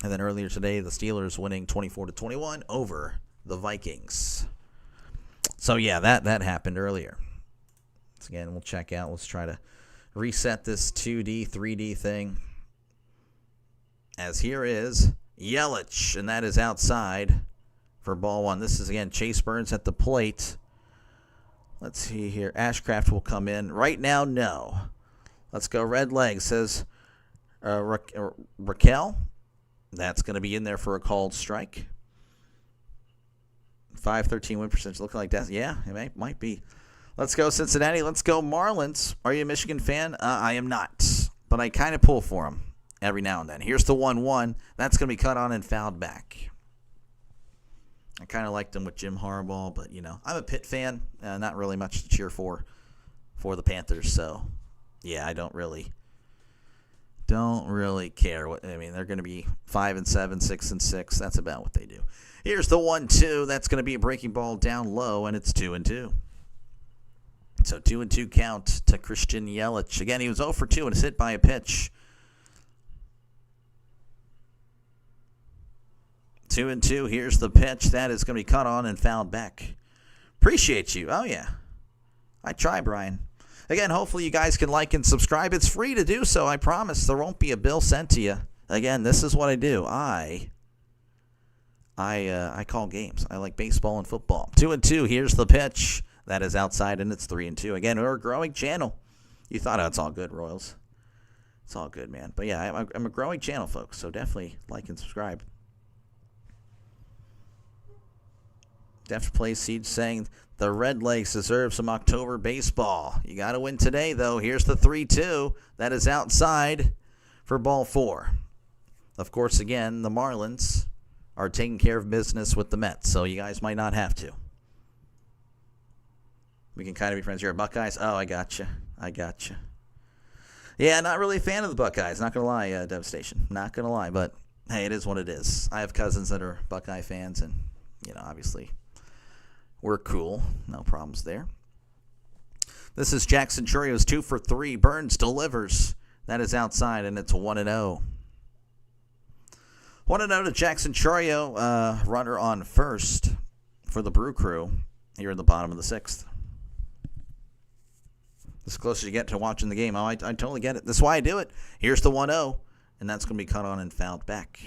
And then earlier today, the Steelers winning 24-21 over the Vikings. So yeah, that happened earlier. So again, we'll check out. Let's try to reset this 2D, 3D thing. As here is Yelich, and that is outside for ball one. This is, again, Chase Burns at the plate. Let's see here. Ashcraft will come in. Right now, no. Let's go red leg, says Raquel. That's going to be in there for a called strike. 513 win percentage. Looking like that. Yeah, it might be. Let's go Cincinnati. Let's go Marlins. Are you a Michigan fan? I am not, but I kind of pull for them every now and then. Here's the 1-1. That's going to be cut on and fouled back. I kind of liked them with Jim Harbaugh, but, I'm a Pitt fan. Not really much to cheer for the Panthers. So, yeah, I don't really care. They're going to be 5-7, 6-6. That's about what they do. Here's the 1-2. That's going to be a breaking ball down low, and it's 2-2. So 2-2 count to Christian Yelich. Again, he was 0 for 2 and is hit by a pitch. 2-2. Here's the pitch. That is going to be cut on and fouled back. Appreciate you. Oh, yeah. I try, Brian. Again, hopefully you guys can like and subscribe. It's free to do so. I promise there won't be a bill sent to you. Again, this is what I do. I call games. I like baseball and football. 2-2. Here's the pitch. That is outside, and it's 3-2. Again, we're a growing channel. You thought, it's all good, Royals. It's all good, man. But, yeah, I'm a growing channel, folks, so definitely like and subscribe. Deft Play Siege saying the Red Legs deserve some October baseball. You got to win today, though. Here's the 3-2. That is outside for ball 4. Of course, again, the Marlins are taking care of business with the Mets, so you guys might not have to. We can kind of be friends here. Buckeyes? Oh, I gotcha. Yeah, not really a fan of the Buckeyes. Not going to lie, Devastation. Not going to lie, but, hey, it is what it is. I have cousins that are Buckeye fans, and, obviously we're cool. No problems there. This is Jackson Churio's 2 for 3. Burns delivers. That is outside, and it's 1-0. 1-0 to Jackson Churio, runner on first for the Brew Crew here in the bottom of the 6th. This is closer you get to watching the game. I totally get it. That's why I do it. Here's the 1-0, and that's going to be cut on and fouled back.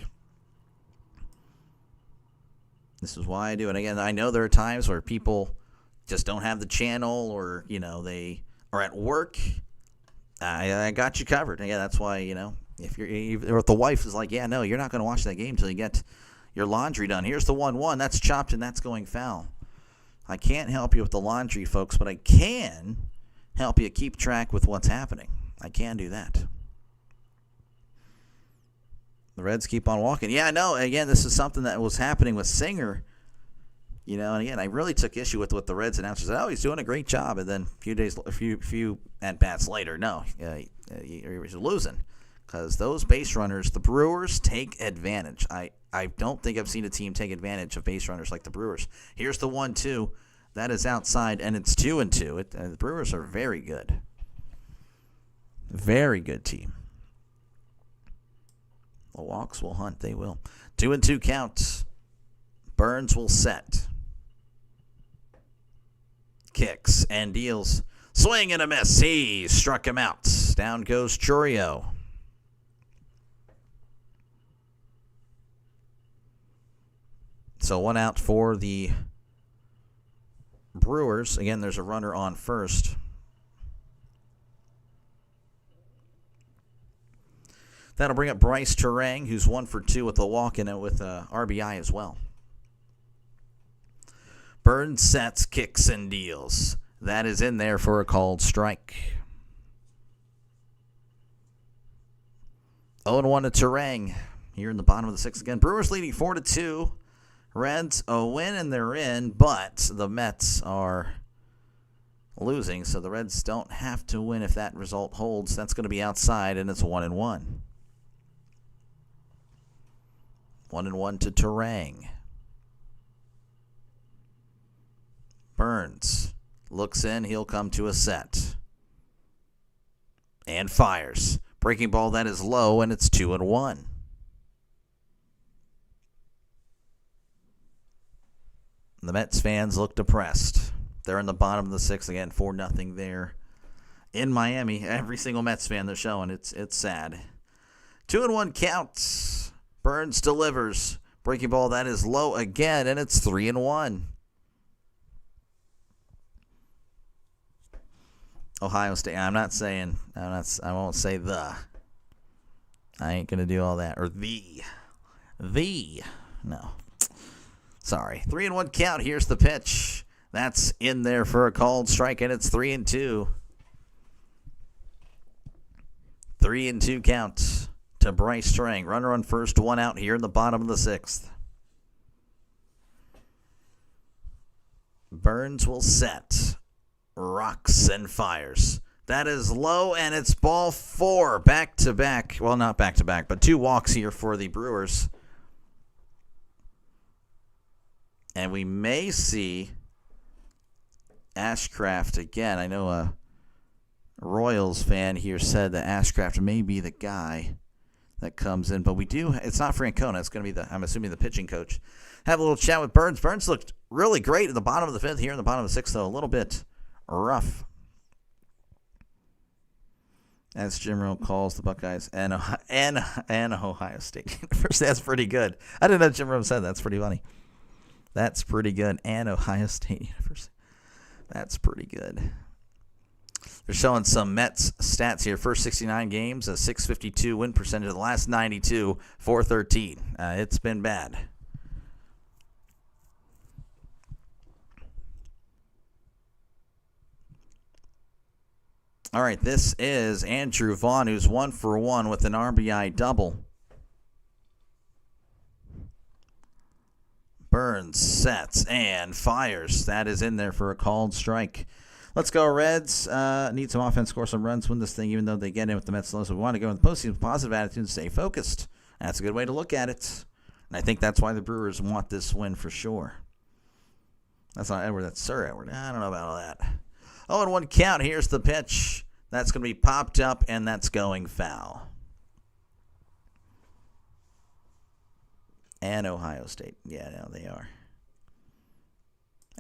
This is why I do it. Again, I know there are times where people just don't have the channel or, they are at work. I got you covered. Yeah, that's why, if the wife is like, yeah, no, you're not going to watch that game until you get your laundry done. Here's the 1-1. That's chopped, and that's going foul. I can't help you with the laundry, folks, but I can help you keep track with what's happening. I can do that. The Reds keep on walking. Yeah, I know. Again, this is something that was happening with Singer. You know, and again, I really took issue with what the Reds announcers said. Oh, he's doing a great job. And then a few at-bats later, no, he's losing. Because those base runners, the Brewers take advantage. I don't think I've seen a team take advantage of base runners like the Brewers. Here's the 1-2. That is outside, and it's 2-2. The Brewers are very good. Very good team. The walks will hunt. They will. 2-2 count. Burns will set. Kicks and deals. Swing and a miss. He struck him out. Down goes Chourio. So 1 out for the Brewers. Again, there's a runner on first. That'll bring up Bryce Terang, who's 1 for 2 with a walk and with RBI as well. Burns sets, kicks, and deals. That is in there for a called strike. 0-1 to Terang here in the bottom of the 6th again. Brewers leading 4-2. Reds a win and they're in, but the Mets are losing, so the Reds don't have to win if that result holds. That's going to be outside, and it's 1-1. 1-1 to Terang. Burns looks in. He'll come to a set. And fires. Breaking ball that is low, and it's 2-1. The Mets fans look depressed. They're in the bottom of the 6th again, 4-0 there in Miami. Every single Mets fan they're showing, it's sad. 2-1 count. Burns delivers. Breaking ball that is low again, and it's 3-1. Ohio State. I won't say the. I ain't gonna do all that or the. No. Sorry. 3-1 count. Here's the pitch. That's in there for a called strike, and it's 3-2. 3-2 count to Bryce Terang. Runner on first, 1 out here in the bottom of the 6th. Burns will set. Rocks and fires. That is low, and it's ball 4. Back-to-back. Well, not back-to-back, but 2 walks here for the Brewers. And we may see Ashcraft again. I know a Royals fan here said that Ashcraft may be the guy that comes in. But it's not Francona. It's going to be I'm assuming the pitching coach. Have a little chat with Burns. Burns looked really great at the bottom of the 5th. Here in the bottom of the 6th, though, a little bit rough. As Jim Rome calls the Buckeyes and Ohio State University. That's pretty good. I didn't know Jim Rome said that. That's pretty funny. That's pretty good. And Ohio State University. That's pretty good. They're showing some Mets stats here. First 69 games, a .652 win percentage. The last 92, .413. It's been bad. All right, this is Andrew Vaughn, who's 1 for 1 with an RBI double. Burns sets and fires. That is in there for a called strike. Let's go, Reds. Need some offense, score some runs, win this thing, even though they get in with the Mets low. So we want to go in the postseason with positive attitude and stay focused. That's a good way to look at it. And I think that's why the Brewers want this win for sure. That's not Edward. That's Sir Edward. I don't know about all that. 0-1 count. Here's the pitch. That's going to be popped up, and that's going foul. And Ohio State. Yeah, no, they are.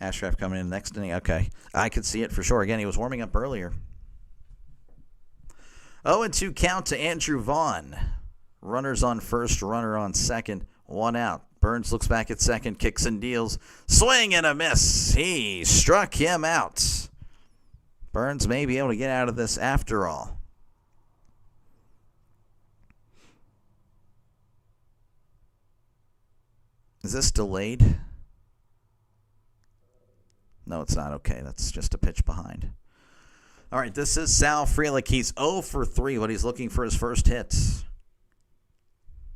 Ashcraft coming in next inning. Okay. I could see it for sure. Again, he was warming up earlier. 0-2 count to Andrew Vaughn. Runners on first, runner on second. 1 out. Burns looks back at second, kicks and deals. Swing and a miss. He struck him out. Burns may be able to get out of this after all. Is this delayed? No, it's not. Okay, that's just a pitch behind. All right, this is Sal Frelick. He's 0 for 3, but he's looking for his first hit.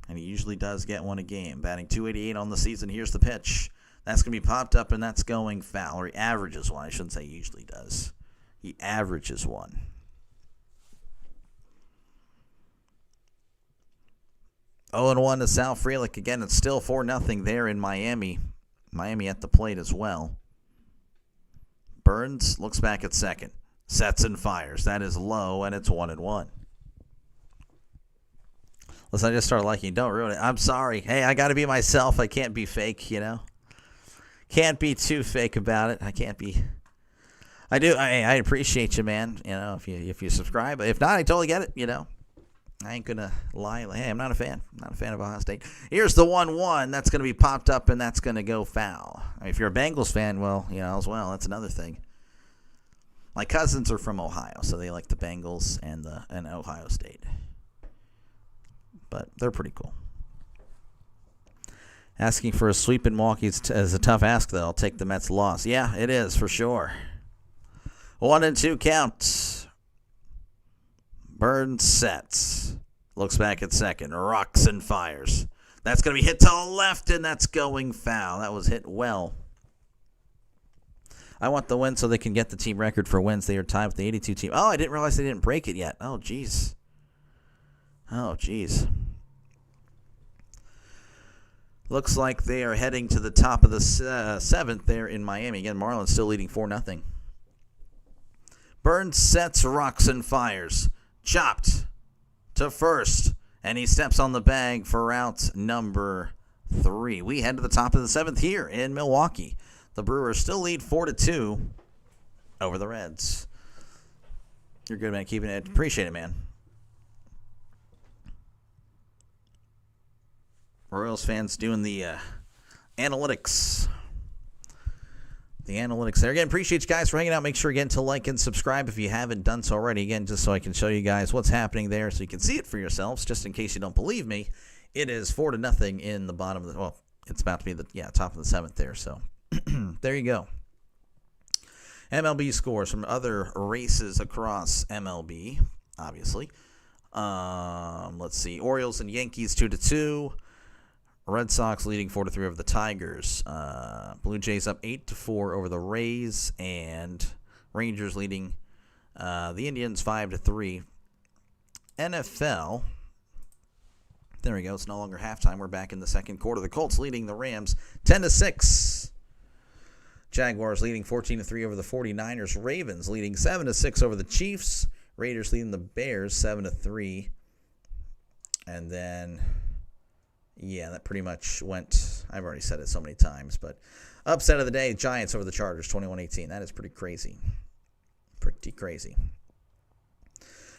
And he usually does get one a game. Batting .288 on the season. Here's the pitch. That's going to be popped up, and that's going foul. Or he averages one. I shouldn't say usually does. He averages one. Oh and 1 to Sal Frelick. Again, it's still 4-0 there in Miami. Miami at the plate as well. Burns looks back at second. Sets and fires. That is low, and it's 1-1. Listen, I just started liking. Don't ruin it. I'm sorry. Hey, I got to be myself. I can't be fake, you know. Can't be too fake about it. I can't be. I do. I appreciate you, man. You know, if you subscribe. If not, I totally get it. You know, I ain't gonna lie. Hey, I'm not a fan. I'm not a fan of Ohio State. Here's the 1-1. That's gonna be popped up, and that's gonna go foul. I mean, if you're a Bengals fan, well, you know, as well. That's another thing. My cousins are from Ohio, so they like the Bengals and Ohio State. But they're pretty cool. Asking for a sweep in Milwaukee is a tough ask, though. I'll take the Mets' loss. Yeah, it is, for sure. 1-2 count. Burns sets. Looks back at second. Rocks and fires. That's going to be hit to the left, and that's going foul. That was hit well. I want the win so they can get the team record for wins. They are tied with the 82 team. Oh, I didn't realize they didn't break it yet. Oh, jeez. Looks like they are heading to the top of the 7th there in Miami. Again, Marlins still leading 4-0. Burns sets, rocks, and fires. Chopped to first. And he steps on the bag for out number 3. We head to the top of the 7th here in Milwaukee. The Brewers still lead 4-2 over the Reds. You're good, man. Keeping it. Appreciate it, man. Royals fans doing the analytics. The analytics there. Again, appreciate you guys for hanging out. Make sure again to like and subscribe if you haven't done so already. Again, just so I can show you guys what's happening there so you can see it for yourselves. Just in case you don't believe me, it is 4-0 in the bottom of the, well, it's about to be the top of the 7th there. So there you go. MLB scores from other races across MLB, obviously. Let's see. Orioles and Yankees 2-2. Red Sox leading 4-3 over the Tigers. Blue Jays up 8-4 over the Rays, and Rangers leading the Indians 5-3. NFL. There we go. It's no longer halftime. We're back in the second quarter. The Colts leading the Rams 10-6. Jaguars leading 14-3 over the 49ers. Ravens leading 7-6 over the Chiefs. Raiders leading the Bears 7-3. And then, yeah, that pretty much went. I've already said it so many times, but upset of the day, Giants over the Chargers 21-18. That is pretty crazy. Pretty crazy.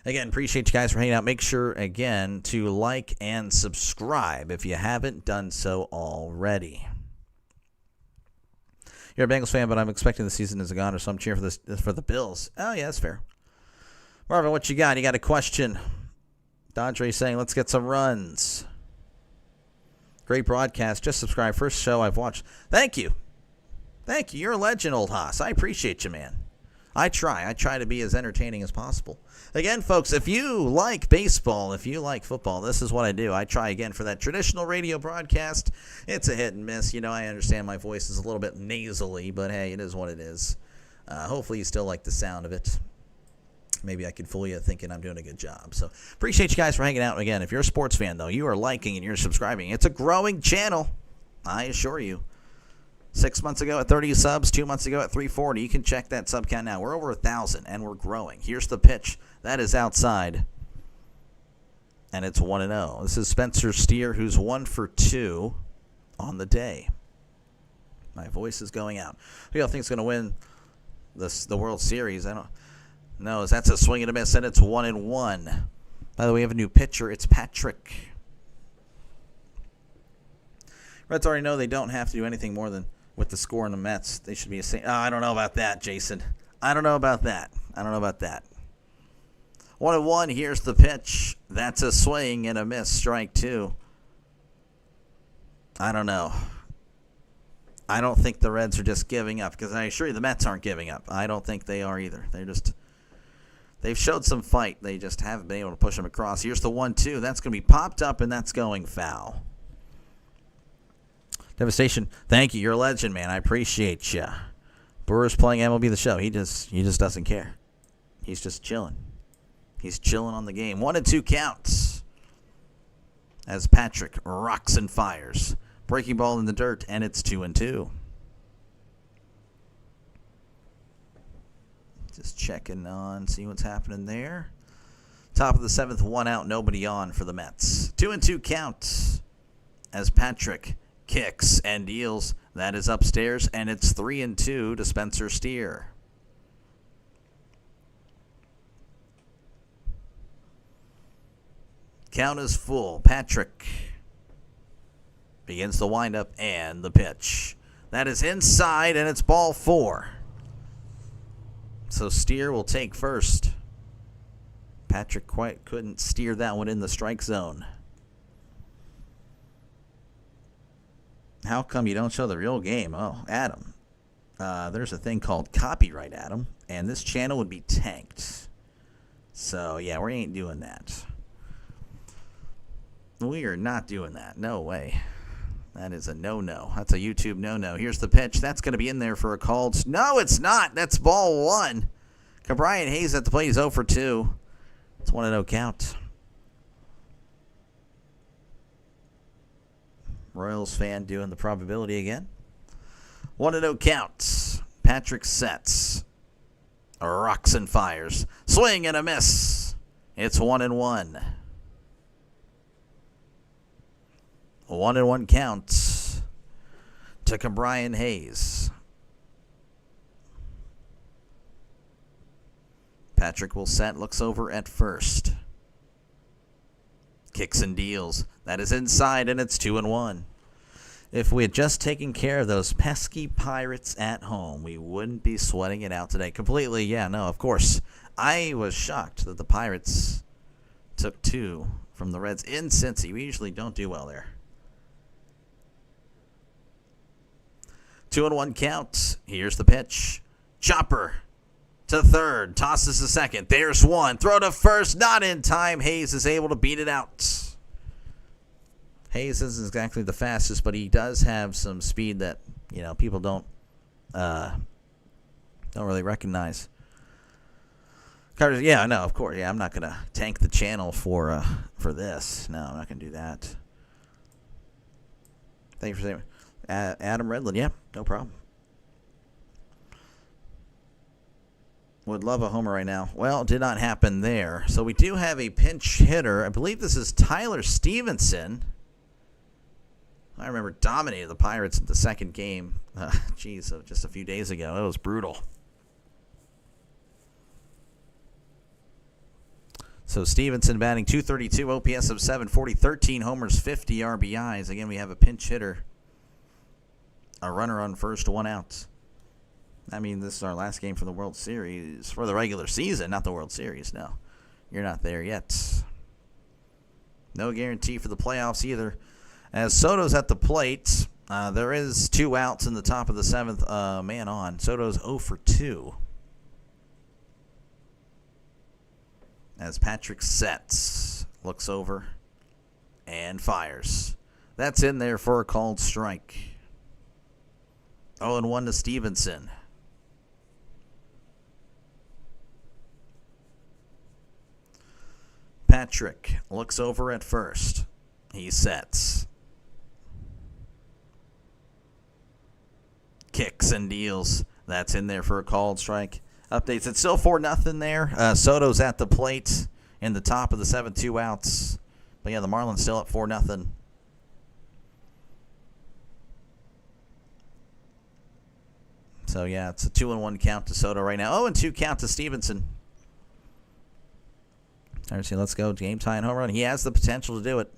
Again, appreciate you guys for hanging out. Make sure, again, to like and subscribe if you haven't done so already. You're a Bengals fan, but I'm expecting the season is gone, so I'm cheering for the Bills. Oh, yeah, that's fair. Marvin, what you got? You got a question. Dondre saying, let's get some runs. Great broadcast. Just subscribe. First show I've watched. Thank you. Thank you. You're a legend, old Haas. I appreciate you, man. I try to be as entertaining as possible. Again, folks, if you like baseball, if you like football, this is what I do. I try again for that traditional radio broadcast. It's a hit and miss. You know, I understand my voice is a little bit nasally, but hey, it is what it is. Hopefully you still like the sound of it. Maybe I could fool you thinking I'm doing a good job. So appreciate you guys for hanging out. Again, if you're a sports fan, though, you are liking and you're subscribing. It's a growing channel, I assure you. 6 months ago at 30 subs, 2 months ago at 340. You can check that sub count now. We're over 1,000, and we're growing. Here's the pitch. That is outside, and it's 1-0. This is Spencer Steer, who's 1 for 2 on the day. My voice is going out. Who do you think is going to win the World Series? I don't know. That's a swing and a miss, and it's 1-1. By the way, we have a new pitcher. It's Patrick. Reds already know they don't have to do anything more than with the score in the Mets. They should be a same. Oh, I don't know about that, Jason. I don't know about that. 1-1. Here's the pitch. That's a swing and a miss. Strike 2. I don't know. I don't think the Reds are just giving up, because I assure you the Mets aren't giving up. I don't think they are either. They're just They've showed some fight. They just haven't been able to push him across. Here's the 1-2. That's going to be popped up, and that's going foul. Devastation. Thank you. You're a legend, man. I appreciate you. Brewers playing MLB The Show. He just doesn't care. He's just chilling. He's chilling on the game. 1-2 counts as Patrick rocks and fires. Breaking ball in the dirt, and it's 2-2. Just checking on, see what's happening there. Top of the 7th, 1 out, nobody on for the Mets. 2-2 count as Patrick kicks and deals. That is upstairs, and it's 3-2 to Spencer Steer. Count is full. Patrick begins the windup and the pitch. That is inside, and it's ball 4. So Steer will take first. Patrick quite couldn't steer that one in the strike zone. How come you don't show the real game? Oh, Adam. There's a thing called copyright, Adam, and this channel would be tanked. So, yeah, we ain't doing that. We are not doing that. No way. That is a no-no. That's a YouTube no-no. Here's the pitch. That's going to be in there for a called... No, it's not. That's ball 1. Brian Hayes at the plate. He's 0 for 2. It's 1-0 count. Royals fan doing the probability again. 1-0 count. Patrick sets. Rocks and fires. Swing and a miss. It's 1-1. 1-1 count to Brian Hayes. Patrick will set, looks over at first. Kicks and deals. That is inside, and it's 2-1. If we had just taken care of those pesky Pirates at home, we wouldn't be sweating it out today. Completely, yeah, no, of course. I was shocked that the Pirates took 2 from the Reds in Cincy. We usually don't do well there. 2-1 count. Here's the pitch. Chopper to third. Tosses to second. There's 1. Throw to first. Not in time. Hayes is able to beat it out. Hayes isn't exactly the fastest, but he does have some speed that, people don't really recognize. Carter's, yeah, no, of course. Yeah, I'm not going to tank the channel for this. No, I'm not going to do that. Thank you for saying Adam Redland, yeah, no problem. Would love a homer right now. Well, did not happen there. So we do have a pinch hitter. I believe this is Tyler Stevenson. I remember dominated the Pirates in the second game. Just a few days ago. It was brutal. So Stevenson batting .232, OPS of 740, 13 homers, 50 RBIs. Again, we have a pinch hitter. A runner on first, 1 out. I mean, this is our last game for the World Series, for the regular season, not the World Series. No, you're not there yet. No guarantee for the playoffs either. As Soto's at the plate, there is 2 outs in the top of the 7th, man on. Soto's 0 for 2. As Patrick sets, looks over, and fires. That's in there for a called strike. 0-1 to Stevenson. Patrick looks over at first. He sets. Kicks and deals. That's in there for a called strike. Updates. It's still 4-0 there. Soto's at the plate in the top of the 7th, 2 outs. But yeah, the Marlins still at 4-0. So, yeah, it's a 2-1 count to Soto right now. 0-2 count to Stevenson. All right, let's go. Game tying home run. He has the potential to do it.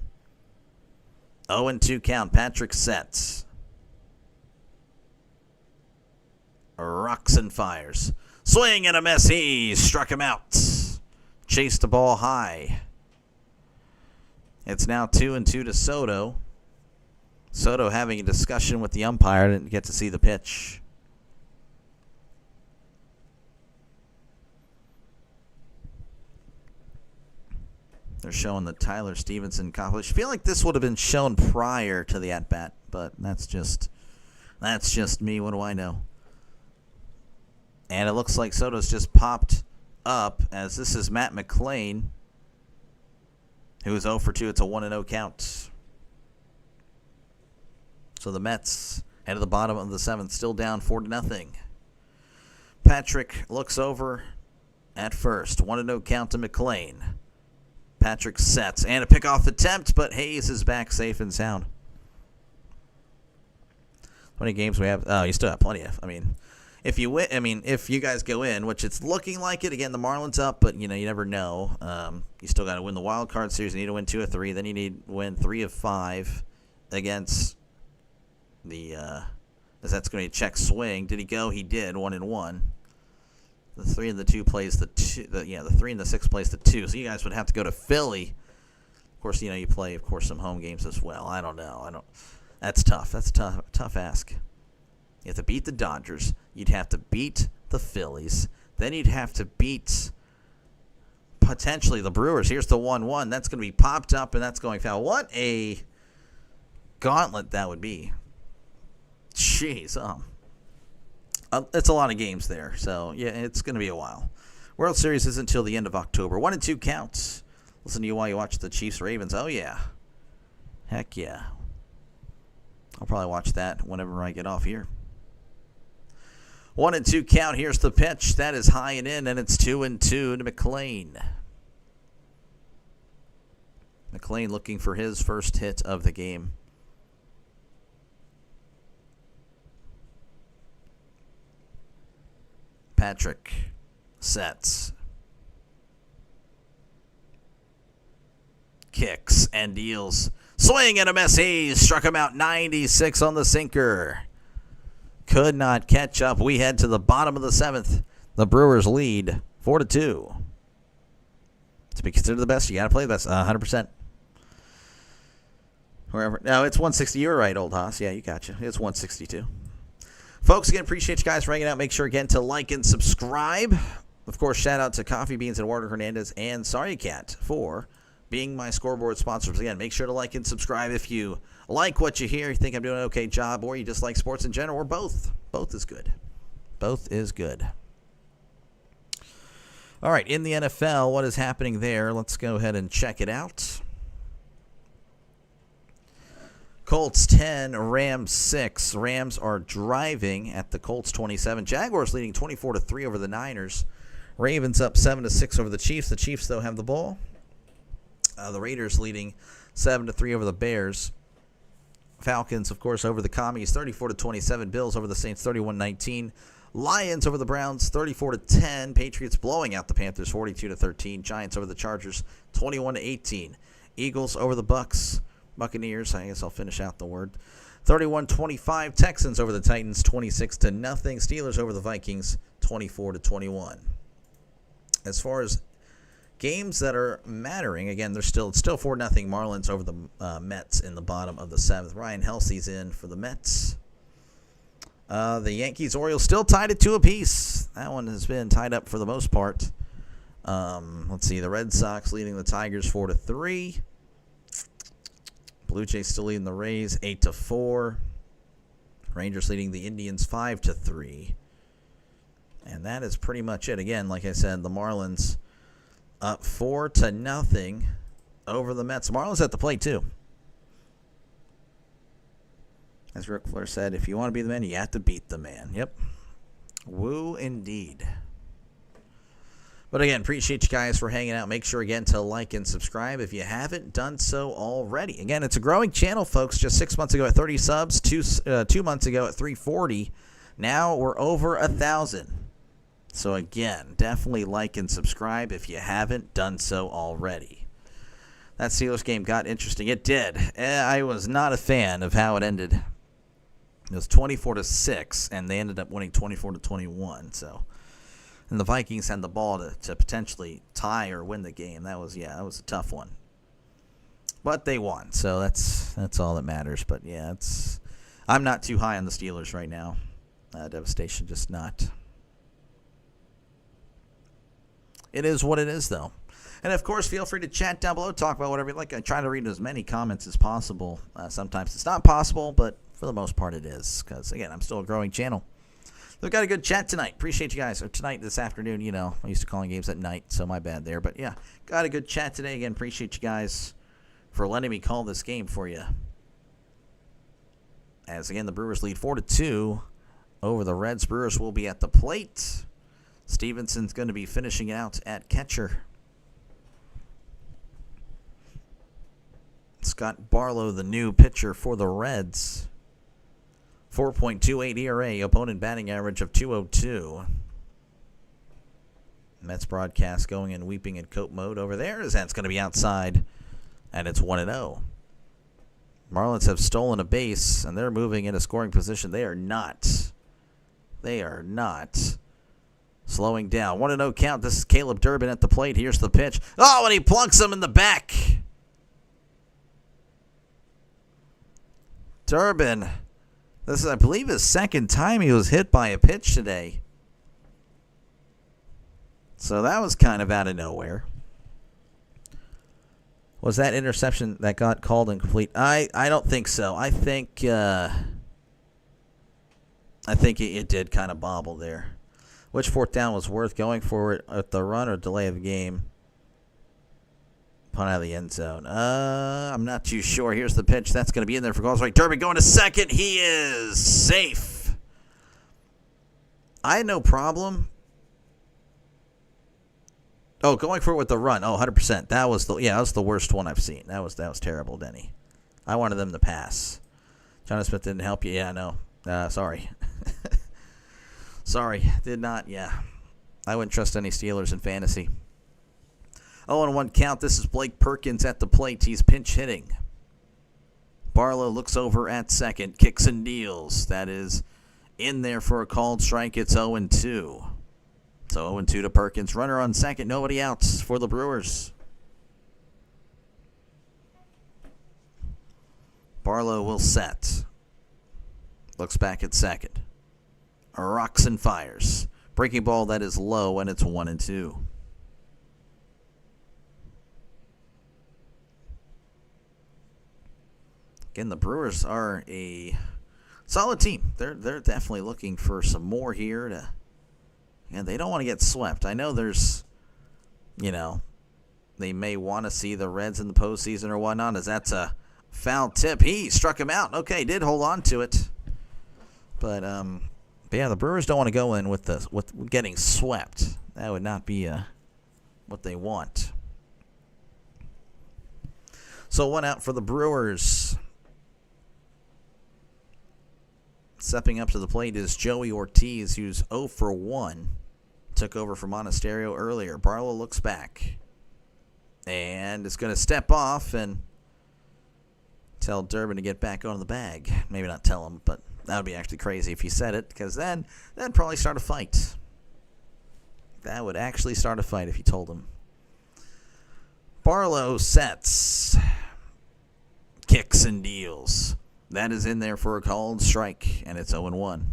0-2 count. Patrick sets. Rocks and fires. Swing and a miss. He struck him out. Chased the ball high. It's now 2-2 to Soto. Soto having a discussion with the umpire. Didn't get to see the pitch. They're showing the Tyler Stevenson compilation. I feel like this would have been shown prior to the at-bat, but that's just me. What do I know? And it looks like Soto's just popped up, as this is Matt McClain, who is 0 for 2. It's a 1-0 count. So the Mets head to the bottom of the 7th, still down 4-0. Patrick looks over at first. 1-0 count to McClain. Patrick sets, and a pickoff attempt, but Hayes is back safe and sound. How many games we have? Oh, you still have plenty of. If you win, if you guys go in, which it's looking like it. Again, the Marlins up, but you never know. You still got to win the wild card series. You need to win 2 of 3. Then you need to win 3 of 5 against the. As that's going to be a check swing. Did he go? He did. 1-1. The 3 and the 2 plays the 2. The 3 and the 6 plays the 2. So you guys would have to go to Philly. Of course, you play, of course, some home games as well. I don't know. That's tough. That's a tough ask. You have to beat the Dodgers. You'd have to beat the Phillies. Then you'd have to beat potentially the Brewers. Here's the 1-1. That's going to be popped up, and that's going foul. What a gauntlet that would be. Jeez. It's a lot of games there. So, yeah, it's going to be a while. World Series isn't until the end of October. 1-2 counts. Listen to you while you watch the Chiefs-Ravens. Oh, yeah. Heck yeah. I'll probably watch that whenever I get off here. 1-2 count. Here's the pitch. That is high and in, and it's 2-2 to McClain. McClain looking for his first hit of the game. Patrick sets. Kicks and deals. Swing and a miss. Hayes struck him out 96 on the sinker. Could not catch up. We head to the bottom of the 7th. The Brewers lead 4-2. To be considered the best, you got to play the best. 100%. Wherever. No, it's 160. You're right, old Haas. Yeah, you got you. It's 162. Folks, again, appreciate you guys for hanging out. Make sure, again, to like and subscribe. Of course, shout out to Coffee Beans and Walter Hernandez and Sorry Cat for being my scoreboard sponsors. Again, make sure to like and subscribe if you like what you hear, you think I'm doing an okay job, or you just like sports in general, or both. Both is good. Both is good. All right, in the NFL, what is happening there? Let's go ahead and check it out. Colts 10, Rams 6. Rams are driving at the Colts 27. Jaguars leading 24-3 over the Niners. Ravens up 7-6 over the Chiefs. The Chiefs, though, have the ball. The Raiders leading 7-3 over the Bears. Falcons, of course, over the Commies, 34-27. Bills over the Saints, 31-19. Lions over the Browns, 34-10. Patriots blowing out the Panthers, 42-13. Giants over the Chargers, 21-18. Eagles over the Buccaneers. I guess I'll finish out the word. 31-25. Texans over the Titans, 26-0. Steelers over the Vikings, 24-21. As far as games that are mattering, again, it's still 4-0 Marlins over the Mets in the bottom of the 7th. Ryan Helsey's in for the Mets. The Yankees-Orioles still tied at 2 apiece. That one has been tied up for the most part. Let's see, the Red Sox leading the Tigers 4-3. Blue Jays still leading the Rays 8-4. Rangers leading the Indians 5-3. And that is pretty much it. Again, like I said, the Marlins up 4-0 over the Mets. Marlins at the plate, too. As Ric Flair said, if you want to be the man, you have to beat the man. Yep. Woo, indeed. But again, appreciate you guys for hanging out. Make sure, again, to like and subscribe if you haven't done so already. Again, it's a growing channel, folks. Just 6 months ago at 30 subs, 2 months ago at 340. Now we're over 1,000. So again, definitely like and subscribe if you haven't done so already. That Steelers game got interesting. It did. I was not a fan of how it ended. It was 24-6, and they ended up winning 24-21. So, and the Vikings had the ball to potentially tie or win the game. That was a tough one. But they won, so that's all that matters. But yeah, I'm not too high on the Steelers right now. Devastation, just not. It is what it is, though. And, of course, feel free to chat down below, talk about whatever you like. I try to read as many comments as possible. Sometimes it's not possible, but for the most part it is because, again, I'm still a growing channel. We've got a good chat tonight. Appreciate you guys. Or tonight, this afternoon, you know. I used to calling games at night, so my bad there. But, yeah, got a good chat today. Again, appreciate you guys for letting me call this game for you. As, again, the Brewers lead 4-2 over the Reds. Brewers will be at the plate. Stevenson's going to be finishing out at catcher. Scott Barlow, the new pitcher for the Reds. 4.28 ERA, opponent batting average of .202. Mets broadcast going in weeping and coat mode over there as that's going to be outside, and it's 1-0. Marlins have stolen a base, and they're moving into scoring position. They are not slowing down. 1-0 count. This is Caleb Durbin at the plate. Here's the pitch. Oh, and he plunks him in the back. Durbin, this is, I believe, his second time he was hit by a pitch today. So that was kind of out of nowhere. Was that interception that got called incomplete? I don't think so. I think it did kind of bobble there. Which fourth down was worth going for it at the run or delay of the game? Punt out of the end zone. I'm not too sure. Here's the pitch. That's going to be in there for goals. Right, Durbin going to second. He is safe. I had no problem. Oh, going for it with the run. Oh, 100%. That was the worst one I've seen. That was terrible, Denny. I wanted them to pass. Jonathan Smith didn't help you. Yeah, no. Sorry. Sorry. Did not. Yeah. I wouldn't trust any Steelers in fantasy. 0-1 count. This is Blake Perkins at the plate. He's pinch hitting. Barlow looks over at second. Kicks and deals. That is in there for a called strike. It's 0-2. So 0-2 to Perkins. Runner on second. Nobody outs for the Brewers. Barlow will set. Looks back at second. Rocks and fires. Breaking ball that is low, and it's 1-2. Again, the Brewers are a solid team. They're definitely looking for some more here. And they don't want to get swept. I know there's, they may want to see the Reds in the postseason or whatnot, as that's a foul tip. He struck him out. Okay, did hold on to it. But yeah, the Brewers don't want to go in with getting swept. That would not be what they want. So 1 out for the Brewers. Stepping up to the plate is Joey Ortiz, who's 0 for 1. Took over from Monasterio earlier. Barlow looks back. And is going to step off and tell Durbin to get back on the bag. Maybe not tell him, but that would be actually crazy if he said it, because then that'd probably start a fight. That would actually start a fight if he told him. Barlow sets. Kicks and deals. That is in there for a called strike, and it's 0-1.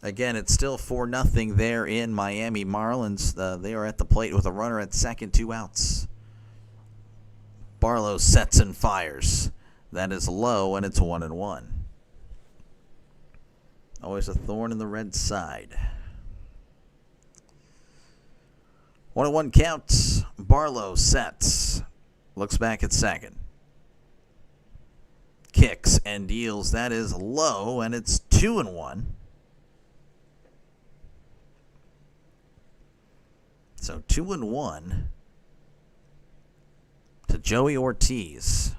Again, it's still 4-0 there in Miami. Marlins, they are at the plate with a runner at second, 2 outs. Barlow sets and fires. That is low, and it's 1-1. Always a thorn in the Reds' side. 1-1 count. Barlow sets. Looks back at second. Kicks and deals. That is low, and it's 2-1. So 2-1 to Joey Ortiz.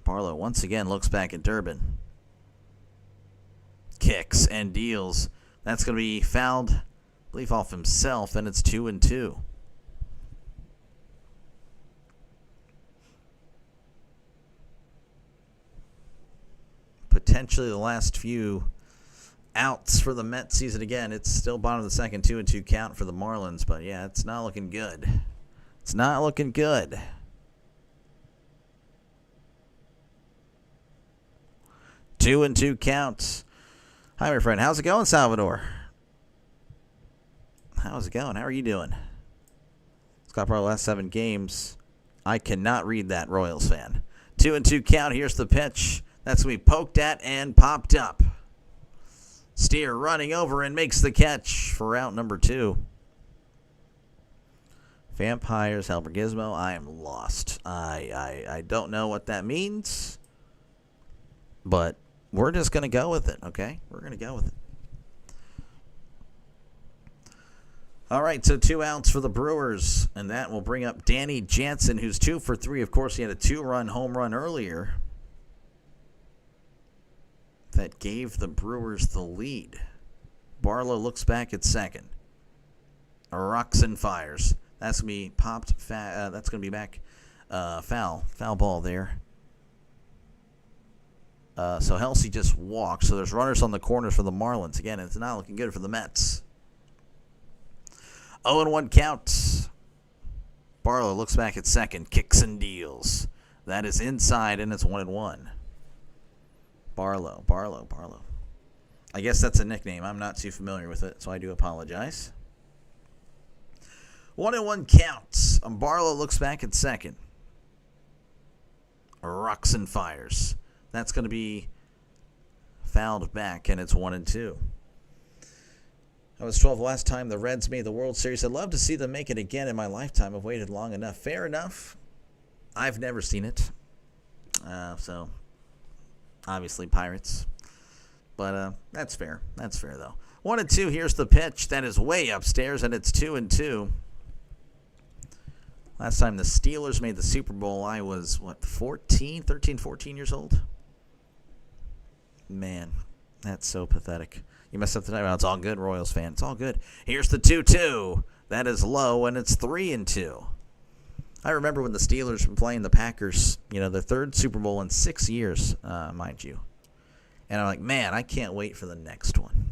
Barlow once again looks back at Durbin. Kicks and deals. That's going to be fouled, I believe, off himself, and it's 2-2. Potentially the last few outs for the Mets season. Again, it's still bottom of the second, 2-2 count for the Marlins, but yeah, it's not looking good. It's not looking good. 2-2 counts. Hi, my friend. How's it going, Salvador? How's it going? How are you doing? It's got probably the last 7 games. I cannot read that, Royals fan. 2-2 count. Here's the pitch. That's going to be poked at and popped up. Steer running over and makes the catch for out number 2. Vampires, Helper Gizmo. I am lost. I don't know what that means. But we're just going to go with it, okay? We're going to go with it. All right, so 2 outs for the Brewers, and that will bring up Danny Jansen, who's 2 for 3. Of course, he had a 2-run home run earlier that gave the Brewers the lead. Barlow looks back at second. Ruxin fires. That's going to be popped. That's going to be back. Foul ball there. So Helsey just walked. So there's runners on the corners for the Marlins. Again, it's not looking good for the Mets. 0-1 count. Barlow looks back at second. Kicks and deals. That is inside, and it's 1-1. Barlow. I guess that's a nickname. I'm not too familiar with it, so I do apologize. 1-1 counts. Barlow looks back at second. Ruxin fires. That's going to be fouled back, and it's 1-2. I was 12 last time the Reds made the World Series. I'd love to see them make it again in my lifetime. I've waited long enough. Fair enough. I've never seen it. So, obviously, Pirates. But that's fair. That's fair, though. 1-2. Here's the pitch. That is way upstairs, and it's 2-2. Last time the Steelers made the Super Bowl, I was, 13, 14 years old? Man, that's so pathetic. You messed up the time. Well, it's all good, Royals fan. It's all good. Here's the 2-2. That is low, and it's 3-2. I remember when the Steelers were playing the Packers, their 3rd Super Bowl in 6 years, mind you. And I'm like, man, I can't wait for the next one.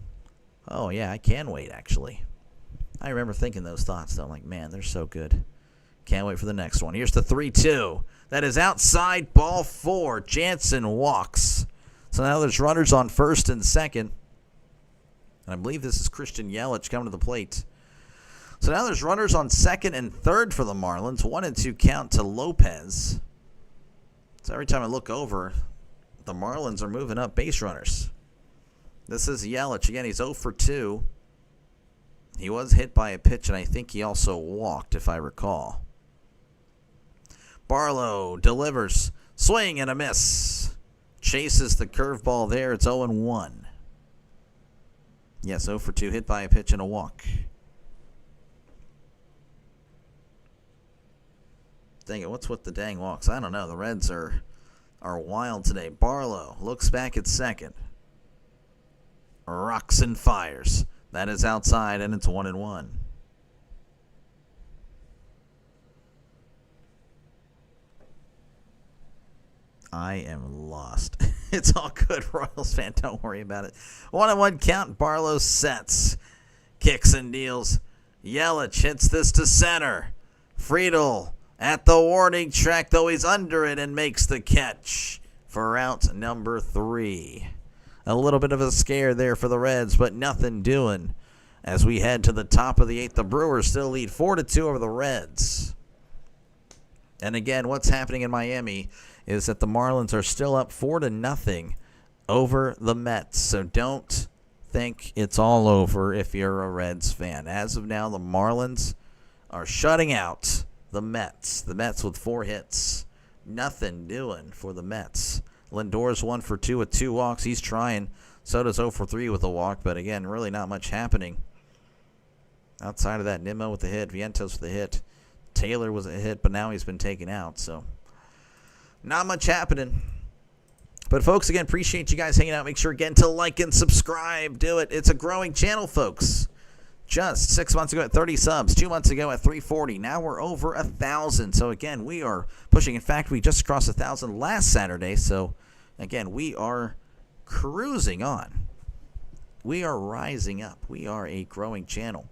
Oh, yeah, I can wait, actually. I remember thinking those thoughts, though. I'm like, man, they're so good. Can't wait for the next one. Here's the 3-2. That is outside, ball 4. Jansen walks. So now there's runners on first and second. And I believe this is Christian Yelich coming to the plate. So now there's runners on second and third for the Marlins. 1-2 count to Lopez. So every time I look over, the Marlins are moving up base runners. This is Yelich. Again, he's 0 for 2. He was hit by a pitch, and I think he also walked, if I recall. Barlow delivers. Swing and a miss. Chases the curveball there. It's 0-1. Yes, 0 for 2. Hit by a pitch and a walk. Dang it, what's with the dang walks? I don't know. The Reds are wild today. Barlow looks back at second. Ruxin fires. That is outside, and it's 1-1. I am lost. It's all good, Royals fan. Don't worry about it. 1-1 count. Barlow sets. Kicks and deals. Yelich hits this to center. Friedel at the warning track, though he's under it, and makes the catch for out number 3. A little bit of a scare there for the Reds, but nothing doing. As we head to the top of the 8th, the Brewers still lead 4-2 over the Reds. And again, what's happening in Miami is that the Marlins are still up 4-0 over the Mets. So don't think it's all over if you're a Reds fan. As of now, the Marlins are shutting out the Mets. The Mets with 4 hits. Nothing doing for the Mets. Lindor's 1 for 2 with 2 walks. He's trying. So does 0 for 3 with a walk. But again, really not much happening. Outside of that, Nimmo with the hit. Vientos with the hit. Taylor was a hit, but now he's been taken out. So not much happening. But, folks, again, appreciate you guys hanging out. Make sure, again, to like and subscribe. Do it. It's a growing channel, folks. Just 6 months ago at 30 subs. 2 months ago at 340. Now we're over 1,000. So, again, we are pushing. In fact, we just crossed 1,000 last Saturday. So, again, we are cruising on. We are rising up. We are a growing channel.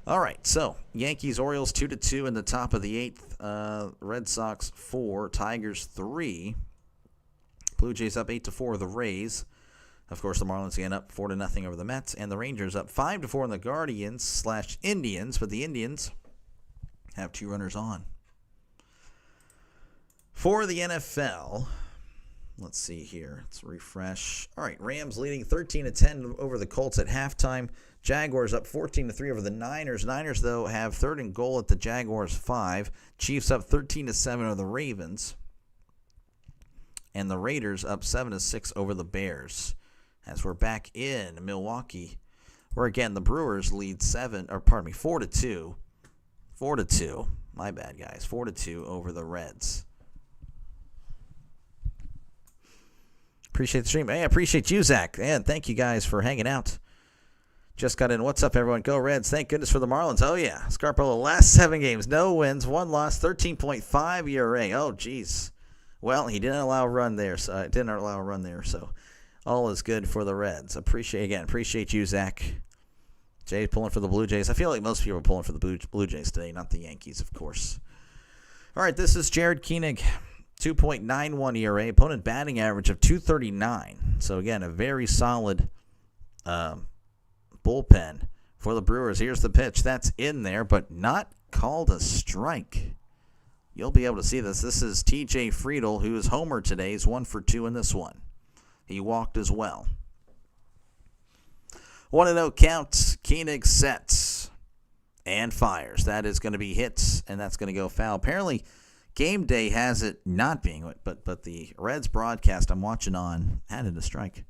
All right, so Yankees-Orioles 2-2 in the top of the 8th. Red Sox 4, Tigers 3. Blue Jays up 8-4 the Rays. Of course, the Marlins again up 4-0 over the Mets, and the Rangers up 5-4 on the Guardians/Indians, but the Indians have 2 runners on. For the NFL, let's see here. Let's refresh. All right, Rams leading 13-10 over the Colts at halftime. Jaguars up 14-3 over the Niners. Niners, though, have 3rd and goal at the Jaguars 5. Chiefs up 13-7 over the Ravens. And the Raiders up 7-6 over the Bears. As we're back in Milwaukee, where again the Brewers lead 4-2. 4-2. My bad, guys. 4-2 over the Reds. Appreciate the stream. Hey, I appreciate you, Zach. And thank you guys for hanging out. Just got in. What's up, everyone? Go Reds. Thank goodness for the Marlins. Oh, yeah. Scarpello, last 7 games. No wins, 1 loss, 13.5 ERA. Oh, geez. Well, he didn't allow a run there, so all is good for the Reds. Appreciate you, Zach. Jay pulling for the Blue Jays. I feel like most people are pulling for the Blue Jays today, not the Yankees, of course. All right, this is Jared Koenig, 2.91 ERA, opponent batting average of 239. So, again, a very solid bullpen for the Brewers. Here's the pitch. That's in there, but not called a strike. You'll be able to see this. This is TJ Friedl, who is homer today. He's 1 for 2 in this one. He walked as well. 1-0 count. Koenig sets and fires. That is going to be hits, and that's going to go foul. Apparently, game day has it not being, but the Reds broadcast I'm watching on had it a strike.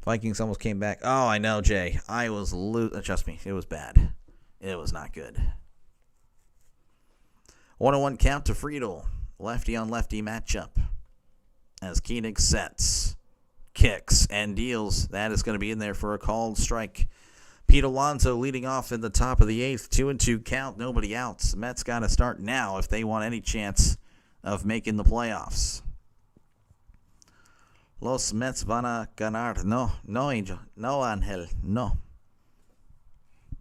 Vikings almost came back. Oh, I know, Jay. I was trust me, it was bad. It was not good. 1-1 count to Friedl. Lefty on lefty matchup. As Koenig sets, kicks, and deals. That is going to be in there for a called strike. Pete Alonso leading off in the top of the 8th. 2-2 count, nobody out. The Mets got to start now if they want any chance of making the playoffs. Los Mets van a ganar. No, Angel. No, Angel. No.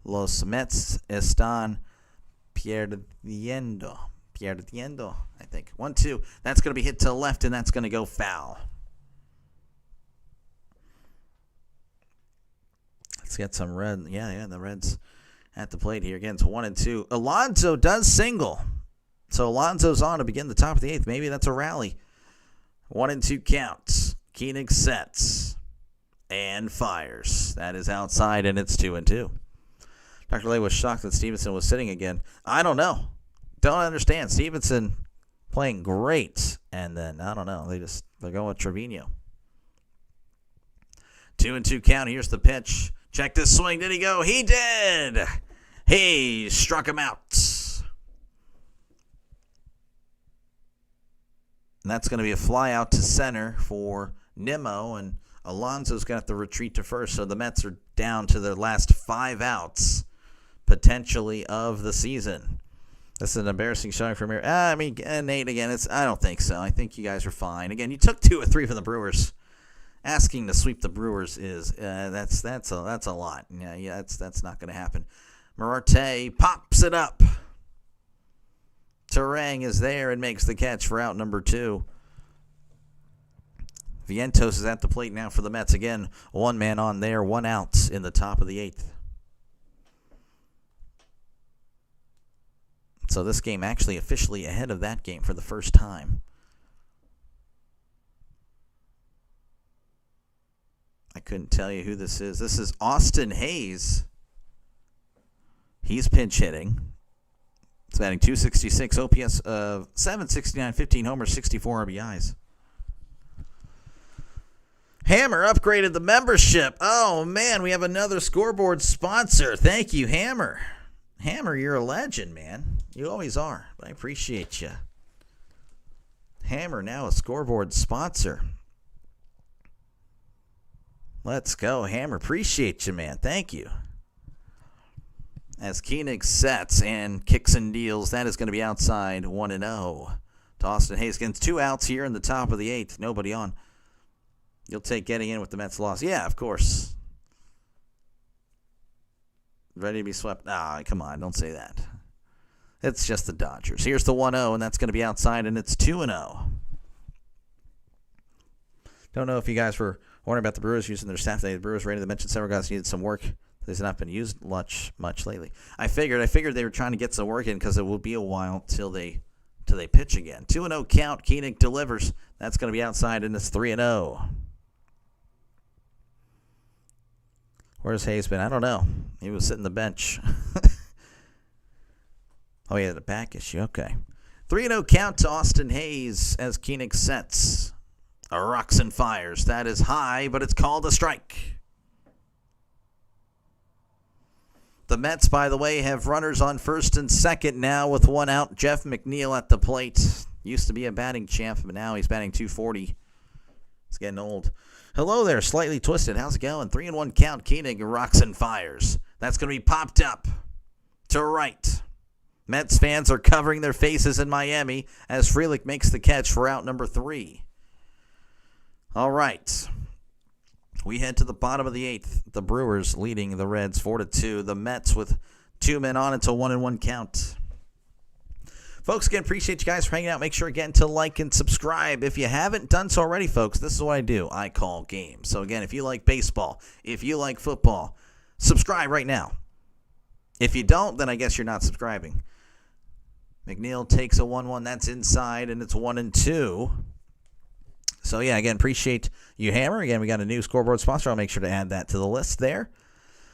Los Mets están perdiendo, I think. 1-2. That's going to be hit to the left, and that's going to go foul. Let's get some red. Yeah, the Reds at the plate here. Again, it's 1-2. Alonso does single. So Alonso's on to begin the top of the 8th. Maybe that's a rally. 1-2 counts. Koenig sets and fires. That is outside, and it's 2-2. Dr. Lay was shocked that Stevenson was sitting again. I don't know. Don't understand. Stevenson playing great, and then, I don't know, they're going with Trevino. 2-2 count. Here's the pitch. Check this swing. Did he go? He did. He struck him out. And that's going to be a fly out to center for Nimmo, and Alonso's got to retreat to first, so the Mets are down to their last 5 outs, potentially, of the season. This is an embarrassing showing from here. Nate, again, I don't think so. I think you guys are fine. Again, you took 2 or 3 from the Brewers. Asking to sweep the Brewers is that's a lot. Yeah, that's not going to happen. Marte pops it up. Terang is there and makes the catch for out number 2. Vientos is at the plate now for the Mets. Again, 1 man on there, 1 out in the top of the 8th. So this game actually officially ahead of that game for the first time. I couldn't tell you who this is. This is Austin Hayes. He's pinch hitting. It's batting .266, OPS of .769, 15 homers, 64 RBIs. Hammer upgraded the membership. Oh, man, we have another scoreboard sponsor. Thank you, Hammer. Hammer, you're a legend, man. You always are, but I appreciate you. Hammer, now a scoreboard sponsor. Let's go, Hammer. Appreciate you, man. Thank you. As Koenig sets and kicks and deals, that is going to be outside 1-0. To Austin Hayes against 2 outs here in the top of the 8th. Nobody on. You'll take getting in with the Mets loss. Yeah, of course. Ready to be swept? Come on. Don't say that. It's just the Dodgers. Here's the 1-0, and that's going to be outside, and it's 2-0. Don't know if you guys were Wondering about the Brewers using their staff today. The Brewers rated the mentioned several guys needed some work. They've not been used much lately. I figured they were trying to get some work in because it will be a while till they pitch again. 2-0 count. Koenig delivers. That's going to be outside, and it's 3-0. Where's Hayes been? I don't know. He was sitting the bench. Oh, he had a back issue. Okay. 3-0 count to Austin Hayes as Koenig sets. Rocks and fires. That is high, but it's called a strike. The Mets, by the way, have runners on first and second now with one out. Jeff McNeil at the plate. Used to be a batting champ, but now he's batting .240. He's getting old. Hello there, Slightly Twisted. How's it going? 3-1 count. Koenig rocks and fires. That's going to be popped up to right. Mets fans are covering their faces in Miami as Frelick makes the catch for out number 3. All right. We head to the bottom of the 8th. The Brewers leading the Reds 4-2. The Mets with 2 men on until 1-1 count. Folks, again, appreciate you guys for hanging out. Make sure again to like and subscribe. If you haven't done so already, folks, this is what I do. I call games. So again, if you like baseball, if you like football, subscribe right now. If you don't, then I guess you're not subscribing. McNeil takes a 1-1. That's inside, and it's 1-2. So, yeah, again, appreciate you, Hammer. Again, we got a new scoreboard sponsor. I'll make sure to add that to the list there.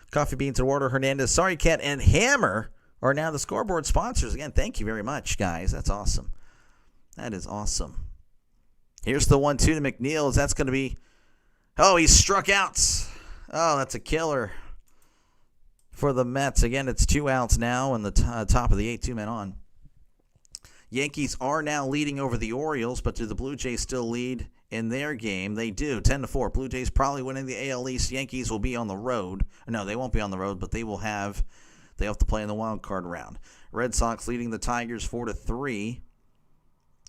Coffee Beans and Water, Hernandez, Sorry Cat, and Hammer are now the scoreboard sponsors. Again, thank you very much, guys. That's awesome. That is awesome. Here's the 1-2 to McNeil. That's going to be... Oh, he struck out. Oh, that's a killer for the Mets. Again, it's 2 outs now in the top of the 8, 2 men on. Yankees are now leading over the Orioles, but do the Blue Jays still lead in their game? They do, 10-4. Blue Jays probably winning the AL East. Yankees will be on the road. No, they won't be on the road, but they have to play in the wild card round. Red Sox leading the Tigers 4-3,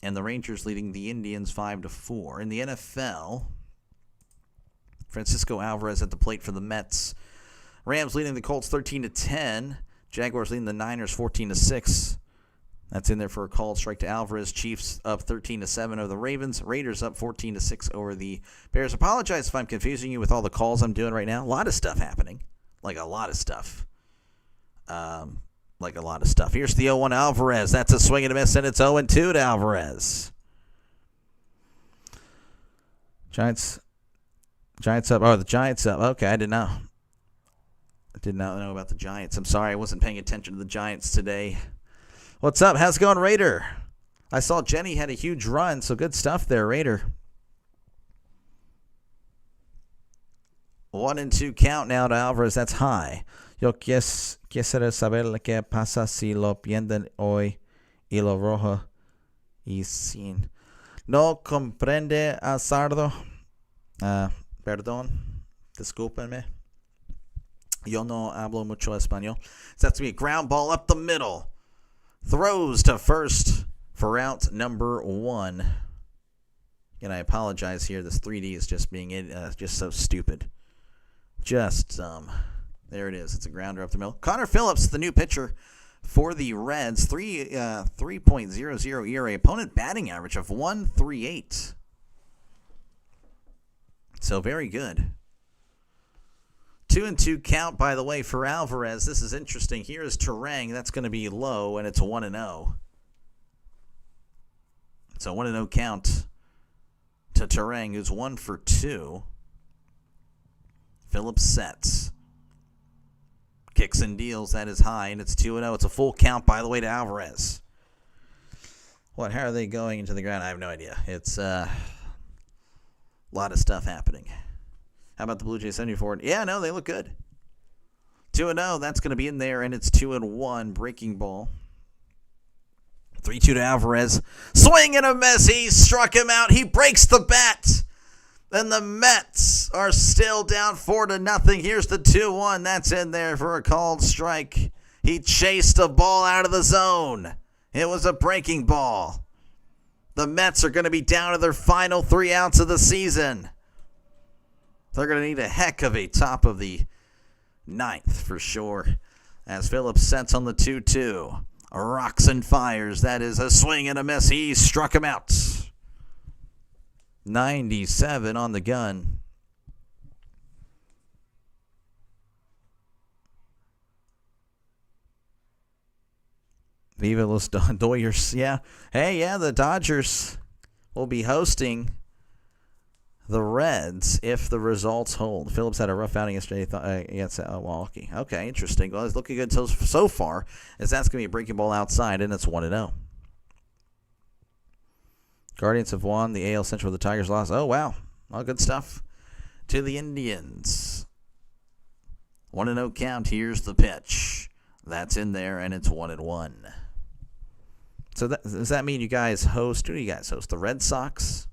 and the Rangers leading the Indians 5-4. In the NFL, Francisco Alvarez at the plate for the Mets. Rams leading the Colts 13-10. Jaguars leading the Niners 14-6. That's in there for a called strike to Alvarez. Chiefs up 13-7 over the Ravens. Raiders up 14-6 over the Bears. Apologize if I'm confusing you with all the calls I'm doing right now. A lot of stuff happening. Like a lot of stuff. Here's the 0-1 Alvarez. That's a swing and a miss, and it's 0-2 to Alvarez. Giants up. Oh, the Giants up. Okay, I did not know about the Giants. I'm sorry, I wasn't paying attention to the Giants today. What's up? How's it going, Raider? I saw Jenny had a huge run, so good stuff there, Raider. 1-2 count now to Alvarez. That's high. Yo quisiera saber qué pasa si lo pierden hoy y lo rojo y sin. No comprende a Sardo. Perdón. Discúlpenme. Yo no hablo mucho español. So that's going to be a ground ball up the middle. Throws to first for out number 1. And I apologize here. This 3D is just being just so stupid. Just there it is. It's a grounder up the middle. Connor Phillips, the new pitcher for the Reds. 3.00 ERA. Opponent batting average of 1.38. So very good. 2-2 count, by the way, for Alvarez. This is interesting. Here is Terang. That's going to be low, and it's 1-0. So 1-0 count to Terang, who's 1 for 2. Phillips sets. Kicks and deals. That is high, and it's 2-0. It's a full count, by the way, to Alvarez. How are they going into the ground? I have no idea. It's a lot of stuff happening. How about the Blue Jays 74? Yeah, no, they look good. 2-0, that's going to be in there, and it's 2-1, breaking ball. 3-2 to Alvarez. Swing and a miss. He struck him out. He breaks the bat. Then the Mets are still down 4-0. Here's the 2-1. That's in there for a called strike. He chased the ball out of the zone. It was a breaking ball. The Mets are going to be down to their final 3 outs of the season. They're going to need a heck of a top of the 9th for sure. As Phillips sets on the 2-2. Rocks and fires. That is a swing and a miss. He struck him out. 97 on the gun. Viva los Dodgers. Yeah. Hey, yeah, the Dodgers will be hosting the Reds if the results hold. Phillips had a rough outing yesterday against Milwaukee. Okay, interesting. Well, it's looking good so far, as that's going to be a breaking ball outside, and it's 1-0. Guardians have won the AL Central. The Tigers lost. Oh, wow. All good stuff to the Indians. 1-0 count. Here's the pitch. That's in there, and it's 1-1. So does that mean you guys host? Who do you guys host? The Red Sox?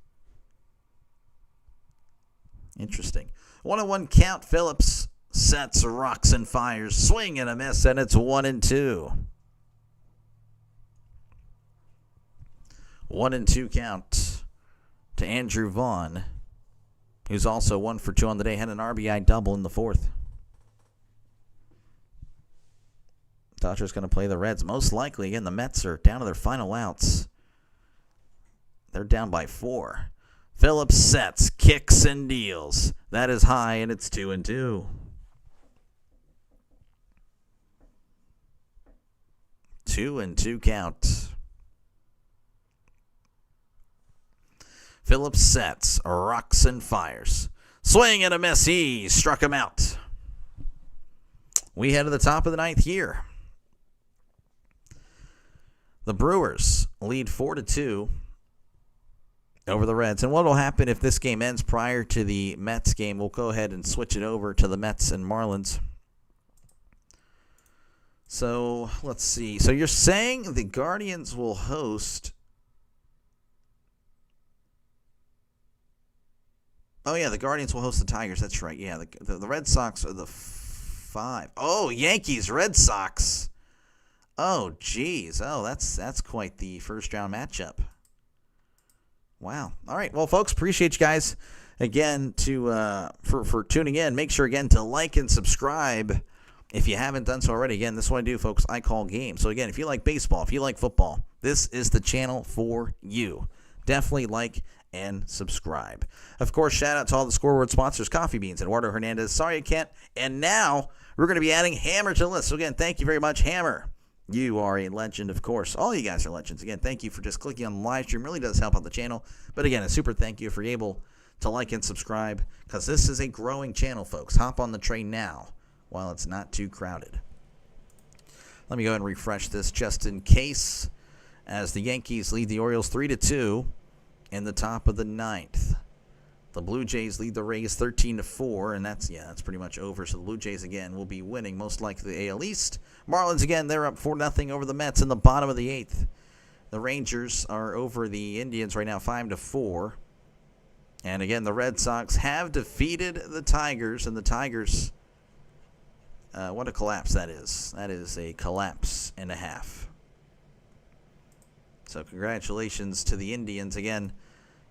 Interesting. 1-1 count. Phillips sets, rocks, and fires. Swing and a miss, and it's 1-2. 1-2 count to Andrew Vaughn, who's also 1 for 2 on the day. Had an RBI double in the fourth. Dodgers going to play the Reds. Most likely, again, the Mets are down to their final outs. They're down by 4. Phillips sets, kicks, and deals. That is high, and it's 2-2. 2-2 count. Phillips sets, rocks, and fires. Swing and a miss. He struck him out. We head to the top of the ninth here. The Brewers lead 4-2 over the Reds. And what will happen if this game ends prior to the Mets game? We'll go ahead and switch it over to the Mets and Marlins. So, let's see. So, you're saying the Guardians will host... Oh, yeah, the Guardians will host the Tigers. That's right. Yeah, the Red Sox are the 5. Oh, Yankees, Red Sox. Oh, geez. Oh, that's quite the first-round matchup. Wow. All right. Well, folks, appreciate you guys again for tuning in. Make sure, again, to like and subscribe if you haven't done so already. Again, this is what I do, folks. I call games. So, again, if you like baseball, if you like football, this is the channel for you. Definitely like and subscribe. Of course, shout out to all the scoreboard sponsors, Coffee Beans, Eduardo Hernandez, Sorry I Can't, and now we're going to be adding Hammer to the list. So again, thank you very much, Hammer. You are a legend, of course. All you guys are legends. Again, thank you for just clicking on the live stream. Really does help out the channel. But again, a super thank you for being able to like and subscribe, because this is a growing channel, folks. Hop on the train now while it's not too crowded. Let me go ahead and refresh this just in case, as the Yankees lead the Orioles 3-2 in the top of the ninth. The Blue Jays lead the Rays 13-4, and that's pretty much over. So the Blue Jays, again, will be winning, most likely the AL East. Marlins, again, they're up 4-0 over the Mets in the bottom of the eighth. The Rangers are over the Indians right now 5-4. And, again, the Red Sox have defeated the Tigers, and the Tigers, what a collapse that is. That is a collapse and a half. So congratulations to the Indians. Again,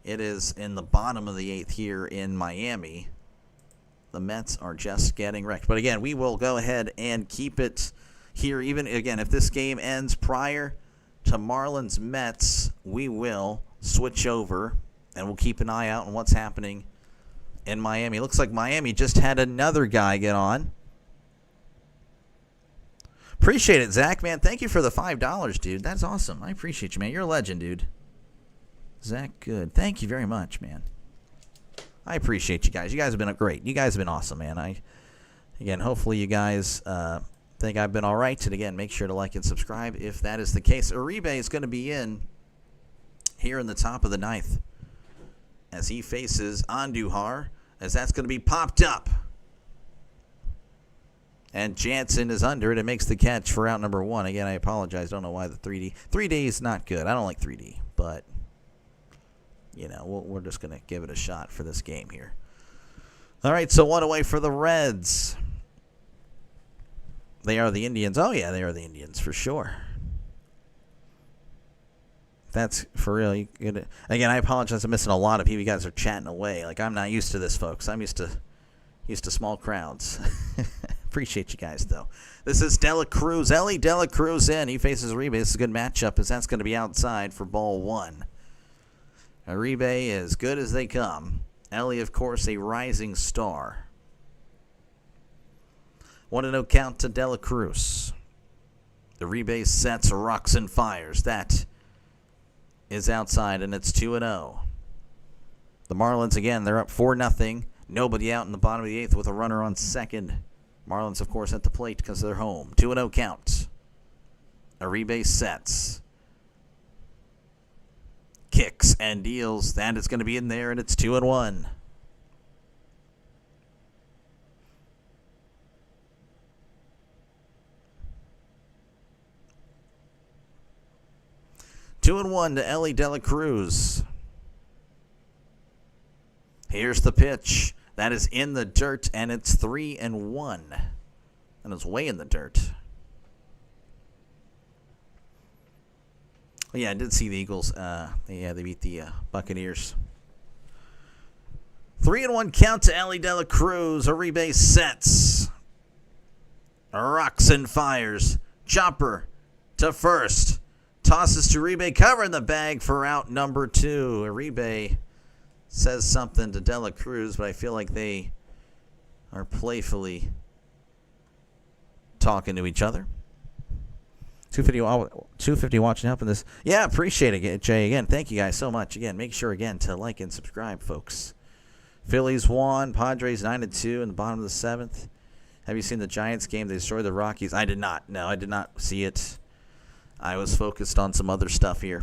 it is in the bottom of the eighth here in Miami. The Mets are just getting wrecked. But again, we will go ahead and keep it here. Even, again, if this game ends prior to Marlins-Mets, we will switch over and we'll keep an eye out on what's happening in Miami. It looks like Miami just had another guy get on. Appreciate it, Zach, man. Thank you for the $5, dude. That's awesome. I appreciate you, man. You're a legend, dude. Zach, good. Thank you very much, man. I appreciate you guys. You guys have been great. You guys have been awesome, man. Again, hopefully you guys think I've been all right. And again, make sure to like and subscribe if that is the case. Uribe is going to be in here in the top of the ninth as he faces Andujar, as that's going to be popped up. And Jansen is under it. It makes the catch for out number 1. Again, I apologize. Don't know why the 3D. 3D is not good. I don't like 3D, but, you know, we're just going to give it a shot for this game here. All right, so 1 away for the Reds. They are the Indians. Oh, yeah, they are the Indians for sure. That's for real. Again, I apologize. I'm missing a lot of people. You guys are chatting away. Like, I'm not used to this, folks. I'm used to small crowds. Appreciate you guys, though. This is Dela Cruz. Ellie Dela Cruz in. He faces Uribe. This is a good matchup, as that's going to be outside for ball 1. Uribe is good as they come. Ellie, of course, a rising star. 1-0 count to Dela Cruz. The rebase sets, rocks, and fires. That is outside, and it's 2-0. The Marlins, again, they're up 4-0. Nobody out in the bottom of the 8th with a runner on second. Marlins, of course, at the plate because they're home. 2-0 count. A rebase sets. Kicks and deals. That is going to be in there, and it's 2-1. Two and one to Ellie De La Cruz. Here's the pitch. That is in the dirt, and it's 3-1. And it's way in the dirt. Well, yeah, I did see the Eagles. They beat the Buccaneers. 3-1 count to Ellie De La Cruz. A rebase sets. Rocks and fires. Chopper to first. Tosses to Uribe, covering the bag for out number 2. Uribe says something to De La Cruz, but I feel like they are playfully talking to each other. 250 watching, helping this. Yeah, appreciate it, Jay. Again, thank you guys so much. Again, make sure, again, to like and subscribe, folks. Phillies won. Padres 9-2 in the bottom of the 7th. Have you seen the Giants game? They destroyed the Rockies. I did not. No, I did not see it. I was focused on some other stuff here.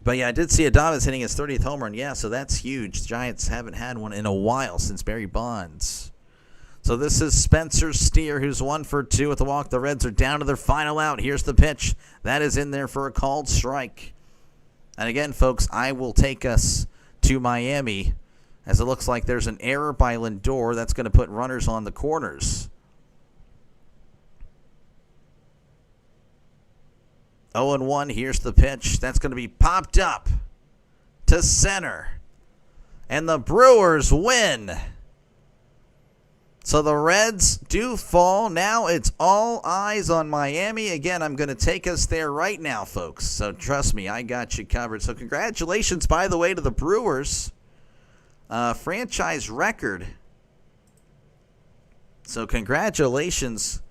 But, yeah, I did see Adames hitting his 30th home run. Yeah, so that's huge. The Giants haven't had one in a while since Barry Bonds. So this is Spencer Steer, who's 1 for 2 with the walk. The Reds are down to their final out. Here's the pitch. That is in there for a called strike. And, again, folks, I will take us to Miami as it looks like there's an error by Lindor that's going to put runners on the corners. 0-1, here's the pitch. That's going to be popped up to center. And the Brewers win. So the Reds do fall. Now it's all eyes on Miami. Again, I'm going to take us there right now, folks. So trust me, I got you covered. So congratulations, by the way, to the Brewers. Franchise record. So congratulations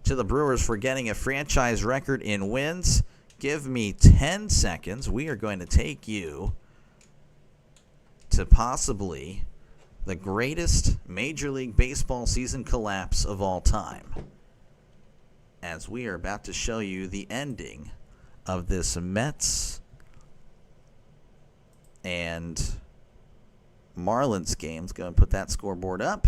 to the Brewers for getting a franchise record in wins. Give me 10 seconds. We are going to take you to possibly the greatest Major League Baseball season collapse of all time, as we are about to show you the ending of this Mets and Marlins game. Let's go and put that scoreboard up.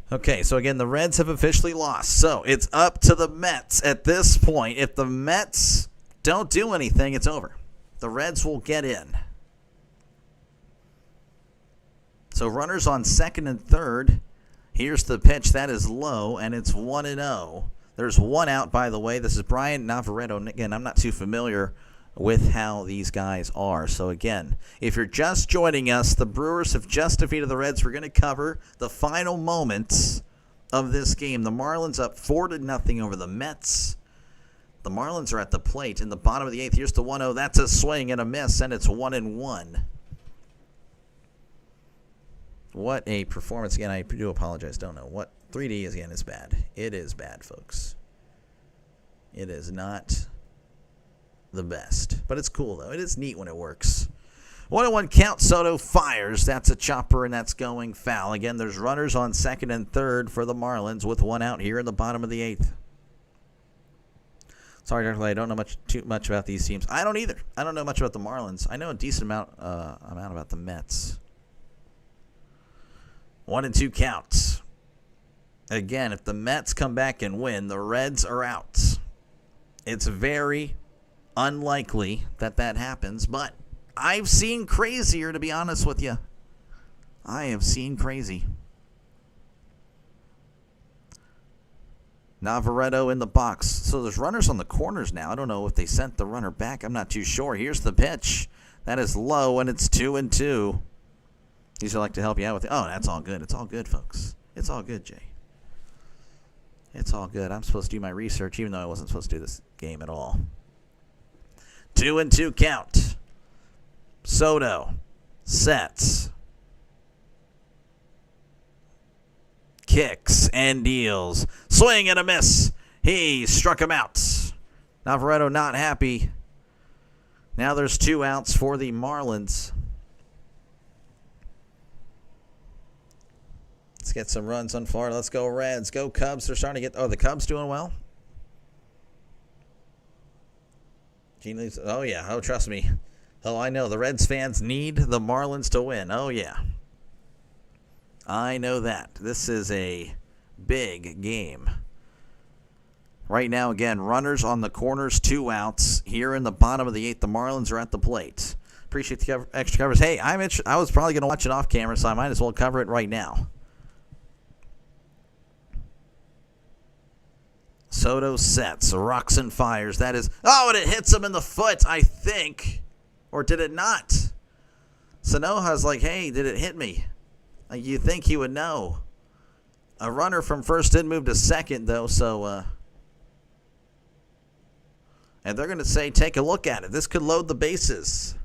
Okay, so again, the Reds have officially lost. So it's up to the Mets at this point. If the Mets don't do anything, it's over. The Reds will get in. So runners on second and third. Here's the pitch. That is low, and it's 1-0. There's one out, by the way. This is Brian Navarreto. Again, I'm not too familiar with how these guys are. So again, if you're just joining us, the Brewers have just defeated the Reds. We're going to cover the final moments of this game. The Marlins up 4-0 over the Mets. The Marlins are at the plate in the bottom of the 8th. Here's the 1-0. That's a swing and a miss, and it's 1-1. What a performance. Again, I do apologize. Don't know. What 3D is, again, is bad. It is bad, folks. It is not the best. But it's cool, though. It is neat when it works. 1-1 count. Soto fires. That's a chopper, and that's going foul. Again, there's runners on second and third for the Marlins with one out here in the bottom of the 8th. Sorry, Dr. Clay, I don't know too much about these teams. I don't either. I don't know much about the Marlins. I know a decent amount about the Mets. 1-2 counts. Again, if the Mets come back and win, the Reds are out. It's very unlikely that happens, but I've seen crazier, to be honest with you. I have seen crazy. Navarreto in the box. So there's runners on the corners now. I don't know if they sent the runner back. I'm not too sure. Here's the pitch. That is low, and it's 2-2. These would like to help you out with it. Oh, that's all good. It's all good, folks. It's all good, Jay. It's all good. I'm supposed to do my research, even though I wasn't supposed to do this game at all. 2-2 count. Soto sets. kicks and deals. Swing and a miss. He struck him out. Navarreto not happy. Now there's 2 outs for the Marlins. Let's get some runs on Florida. Let's go Reds. Go Cubs. They're starting to get... Oh, the Cubs doing well? Oh, yeah. Oh, trust me. Oh, I know. The Reds fans need the Marlins to win. Oh, yeah. I know that. This is a big game. Right now, again, runners on the corners, 2 outs. Here in the bottom of the 8th, the Marlins are at the plate. Appreciate the extra covers. Hey, I was probably going to watch it off camera, so I might as well cover it right now. Soto sets, rocks and fires. That is... Oh, and it hits him in the foot, I think. Or did it not? Sanoja's like, hey, did it hit me? You think he would know. A runner from first did move to second, though, so... And they're going to say, take a look at it. This could load the bases.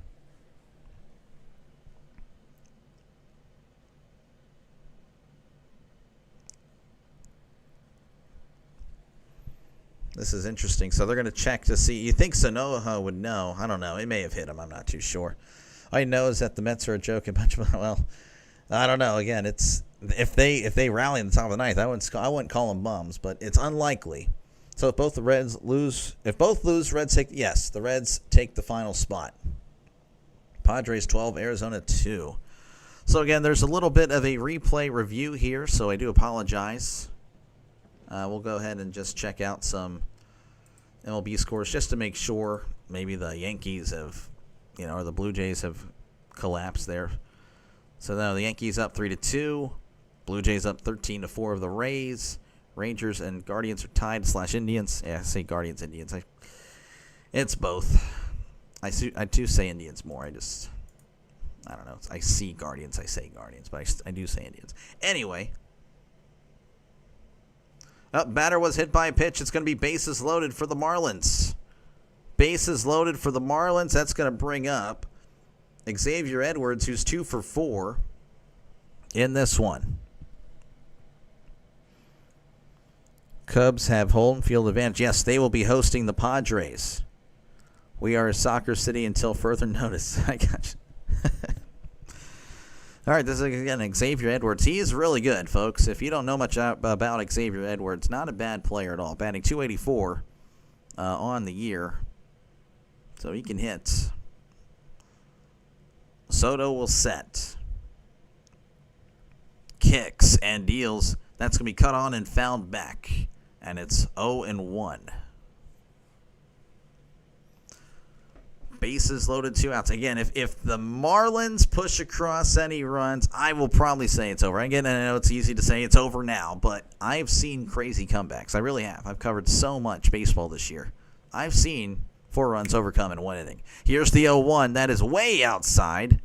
This is interesting. So they're going to check to see. You think Sanoja would know. I don't know. It may have hit him. I'm not too sure. All I know is that the Mets are a joke a bunch of... Well, I don't know. Again, it's if they rally in the top of the 9th, I wouldn't call them bums, but it's unlikely. So if both Reds lose, Reds take, yes, the Reds take the final spot. Padres 12, Arizona 2. So again, there's a little bit of a replay review here, so I do apologize. We'll go ahead and just check out some MLB scores just to make sure maybe the Yankees have, or the Blue Jays have collapsed there. So now the Yankees up 3-2, Blue Jays up 13-4 of the Rays. Rangers and Guardians are tied / Indians. Yeah, I say Guardians, Indians. It's both. I do say Indians more. I don't know. I see Guardians. I say Guardians, but I do say Indians. Anyway. Batter was hit by a pitch. It's going to be bases loaded for the Marlins. Bases loaded for the Marlins. That's going to bring up Xavier Edwards, who's 2 for 4 in this one. Cubs have home field advantage. Yes, they will be hosting the Padres. We are a soccer city until further notice. I got you. All right, this is, again, Xavier Edwards. He is really good, folks. If you don't know much about Xavier Edwards, not a bad player at all. Batting .284 on the year. So he can hit. Soto will set. Kicks and deals. That's going to be cut on and fouled back. And it's 0-1. Bases loaded, 2 outs. Again, if the Marlins push across any runs, I will probably say it's over. Again, I know it's easy to say it's over now, but I've seen crazy comebacks. I really have. I've covered so much baseball this year. I've seen 4 runs overcome in 1 inning. Here's the 0-1. That is way outside,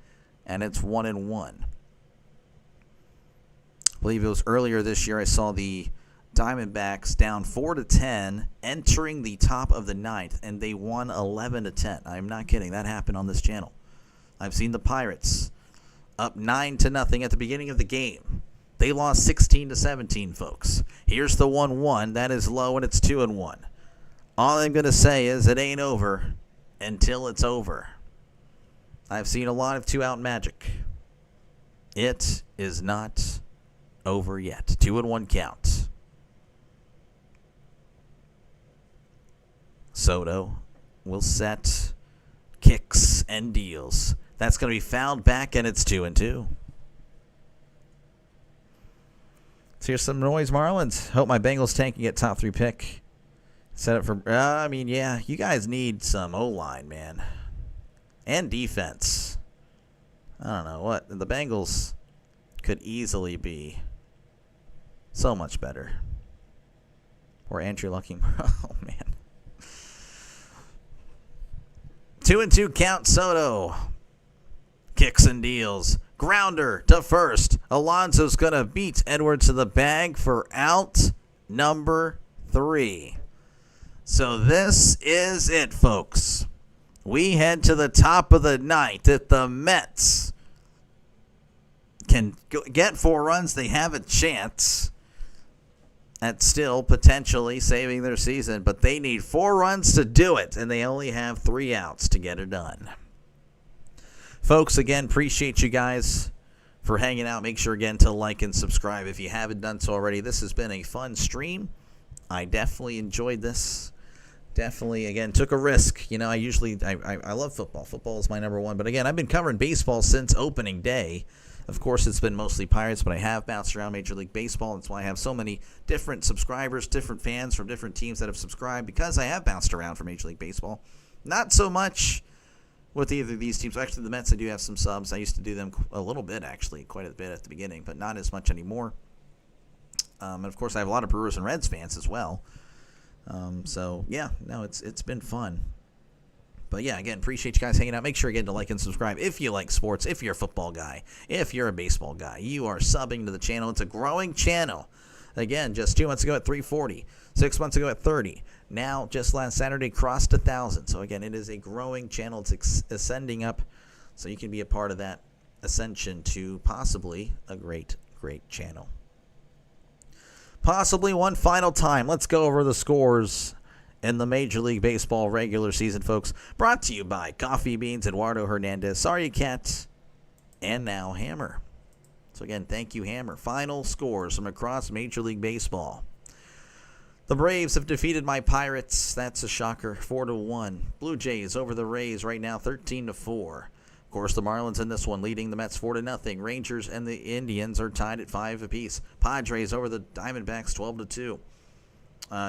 and it's 1-1. I believe it was earlier this year I saw the Diamondbacks down 4-10 entering the top of the 9th, and they won 11-10. I'm not kidding. That happened on this channel. I've seen the Pirates up 9-0 at the beginning of the game. They lost 16-17, folks. Here's the 1-1. That is low, and it's 2-1. All I'm going to say is it ain't over until it's over. I've seen a lot of 2-out magic. It is not over yet. 2-1 count. Soto will set, kicks and deals. That's going to be fouled back, and it's 2-2. So here's some noise, Marlins. Hope my Bengals tank can get top 3 pick. Set up for, yeah, you guys need some O-line, man. And defense. I don't know what. The Bengals could easily be so much better. Or Andrew Lucky. Oh, man. 2-2 count, Soto. Kicks and deals. Grounder to first. Alonso's going to beat Edwards to the bag for out number 3. So this is it, folks. We head to the top of the 9th. If the Mets can get 4 runs, they have a chance. at still potentially saving their season, but they need 4 runs to do it, and they only have 3 outs to get it done. Folks, again, appreciate you guys for hanging out. Make sure, again, to like and subscribe if you haven't done so already. This has been a fun stream. I definitely enjoyed this. Definitely, again, took a risk. You know, I love football. Football is my number one. But, again, I've been covering baseball since opening day. Of course, it's been mostly Pirates, but I have bounced around Major League Baseball. That's why I have so many different subscribers, different fans from different teams that have subscribed, because I have bounced around for Major League Baseball. Not so much with either of these teams. Actually, the Mets, I do have some subs. I used to do them a little bit, actually, quite a bit at the beginning, but not as much anymore. And, of course, I have a lot of Brewers and Reds fans as well. So, yeah, no, it's been fun. But, yeah, again, appreciate you guys hanging out. Make sure, again, to like and subscribe if you like sports, if you're a football guy, if you're a baseball guy. You are subbing to the channel. It's a growing channel. Again, just 2 months ago at 340, 6 months ago at 30. Now, just last Saturday, crossed 1,000. So, again, it is a growing channel. It's ascending up, so you can be a part of that ascension to possibly a great, great channel. Possibly one final time. Let's go over the scores in the Major League Baseball regular season, folks. Brought to you by Coffee Beans, Eduardo Hernandez, Sorry Cat, and now Hammer. So, again, thank you, Hammer. Final scores from across Major League Baseball. The Braves have defeated my Pirates. That's a shocker, 4-1. Blue Jays over the Rays right now, 13-4. Of course, the Marlins in this one leading the Mets 4-0. Rangers and the Indians are tied at 5 apiece. Padres over the Diamondbacks 12-2.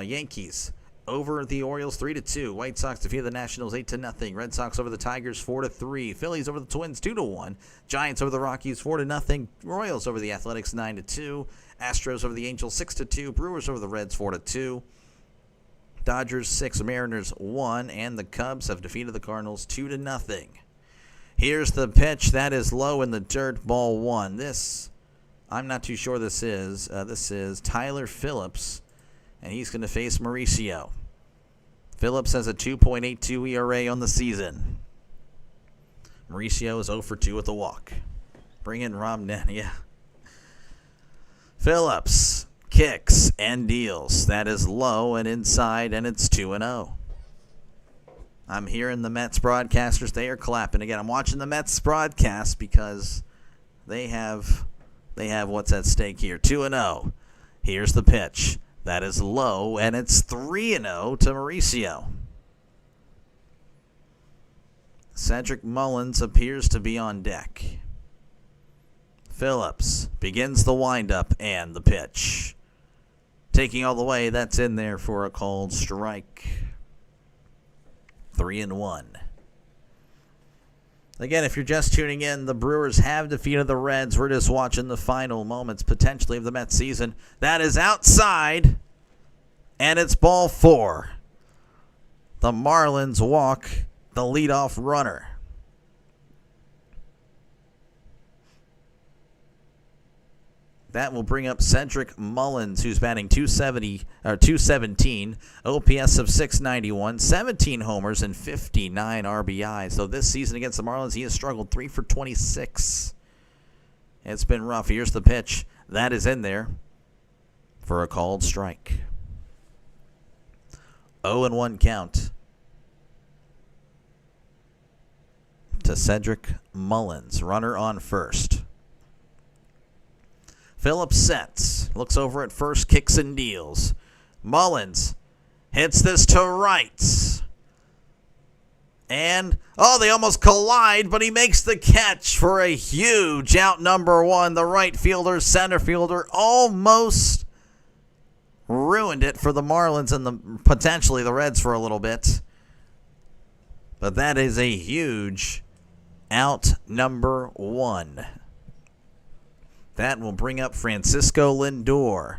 Yankees over the Orioles 3-2. White Sox defeated the Nationals 8-0. Red Sox over the Tigers 4-3. Phillies over the Twins 2-1. Giants over the Rockies 4-0. Royals over the Athletics 9-2. Astros over the Angels 6-2. Brewers over the Reds 4-2. Dodgers 6, Mariners 1, and the Cubs have defeated the Cardinals 2-0. Here's the pitch that is low in the dirt, ball 1. This, I'm not too sure this is Tyler Phillips, and he's going to face Mauricio. Phillips has a 2.82 ERA on the season. Mauricio is 0 for 2 with a walk. Bring in Romney, yeah. Phillips kicks and deals. That is low and inside, and it's 2-0. I'm hearing the Mets broadcasters. They are clapping again. I'm watching the Mets broadcast because they have what's at stake here. 2-0. Here's the pitch. That is low, and it's 3-0 to Mauricio. Cedric Mullins appears to be on deck. Phillips begins the windup and the pitch. Taking all the way, that's in there for a called strike. 3-1. Again, if you're just tuning in, the Brewers have defeated the Reds. We're just watching the final moments, potentially, of the Mets season. That is outside, and it's ball 4. The Marlins walk the leadoff runner. That will bring up Cedric Mullins, who's batting 217, OPS of 691, 17 homers, and 59 RBI. So this season against the Marlins, he has struggled 3 for 26. It's been rough. Here's the pitch. That is in there for a called strike. 0-1 count to Cedric Mullins. Runner on first. Phillips sets, looks over at first, kicks and deals. Mullins hits this to right. And, they almost collide, but he makes the catch for a huge out number 1. The right fielder, center fielder almost ruined it for the Marlins and potentially the Reds for a little bit. But that is a huge out number 1. That will bring up Francisco Lindor,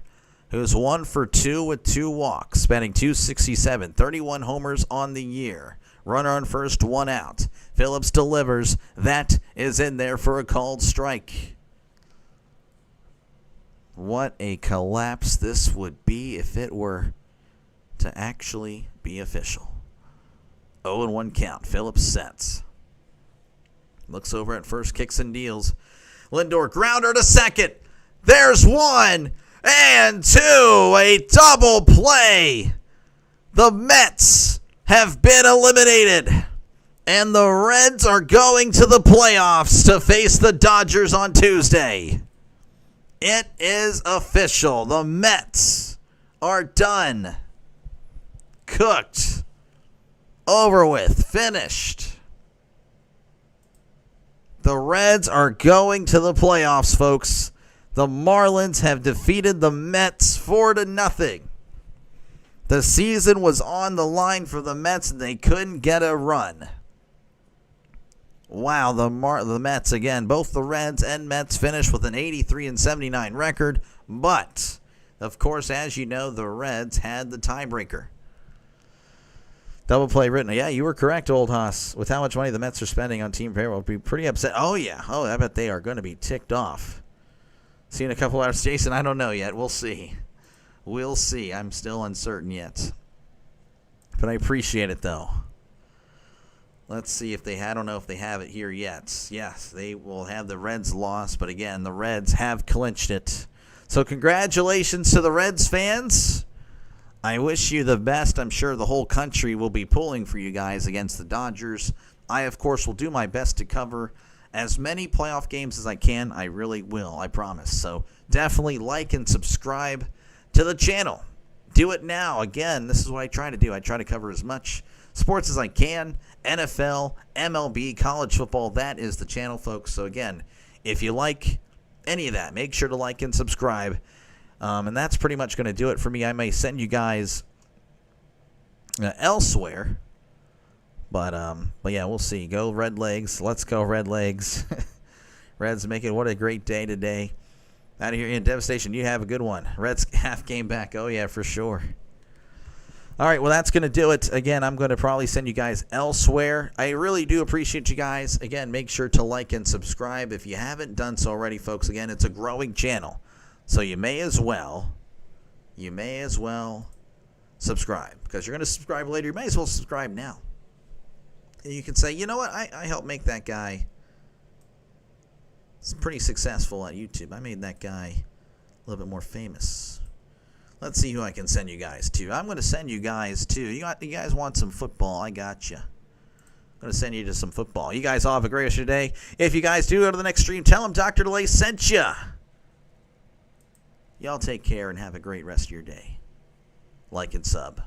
who's 1 for 2 with 2 walks, batting .267, 31 homers on the year. Runner on first, 1 out. Phillips delivers. That is in there for a called strike. What a collapse this would be if it were to actually be official. 0-1 count. Phillips sets. Looks over at first, kicks and deals. Lindor, grounder to second. There's one. And 2, a double play. The Mets have been eliminated. And the Reds are going to the playoffs to face the Dodgers on Tuesday. It is official. The Mets are done. Cooked. Over with. Finished. The Reds are going to the playoffs, folks. The Marlins have defeated the Mets 4-0. The season was on the line for the Mets, and they couldn't get a run. Wow, the Mets, again, both the Reds and Mets finished with an 83-79 record. But, of course, as you know, the Reds had the tiebreaker. Double play written. Yeah, you were correct, Old Haas. With how much money the Mets are spending on team payroll, be pretty upset. Oh, yeah. Oh, I bet they are going to be ticked off. See you in a couple hours. Jason, I don't know yet. We'll see. We'll see. I'm still uncertain yet. But I appreciate it, though. Let's see if they I don't know if they have it here yet. Yes, they will have the Reds loss. But, again, the Reds have clinched it. So, congratulations to the Reds fans. I wish you the best. I'm sure the whole country will be pulling for you guys against the Dodgers. I, of course, will do my best to cover as many playoff games as I can. I really will, I promise. So definitely like and subscribe to the channel. Do it now. Again, this is what I try to do. I try to cover as much sports as I can. NFL, MLB, college football. That is the channel, folks. So again, if you like any of that, make sure to like and subscribe. And that's pretty much going to do it for me. I may send you guys elsewhere. But yeah, we'll see. Go Red Legs. Let's go Red Legs. Reds making what a great day today. Out of here in Devastation. You have a good one. Reds half game back. Oh, yeah, for sure. All right, well, that's going to do it. Again, I'm going to probably send you guys elsewhere. I really do appreciate you guys. Again, make sure to like and subscribe if you haven't done so already, folks. Again, it's a growing channel. So you may as well subscribe. Because you're going to subscribe later. You may as well subscribe now. And you can say, you know what, I helped make that guy. It's pretty successful on YouTube. I made that guy a little bit more famous. Let's see who I can send you guys to. I'm going to send you guys to. You guys want some football? I got you. I'm going to send you to some football. You guys all have a great rest of your day. If you guys do go to the next stream, tell them Dr. DeLay sent you. Y'all take care and have a great rest of your day. Like and sub.